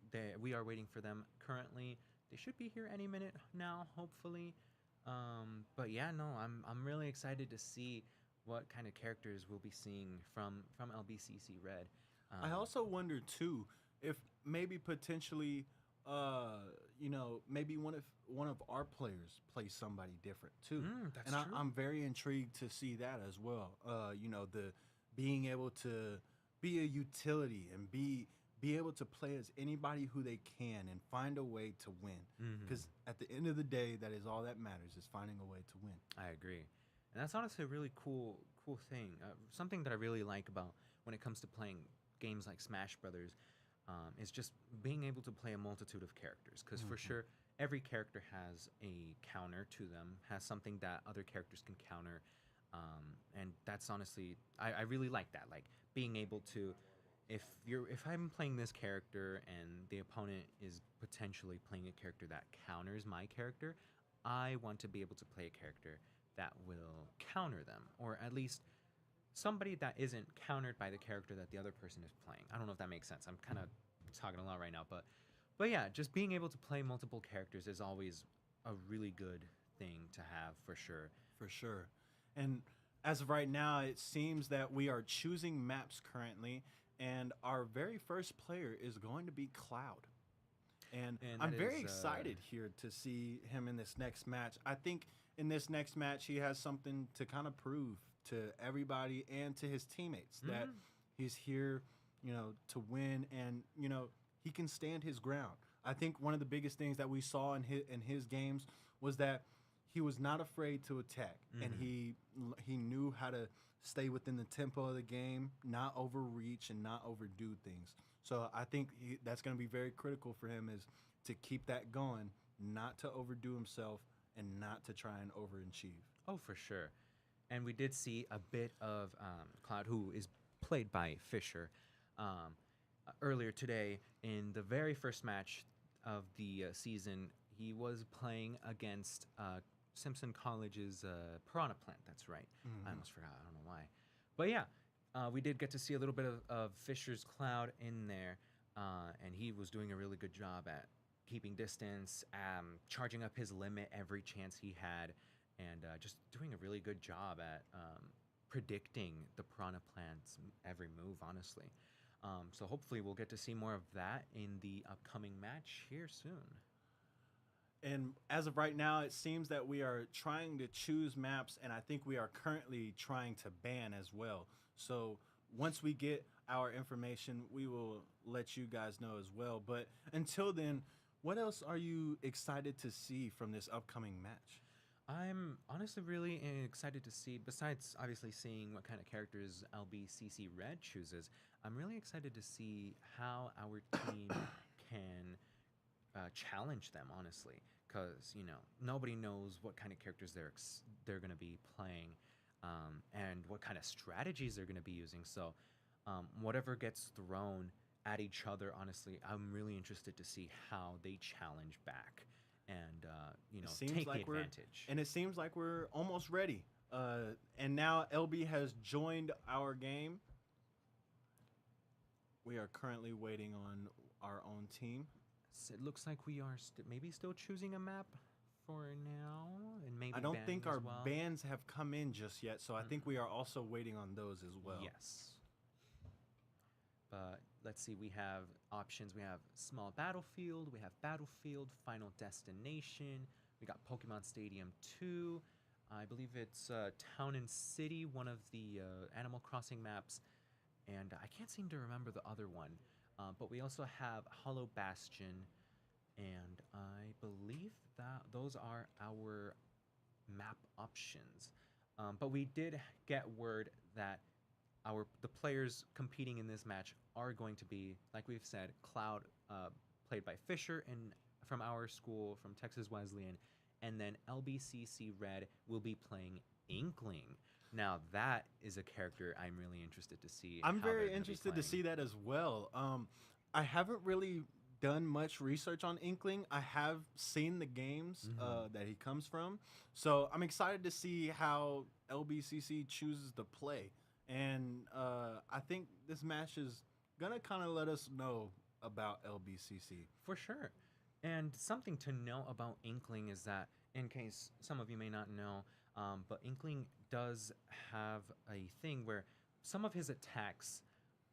we are waiting for them currently. They should be here any minute now, hopefully. But yeah, no, I'm really excited to see what kind of characters we'll be seeing from LBCC Red. I also wonder too if maybe potentially, maybe one of our players plays somebody different too. That's and true. I'm very intrigued to see that as well. The being able to be a utility and be able to play as anybody who they can and find a way to win. Because at the end of the day, that is all that matters, is finding a way to win. I agree. And that's honestly a really cool thing. Something that I really like about when it comes to playing games like Smash Brothers is just being able to play a multitude of characters. Because for sure, every character has a counter to them, has something that other characters can counter. And that's honestly, I really like that. Like being able to, if I'm playing this character and the opponent is potentially playing a character that counters my character, I want to be able to play a character that will counter them, or at least somebody that isn't countered by the character that the other person is playing. I don't know if that makes sense. I'm kind of talking a lot right now, but yeah, just being able to play multiple characters is always a really good thing to have for sure. For sure. And as of right now, it seems that we are choosing maps currently, and our very first player is going to be Cloud. And I'm very excited here to see him in this next match. I think in this next match, he has something to kind of prove to everybody and to his teammates that he's here, to win, and, he can stand his ground. I think one of the biggest things that we saw in his games was that he was not afraid to attack, and he knew how to stay within the tempo of the game, not overreach and not overdo things. So I think that's going to be very critical for him, is to keep that going, not to overdo himself, and not to try and overachieve. Oh, for sure. And we did see a bit of Cloud, who is played by Fisher, earlier today in the very first match of the season. He was playing against Simpson College's Piranha Plant. That's right. I almost forgot. I don't know why. But yeah, we did get to see a little bit of Fisher's Cloud in there, and he was doing a really good job at keeping distance, charging up his limit every chance he had, and just doing a really good job at predicting the Piranha Plant's every move, honestly. So hopefully we'll get to see more of that in the upcoming match here soon. And as of right now, it seems that we are trying to choose maps, and I think we are currently trying to ban as well. So once we get our information, we will let you guys know as well. But until then, what else are you excited to see from this upcoming match? I'm honestly really excited to see, besides obviously seeing what kind of characters LBCC Red chooses, I'm really excited to see how our team can challenge them, honestly, because nobody knows what kind of characters they're going to be playing, and what kind of strategies they're going to be using. So whatever gets thrown at each other, honestly, I'm really interested to see how they challenge back and take the advantage. And it seems like we're almost ready. And now LB has joined our game. We are currently waiting on our own team. It looks like we are maybe still choosing a map for now, and maybe I don't think our well. bans have come in just yet, so I think we are also waiting on those as well. Yes. But let's see, we have options. We have Small Battlefield, we have Battlefield, Final Destination, we got Pokemon Stadium 2, I believe it's Town and City, one of the Animal Crossing maps, and I can't seem to remember the other one. But we also have Hollow Bastion, and I believe that those are our map options. But we did get word that the players competing in this match are going to be, like we've said, Cloud, played by Fisher, and from our school, from Texas Wesleyan, and then LBCC Red will be playing Inkling. Now that is a character I'm really interested to see. I'm very interested to see that as well. I haven't really done much research on Inkling. I have seen the games that he comes from, so I'm excited to see how LBCC chooses to play. And I think this match is gonna kind of let us know about LBCC for sure. And something to know about Inkling is that, in case some of you may not know, but Inkling does have a thing where some of his attacks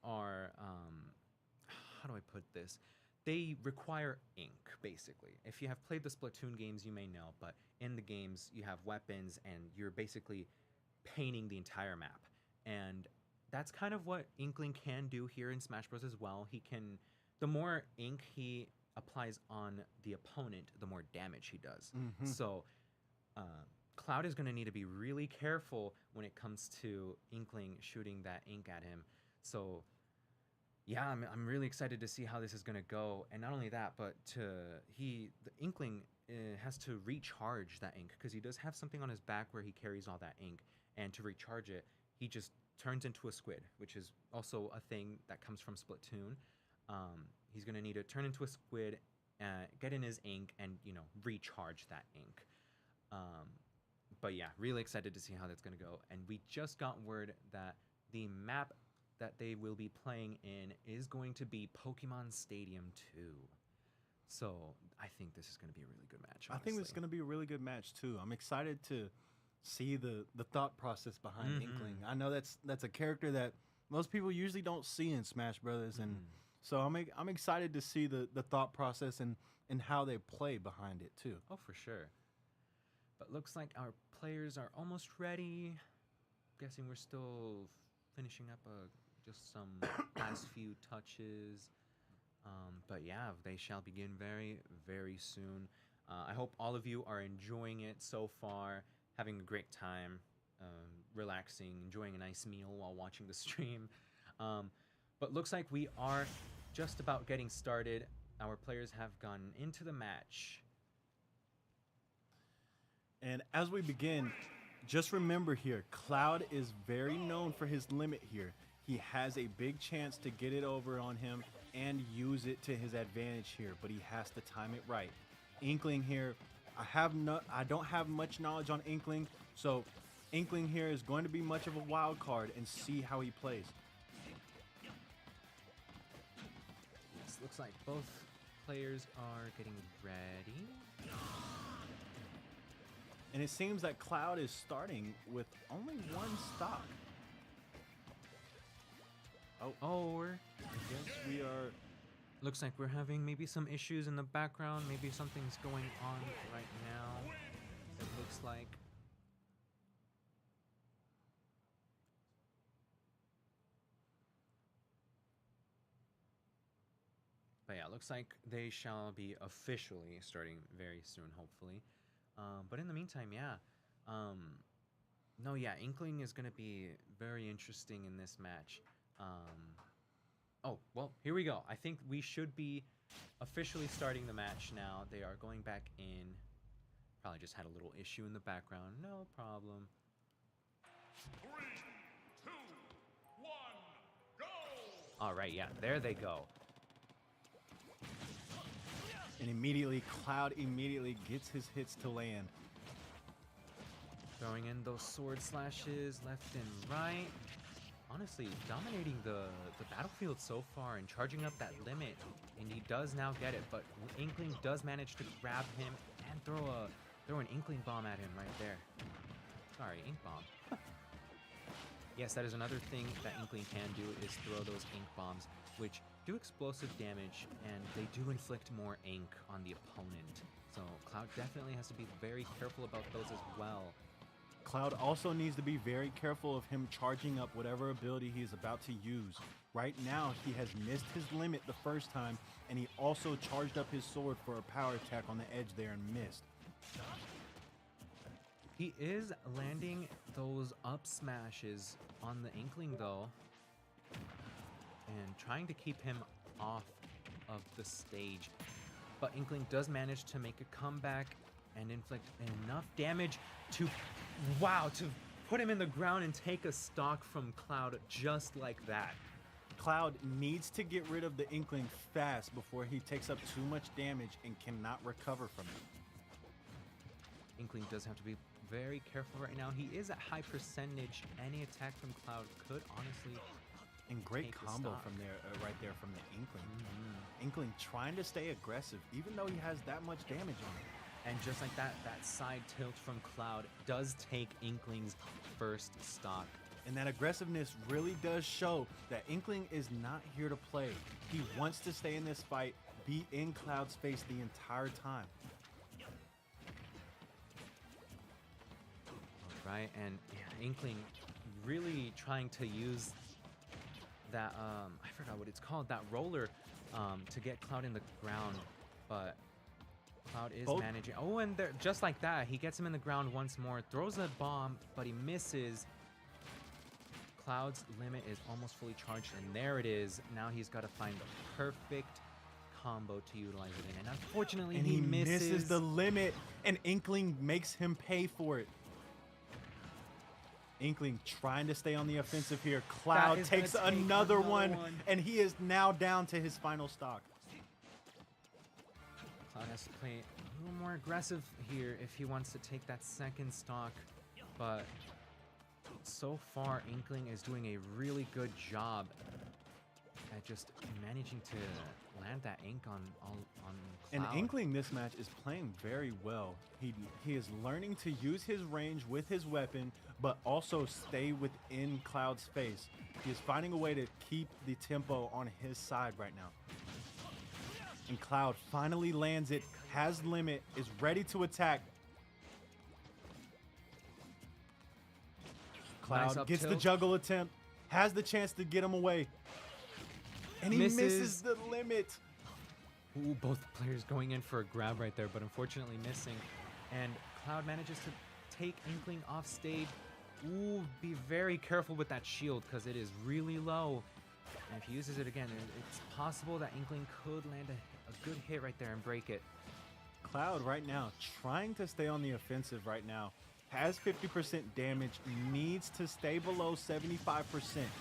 are, how do I put this? They require ink, basically. If you have played the Splatoon games, you may know, but in the games, you have weapons, and you're basically painting the entire map. And that's kind of what Inkling can do here in Smash Bros. As well. The more ink he applies on the opponent, the more damage he does. So Cloud is going to need to be really careful when it comes to Inkling shooting that ink at him. So yeah, I'm really excited to see how this is going to go. And not only that, but the Inkling has to recharge that ink, because he does have something on his back where he carries all that ink. And to recharge it, he just turns into a squid, which is also a thing that comes from Splatoon. He's going to need to turn into a squid, get in his ink, and, recharge that ink. But yeah, really excited to see how that's going to go. And we just got word that the map that they will be playing in is going to be Pokemon Stadium 2. So I think this is going to be a really good match, honestly. I think this is going to be a really good match, too. I'm excited to see the thought process behind Inkling. I know that's a character that most people usually don't see in Smash Brothers, and so I'm excited to see the thought process and how they play behind it too. Oh, for sure. But looks like our players are almost ready. Guessing we're still finishing up just some last few touches. But yeah, they shall begin very, very soon. I hope all of you are enjoying it so far, having a great time, relaxing, enjoying a nice meal while watching the stream. But looks like we are just about getting started. Our players have gone into the match. And as we begin, just remember here, Cloud is very known for his limit here. He has a big chance to get it over on him and use it to his advantage here, but he has to time it right. Inkling here, I don't have much knowledge on Inkling, so Inkling here is going to be much of a wild card and see how he plays. This looks like both players are getting ready. And it seems that Cloud is starting with only one stock. Or I guess we are... looks like we're having maybe some issues in the background. Maybe something's going on right now. It looks like. But yeah, it looks like they shall be officially starting very soon, hopefully. But in the meantime, yeah. No, yeah, Inkling is going to be very interesting in this match. Oh, well, here we go. I think we should be officially starting the match now. They are going back in. Probably just had a little issue in the background. No problem. 3, 2, 1, go! All right, yeah, there they go. And immediately, Cloud immediately gets his hits to land. Throwing in those sword slashes left and right. Honestly, dominating the battlefield so far and charging up that limit. And he does now get it, but Inkling does manage to grab him and throw an Inkling bomb at him right there. Sorry, Ink Bomb. Yes, that is another thing that Inkling can do, is throw those ink bombs, which do explosive damage, and they do inflict more ink on the opponent. So Cloud definitely has to be very careful about those as well. Cloud also needs to be very careful of him charging up whatever ability he is about to use. Right now, he has missed his limit the first time, and he also charged up his sword for a power attack on the edge there and missed. He is landing those up smashes on the Inkling though, and trying to keep him off of the stage. But Inkling does manage to make a comeback and inflict enough damage to, wow, to put him in the ground and take a stock from Cloud just like that. Cloud needs to get rid of the Inkling fast before he takes up too much damage and cannot recover from it. Inkling does have to be very careful right now. He is at high percentage. Any attack from Cloud could honestly And great take a combo stock. from there, right there from the Inkling. Inkling trying to stay aggressive, even though he has that much damage on him. And just like that, that side tilt from Cloud does take Inkling's first stock. And that aggressiveness really does show that Inkling is not here to play. He wants to stay in this fight, be in Cloud's face the entire time. Right, and yeah, Inkling really trying to use that, I forgot what it's called, that roller to get Cloud in the ground, but Cloud is managing. Oh, and there, just like that, he gets him in the ground once more, throws a bomb, but he misses. Cloud's limit is almost fully charged, and there it is. Now he's got to find the perfect combo to utilize it in, and unfortunately And he misses the limit, and Inkling makes him pay for it. Inkling trying to stay on the offensive here. Cloud takes another one, and he is now down to his final stock. Cloud has to play a little more aggressive here if he wants to take that second stock, but so far Inkling is doing a really good job at just managing to land that ink on Cloud. And Inkling this match is playing very well. He is learning to use his range with his weapon, but also stay within Cloud's face. He is finding a way to keep the tempo on his side right now. And Cloud finally lands it, has limit, is ready to attack. Cloud Nice gets the tilt. juggle attempt, has the chance to get him away. And he misses the limit. Ooh, both players going in for a grab right there, but unfortunately missing. And Cloud manages to take Inkling off stage. Ooh, be very careful with that shield because it is really low. And if he uses it again, it's possible that Inkling could land a good hit right there and break it. Cloud right now trying to stay on the offensive right now. Has 50% damage, needs to stay below 75%.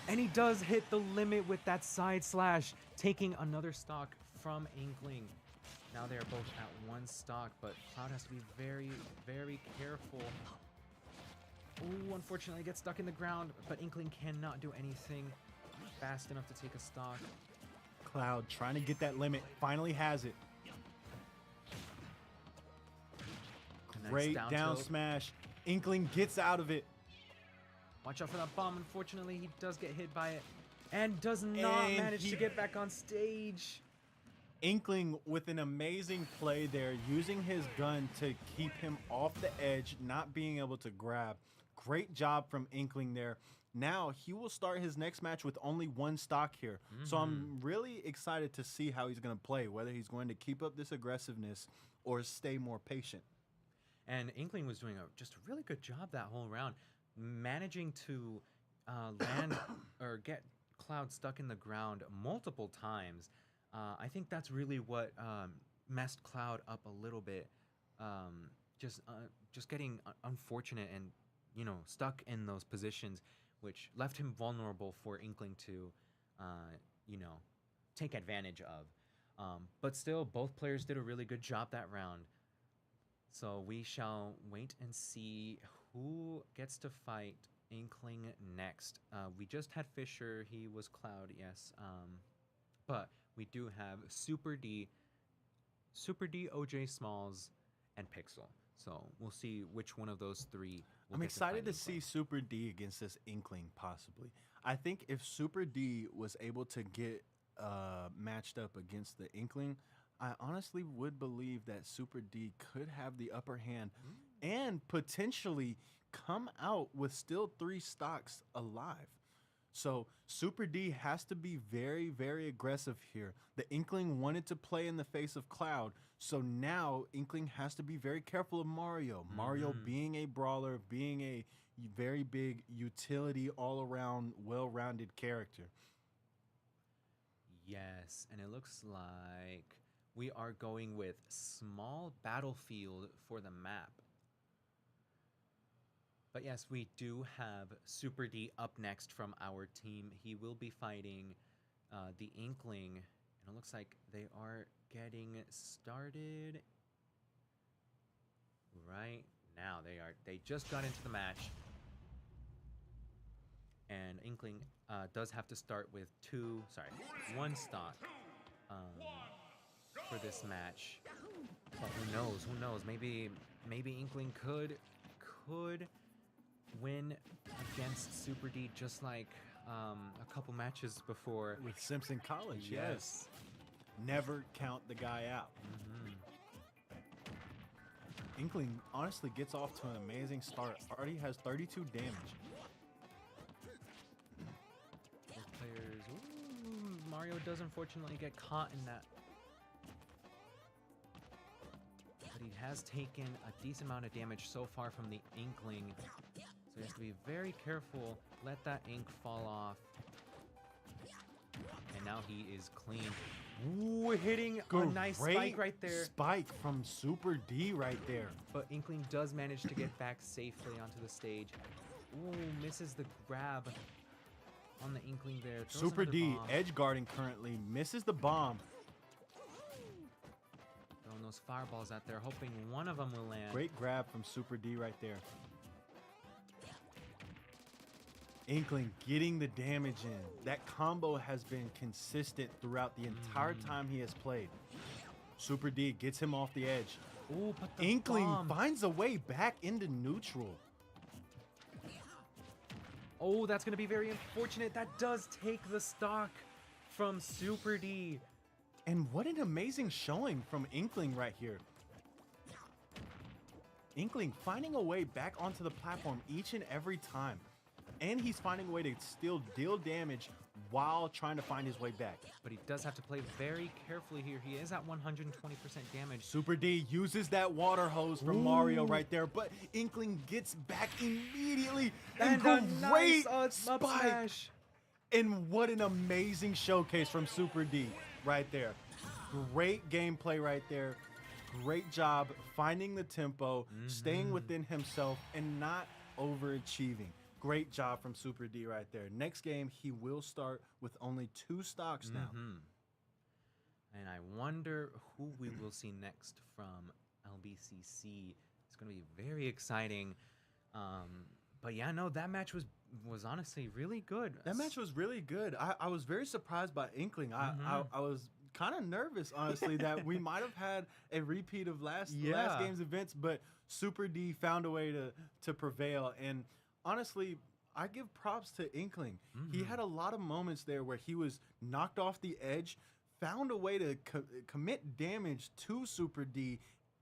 And he does hit the limit with that side slash, taking another stock from Inkling. Now they are both at one stock, but Cloud has to be very, very careful. Ooh, unfortunately gets stuck in the ground, but Inkling cannot do anything fast enough to take a stock. Cloud trying to get that limit, finally has it. Great Nice down tilt. smash. Inkling gets out of it. Watch out for that bomb. Unfortunately, he does get hit by it and does not And manage to get back on stage. Inkling with an amazing play there, using his gun to keep him off the edge, not being able to grab. Great job from Inkling there. Now he will start his next match with only one stock here. So I'm really excited to see how he's going to play, whether he's going to keep up this aggressiveness or stay more patient. And Inkling was doing just a really good job that whole round, managing to land or get Cloud stuck in the ground multiple times. I think that's really what messed Cloud up a little bit. Just getting unfortunate and, you know, stuck in those positions, which left him vulnerable for Inkling to, you know, take advantage of. But still, both players did a really good job that round. So we shall wait and see who gets to fight Inkling next. We just had Fisher. He was Cloud, yes. But we do have Super D, OJ Smalls, and Pixel. So we'll see which one of those three. I'm excited to see Super D against this Inkling, possibly. I think if Super D was able to get matched up against the Inkling, I honestly would believe that Super D could have the upper hand and potentially come out with still 3 stocks alive. So Super D has to be very, very aggressive here. The Inkling wanted to play in the face of Cloud, so now Inkling has to be very careful of Mario. Mario being a brawler, being a very big utility, all-around, well-rounded character. Yes, and it looks like we are going with small battlefield for the map. But yes, we do have Super D up next from our team. He will be fighting the Inkling, and it looks like they are getting started right now. They just got into the match, and Inkling does have to start with one stock for this match. But who knows? Who knows? Maybe Inkling could win against Super D, just like a couple matches before With Simpson College, Yes. Never count the guy out. Inkling honestly gets off to an amazing start. Already has 32 damage. Both players. Ooh, Mario does unfortunately get caught in that. But he has taken a decent amount of damage so far from the Inkling. So he has to be very careful. Let that ink fall off. And now he is clean. Ooh, hitting a nice spike right there. Spike from Super D right there. But Inkling does manage to get back safely onto the stage. Ooh, misses the grab on the Inkling there. Throws Super another D bomb. edge guarding currently, misses the bomb. Throwing those fireballs out there, hoping one of them will land. Great grab from Super D right there. Inkling getting the damage in. That combo has been consistent throughout the entire time he has played. Super D gets him off the edge. Ooh, but the Inkling bomb. finds a way back into neutral. Oh, that's going to be very unfortunate. That does take the stock from Super D. And what an amazing showing from Inkling right here. Inkling finding a way back onto the platform each and every time. And he's finding a way to still deal damage while trying to find his way back. But he does have to play very carefully here. He is at 120% damage. Super D uses that water hose from Mario right there, but Inkling gets back immediately. And a great nice up spike. smash. And what an amazing showcase from Super D right there. Great gameplay right there. Great job finding the tempo, staying within himself, and not overachieving. Great job from Super D right there. Next game, he will start with only 2 stocks now. And I wonder who we will see next from LBCC. It's going to be very exciting. But yeah, no, that match was honestly really good. That match was really good. I was very surprised by Inkling. I was kind of nervous, honestly, that we might have had a repeat of last game's events, but Super D found a way to prevail. And honestly, I give props to Inkling. He had a lot of moments there where he was knocked off the edge, found a way to commit damage to Super D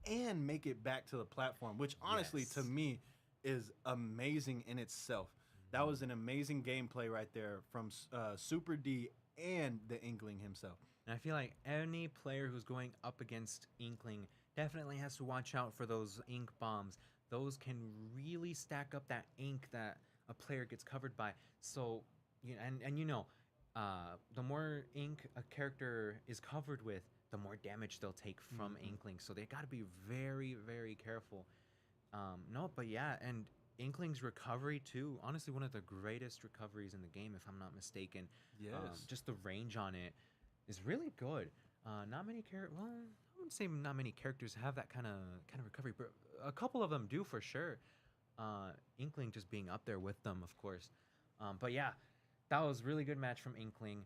and make it back to the platform, which honestly to me is amazing in itself. That was an amazing gameplay right there from Super D and the Inkling himself. And I feel like any player who's going up against Inkling definitely has to watch out for those ink bombs. Those can really stack up that ink that a player gets covered by. So, the more ink a character is covered with, the more damage they'll take from Inkling. So they got to be very, very careful. But yeah, and Inkling's recovery too. Honestly, one of the greatest recoveries in the game, if I'm not mistaken. Yes. Just the range on it is really good. Not many characters. Well, I wouldn't say not many characters have that kind of recovery, but a couple of them do for sure. Inkling just being up there with them, of course. But yeah, that was really good match from Inkling.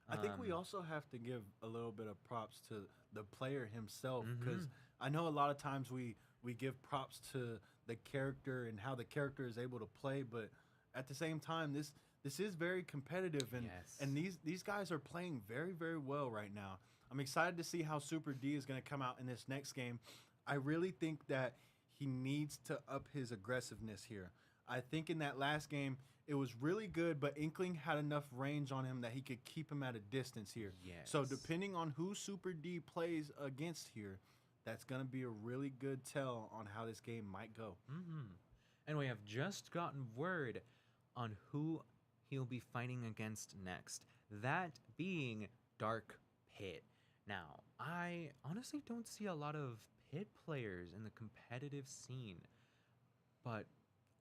I think we also have to give a little bit of props to the player himself, because I know a lot of times we give props to the character and how the character is able to play, but at the same time, this is very competitive, and these guys are playing very, very well right now. I'm excited to see how Super D is going to come out in this next game. I really think that he needs to up his aggressiveness here. I think in that last game, it was really good, but Inkling had enough range on him that he could keep him at a distance here. So depending on who Super D plays against here, that's going to be a really good tell on how this game might go. And we have just gotten word on who he'll be fighting against next. That being Dark Pit. Now, I honestly don't see a lot of Pit players in the competitive scene. But,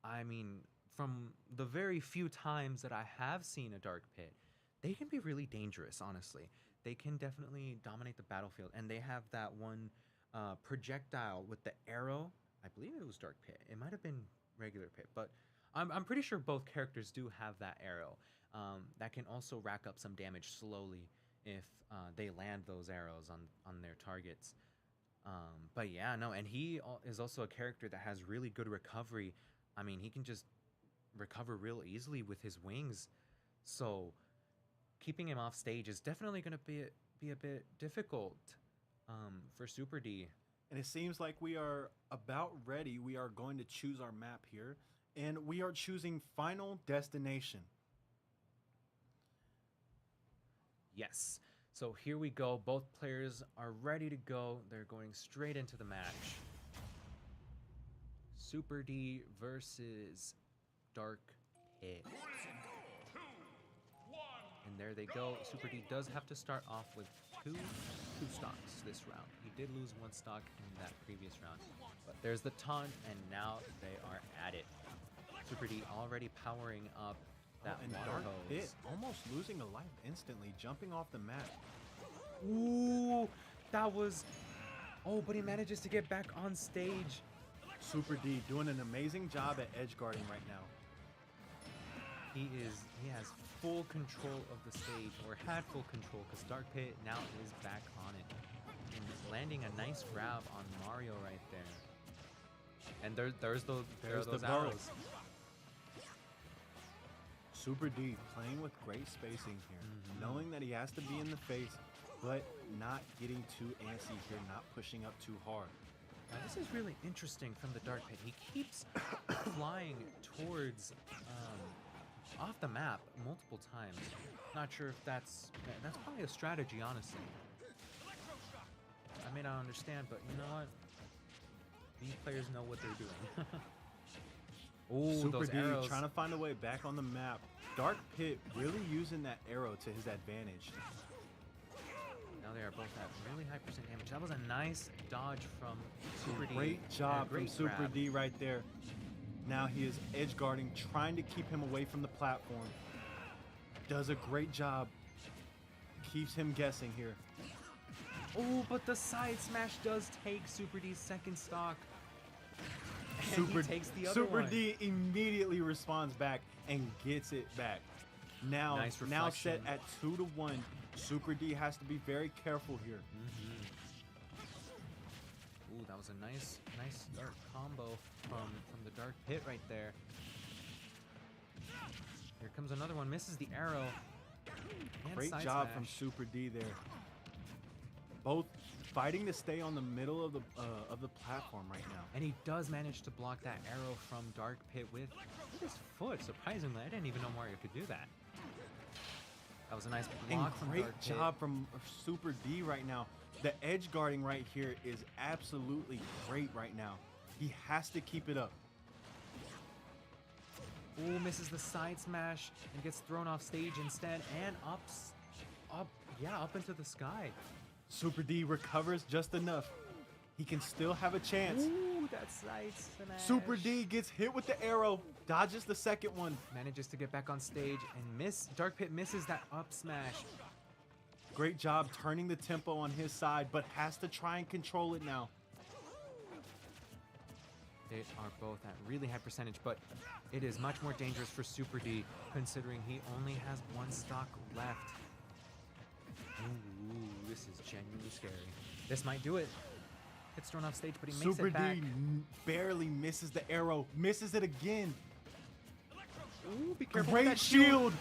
I mean, from the very few times that I have seen a Dark Pit, they can be really dangerous, honestly. They can definitely dominate the battlefield. And they have that one projectile with the arrow. I believe it was Dark Pit. It might have been regular Pit, but I'm pretty sure both characters do have that arrow that can also rack up some damage slowly if they land those arrows on their targets. But yeah, no, and he is also a character that has really good recovery. I mean, he can just recover real easily with his wings. So keeping him off stage is definitely going to be a bit difficult for Super D. And it seems like we are about ready. We are going to choose our map here, and we are choosing Final Destination. Yes. So here we go. Both players are ready to go. They're going straight into the match. Super D versus Dark Pit. And there they go. Super D does have to start off with two stocks this round. He did lose one stock in that previous round. But there's the taunt, and now they are at it. Super D already powering up that water hose. Pit almost losing a life instantly, jumping off the map. Ooh, that was... Oh, but he manages to get back on stage. Super D doing an amazing job at edge guarding right now. He has full control of the stage, or had full control, because Dark Pit now is back on it. And landing a nice grab on Mario right there. And there's those arrows. Super D playing with great spacing here, knowing that he has to be in the face, but not getting too antsy here, not pushing up too hard. Now, this is really interesting from the Dark Pit. He keeps flying towards off the map multiple times. Not sure if that's probably a strategy, honestly. I may not understand, but you know what? These players know what they're doing. Oh, Super those D arrows. trying to find a way back on the map. Dark Pit really using that arrow to his advantage. Now they are both at really high percent damage. That was a nice dodge from Super D. Great job from Great Super grab. D right there. Now he is edge guarding, trying to keep him away from the platform. Does a great job. Keeps him guessing here. Oh, but the side smash does take Super D's second stock. And Super, he takes the other Super one. D immediately responds back and gets it back. Now, Nice now set reflection. at 2-1. Super D has to be very careful here. Ooh, that was a nice dark combo from the Dark Pit right there. Here comes another one. Misses the arrow. And Great side job smash. from Super D there. Both fighting to stay on the middle of the platform right now. And he does manage to block that arrow from Dark Pit with his foot. Surprisingly, I didn't even know Mario could do that. That was a nice And block from great Dark Pit. job from Super D right now. The edge guarding right here is absolutely great right now. He has to keep it up. Ooh, misses the side smash and gets thrown off stage instead and up into the sky. Super D recovers just enough. He can still have a chance. Ooh, that side smash. Super D gets hit with the arrow, dodges the second one. Manages to get back on stage and Dark Pit misses that up smash. Great job turning the tempo on his side, but has to try and control it now. They are both at really high percentage, but it is much more dangerous for Super D considering he only has one stock left. Ooh, this is genuinely scary. This might do it. Gets thrown off stage, but he makes Super it back. D barely misses the arrow, misses it again. Ooh, be careful with Great that shield.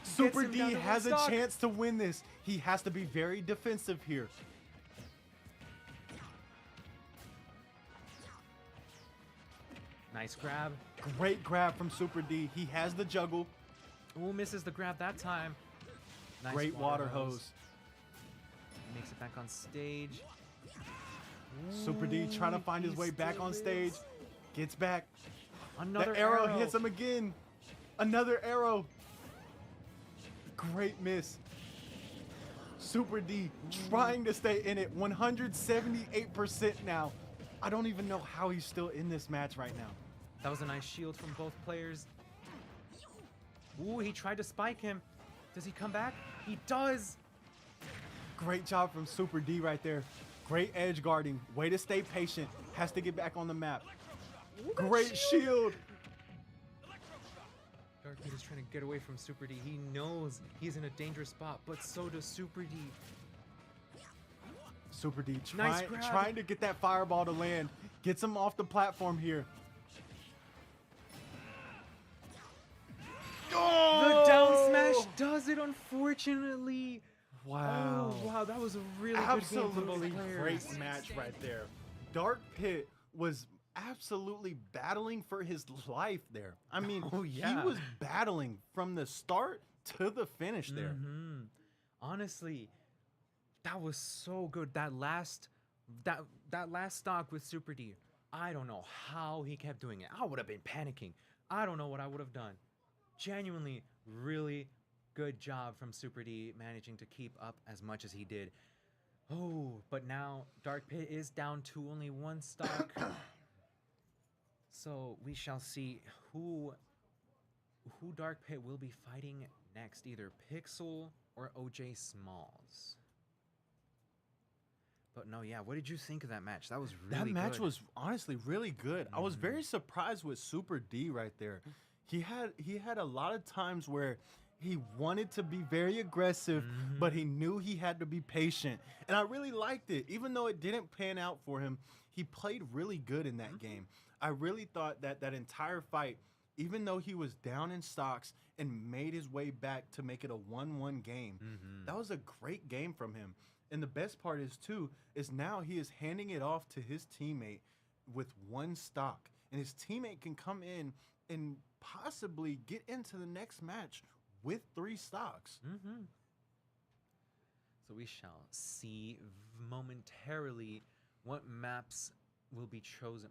Super him D down to one has a stock. chance to win this. He has to be very defensive here. Nice grab. Great grab from Super D. He has the juggle. Ooh, misses the grab that time. Nice Great water hose. Makes it back on stage. Super D trying to Ooh, find his he way back still on is. stage. Gets back. Another The arrow hits him again. Another arrow. Great miss. Super D trying to stay in it. 178% now. I don't even know how he's still in this match right now. That was a nice shield from both players. Ooh, he tried to spike him. Does he come back? He does. Great job from Super D right there. Great edge guarding. Way to stay patient. Has to get back on the map. Great shield. Dark Pit is trying to get away from Super D. He knows he's in a dangerous spot, but so does Super D. Super D Nice grab. trying to get that fireball to land. Gets him off the platform here. The down smash does it, unfortunately. Wow. Oh, wow, that was a really Absolutely good game from both players. great match right there. Dark Pit was absolutely battling for his life there. I mean, Oh, yeah. he was battling from the start to the finish there. Honestly, that was so good. That last stock with Super D, I don't know how he kept doing it. I would have been panicking. I don't know what I would have done. Genuinely, really good job from Super D managing to keep up as much as he did. Oh, but now Dark Pit is down to only one stock. So we shall see who Dark Pit will be fighting next, either Pixel or OJ Smalls. But no, yeah, what did you think of that match? That was really That match good. was honestly really good. I was very surprised with Super D right there. He had a lot of times where he wanted to be very aggressive, but he knew he had to be patient. And I really liked it. Even though it didn't pan out for him, he played really good in that game. I really thought that entire fight, even though he was down in stocks and made his way back to make it a 1-1 game, that was a great game from him. And the best part is now he is handing it off to his teammate with one stock. and his teammate can come in and possibly get into the next match with 3 stocks. So we shall see momentarily what maps will be chosen,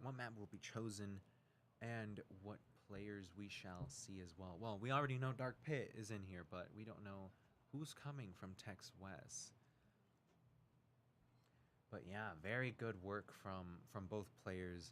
and what players we shall see as well. Well, we already know Dark Pit is in here, but we don't know who's coming from TXWES. But yeah, very good work from both players.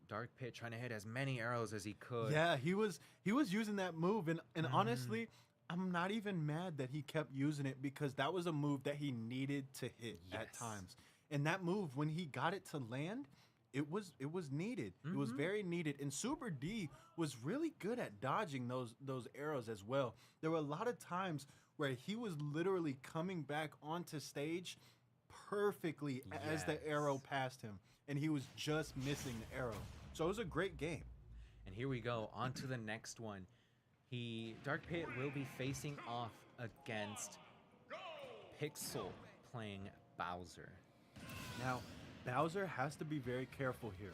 Dark Pit trying to hit as many arrows as he could. Yeah, he was using that move, and honestly, I'm not even mad that he kept using it, because that was a move that he needed to hit at times. And that move, when he got it to land, it was needed. It was very needed. And Super D was really good at dodging those arrows as well. There were a lot of times where he was literally coming back onto stage perfectly as the arrow passed him, and he was just missing the arrow. So it was a great game. And here we go on to the next one. Dark Pit will be facing off against Pixel playing Bowser. Now, Bowser has to be very careful here.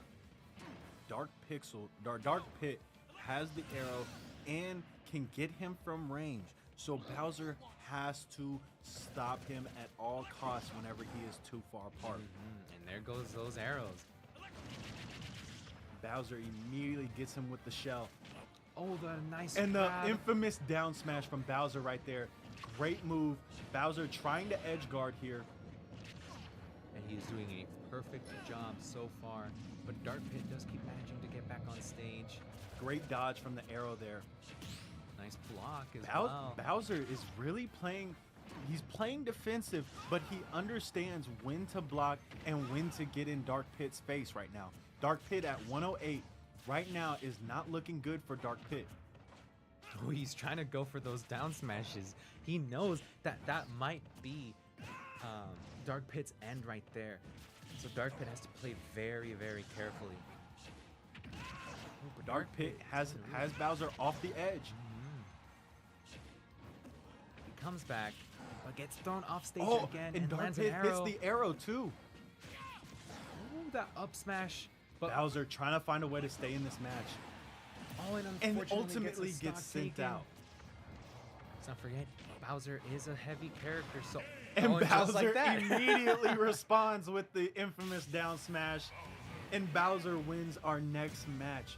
Dark Pit has the arrow and can get him from range. So Bowser has to stop him at all costs whenever he is too far apart. And there goes those arrows. Bowser immediately gets him with the shell. Oh, the nice And grab. the infamous down smash from Bowser right there. Great move. Bowser trying to edge guard here. And he's doing a perfect job so far. But Dark Pit does keep managing to get back on stage. Great dodge from the arrow there. Nice block as well. Bowser is really playing. He's playing defensive, but he understands when to block and when to get in Dark Pit's face right now. Dark Pit at 108 right now is not looking good for Dark Pit. Oh, he's trying to go for those down smashes. He knows that that might be Dark Pit's end right there. So Dark Pit has to play very, very carefully. But Dark Pit has Bowser off the edge. He comes back, but gets thrown off stage again and Dark lands Pit an arrow. hits the arrow too. Ooh, that up smash. But Bowser trying to find a way to stay in this match. Oh, and unfortunately ultimately gets, gets sent taken. out. Let's not forget, Bowser is a heavy character, so And just Bowser like that. immediately responds with the infamous down smash, and Bowser wins our next match.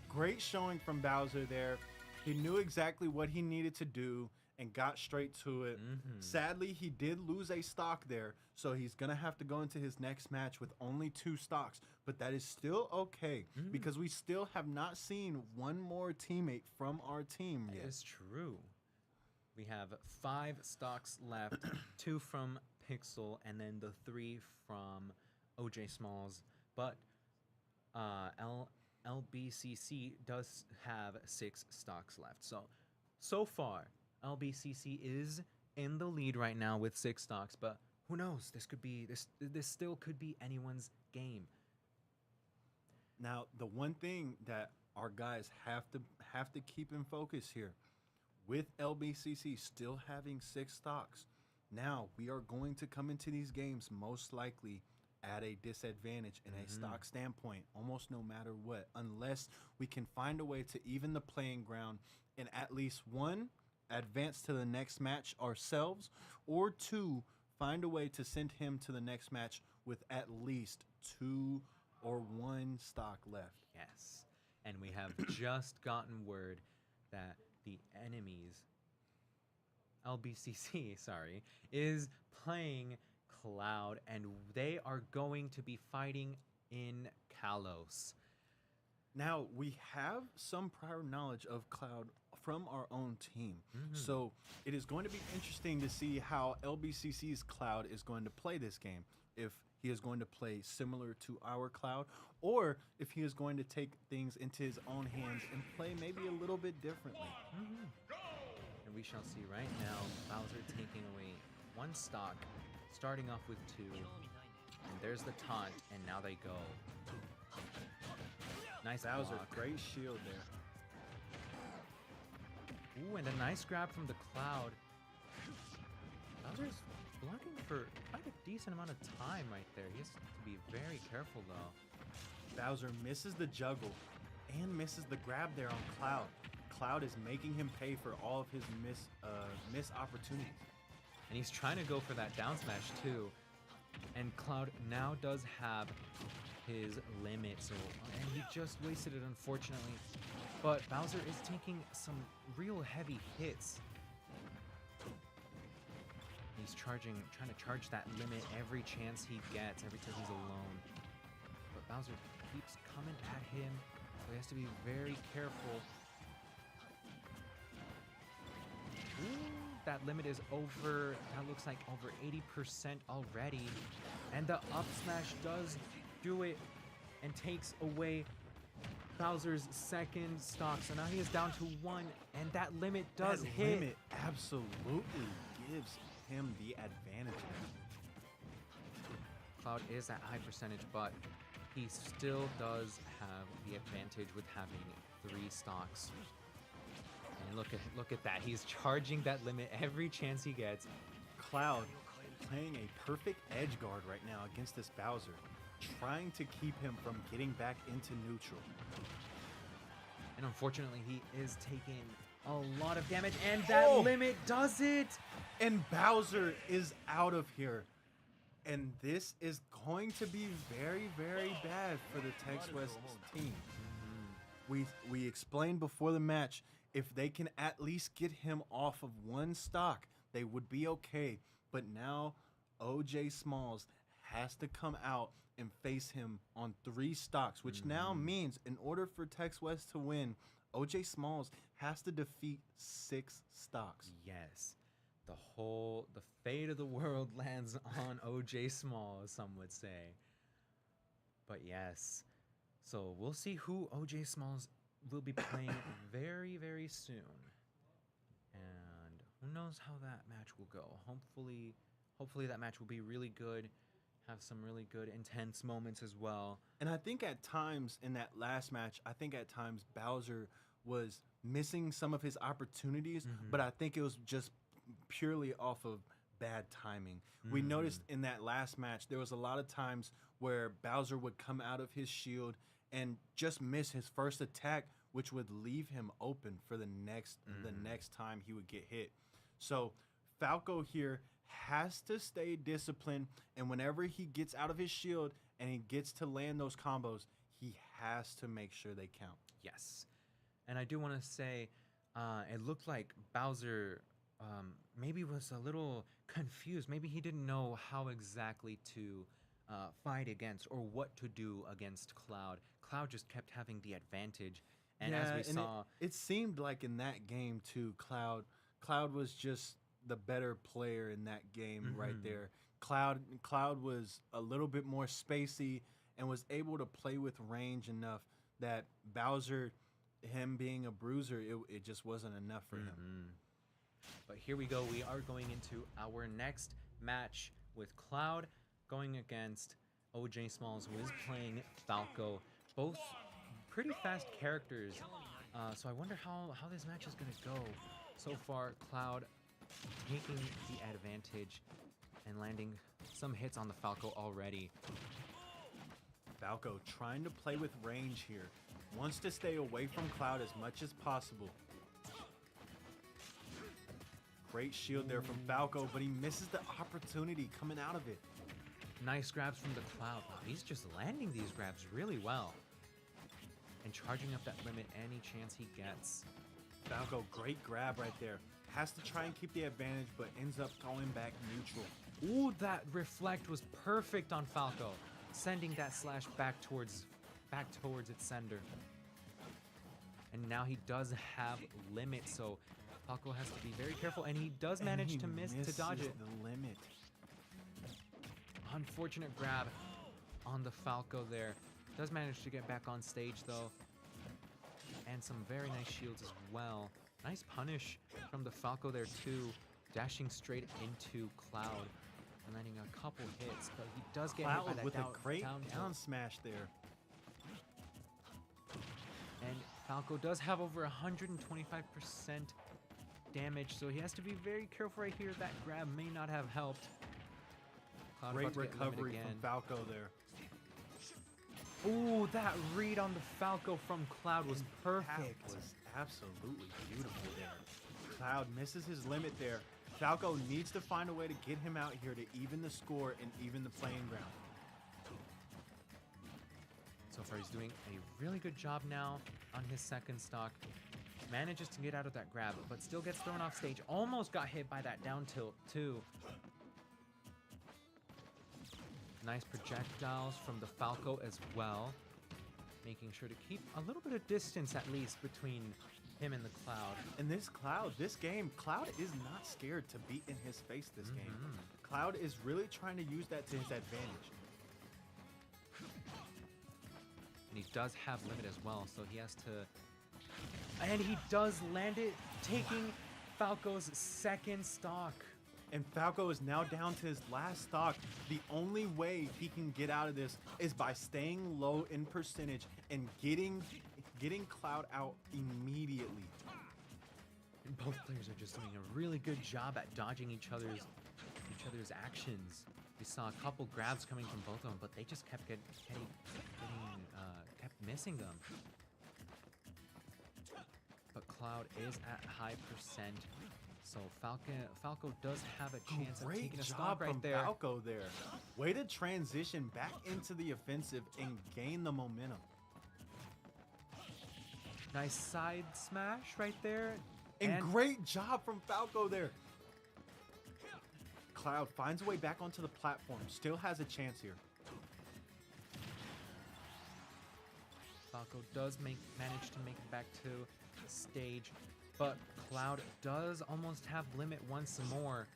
Great showing from Bowser there. He knew exactly what he needed to do and got straight to it. Sadly, he did lose a stock there, so he's going to have to go into his next match with only 2 stocks. But that is still okay, because we still have not seen one more teammate from our team yet. That is true. We have 5 stocks left, 2 from Pixel, and then the 3 from OJ Smalls. But LBCC does have 6 stocks left. So far, LBCC is in the lead right now with 6 stocks, but who knows? This still could be anyone's game. Now, the one thing that our guys have to keep in focus here, with LBCC still having 6 stocks, now we are going to come into these games most likely at a disadvantage in a stock standpoint, almost no matter what, unless we can find a way to even the playing ground and at least 1, advance to the next match ourselves, or 2, find a way to send him to the next match with at least 2 or 1 stock left. Yes. And we have just gotten word that the enemies, LBCC, sorry, is playing Cloud, and they are going to be fighting in Kalos. Now, we have some prior knowledge of Cloud from our own team. So it is going to be interesting to see how LBCC's Cloud is going to play this game. If he is going to play similar to our Cloud, or if he is going to take things into his own hands and play maybe a little bit differently. And we shall see right now Bowser taking away 1 stock, starting off with 2. And there's the taunt, and now they go. Nice Bowser, block. great shield there. Ooh, and a nice grab from the Cloud. Bowser's blocking for quite a decent amount of time right there. He has to be very careful, though. Bowser misses the juggle and misses the grab there on Cloud. Cloud is making him pay for all of his miss opportunities. And he's trying to go for that down smash too. And Cloud now does have his limit, so and he just wasted it, unfortunately. But Bowser is taking some real heavy hits. He's trying to charge that limit every chance he gets, every time he's alone. But Bowser keeps coming at him, so he has to be very careful. Ooh, that limit is over, that looks like over 80% already. And the up smash does do it and takes away Bowser's second stock. So now he is down to 1, and that limit does that hit. Limit absolutely gives him the advantage. Cloud is at high percentage, but he still does have the advantage with having 3 stocks. And look at that. He's charging that limit every chance he gets. Cloud playing a perfect edge guard right now against this Bowser, trying to keep him from getting back into neutral. And unfortunately, he is taking a lot of damage, and that limit does it. And Bowser is out of here. And this is going to be very, very bad for the TXWES team. We explained before the match, if they can at least get him off of 1 stock, they would be okay. But now OJ Smalls has to come out and face him on 3 stocks, which now means in order for TXWES to win, OJ Smalls has to defeat 6 stocks. Yes. The fate of the world lands on OJ Smalls, some would say. But yes. So we'll see who OJ Smalls will be playing very, very soon. And who knows how that match will go. Hopefully that match will be really good. Have some really good intense moments as well. And I think at times in that last match, Bowser was missing some of his opportunities, but I think it was just purely off of bad timing. We noticed in that last match, there was a lot of times where Bowser would come out of his shield and just miss his first attack, which would leave him open for the next time he would get hit. So Falco here has to stay disciplined, and whenever he gets out of his shield and he gets to land those combos, he has to make sure they count. Yes. And I do want to say, it looked like Bowser maybe was a little confused. Maybe he didn't know how exactly to fight against or what to do against Cloud. Cloud just kept having the advantage. And as we saw... It seemed like in that game too, Cloud was just the better player in that game right there. Cloud was a little bit more spacey and was able to play with range enough that Bowser, him being a bruiser, it just wasn't enough for him. But here we go. We are going into our next match with Cloud going against OJ Smalls, who is playing Falco. Both pretty fast characters. So I wonder how this match is going to go. So far, Cloud taking the advantage and landing some hits on the Falco already. Falco trying to play with range here. Wants to stay away from Cloud as much as possible. Great shield there from Falco, but he misses the opportunity coming out of it. Nice grabs from the Cloud. Wow, he's just landing these grabs really well. And charging up that limit any chance he gets. Falco, great grab right there. Has to try and keep the advantage, but ends up going back neutral. Ooh, that reflect was perfect on Falco. Sending that slash back towards its sender. And now he does have limit, so Falco has to be very careful, and he does manage to miss to dodge it. The limit. Unfortunate grab on the Falco there. Does manage to get back on stage though. And some very nice shields as well. Nice punish from the Falco there too. Dashing straight into Cloud and landing a couple hits, but he does get hit by that with a great down smash there. And Falco does have over 125% damage, so he has to be very careful right here. That grab may not have helped. Cloud Great recovery from Falco there. Ooh, that read on the Falco from Cloud was perfect. That was absolutely beautiful there. Cloud misses his limit there. Falco needs to find a way to get him out here to even the score and even the playing ground. So far, he's doing a really good job now on his second stock. Manages to get out of that grab, but still gets thrown off stage. Almost got hit by that down tilt, too. Nice projectiles from the Falco as well. Making sure to keep a little bit of distance, at least, between him and the Cloud. And this game, Cloud is not scared to beat in his face this game. Cloud is really trying to use that to his advantage. And he does have limit as well, so he has to... And he does land it, taking Falco's second stock. And Falco is now down to his last stock. The only way he can get out of this is by staying low in percentage and getting Cloud out immediately. And both players are just doing a really good job at dodging each other's actions. We saw a couple grabs coming from both of them, but they just kept kept missing them. But Cloud is at high percent, so Falco does have a chance of taking a stop right there. Falco there. Way to transition back into the offensive and gain the momentum. Nice side smash right there. And great job from Falco there. Cloud finds a way back onto the platform. Still has a chance here. Falco does manage to make it back to the stage, but Cloud does almost have limit once more.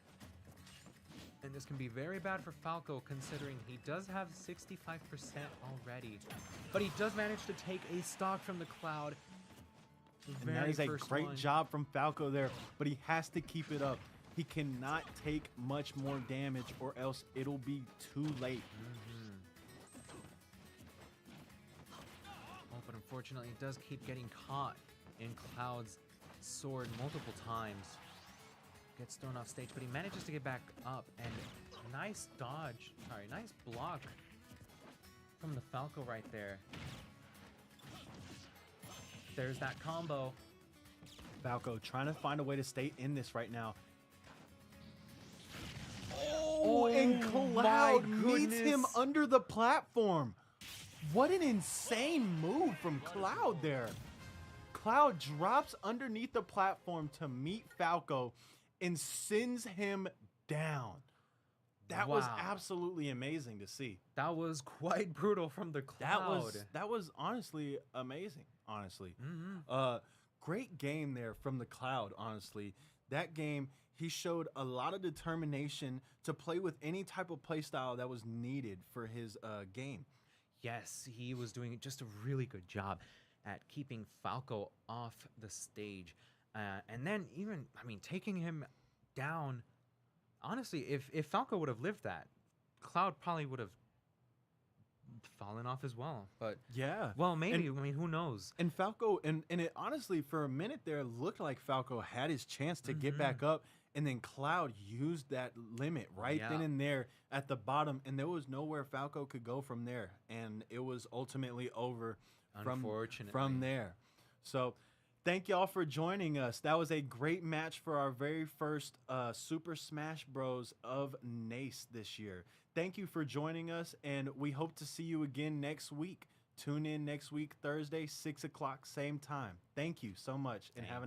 And this can be very bad for Falco, considering he does have 65% already. But he does manage to take a stock from the Cloud. And that is a great job from Falco there, but he has to keep it up. He cannot take much more damage or else it'll be too late. Oh, but unfortunately, it does keep getting caught in Cloud's sword multiple times. Gets thrown off stage, but he manages to get back up, and nice dodge. Sorry, nice block from the Falco right there. There's that combo. Falco trying to find a way to stay in this right now. Oh, and Cloud meets him under the platform. What an insane move from Cloud there. Cloud drops underneath the platform to meet Falco and sends him down. That was absolutely amazing to see. That was quite brutal from the Cloud. That was honestly amazing, honestly. Great game there from the Cloud, honestly. That game, he showed a lot of determination to play with any type of play style that was needed for his game. Yes, he was doing just a really good job at keeping Falco off the stage. And then even, I mean, taking him down. Honestly, if Falco would have lived that, Cloud probably would have fallen off as well. But yeah, well, maybe. I mean, who knows? And Falco, and it honestly, for a minute there, looked like Falco had his chance to get back up. And then Cloud used that limit right then and there at the bottom. And there was nowhere Falco could go from there. And it was ultimately over from there. So thank y'all for joining us. That was a great match for our very first Super Smash Bros. Of NACE this year. Thank you for joining us, and we hope to see you again next week. Tune in next week, Thursday, 6 o'clock, same time. Thank you so much, and have a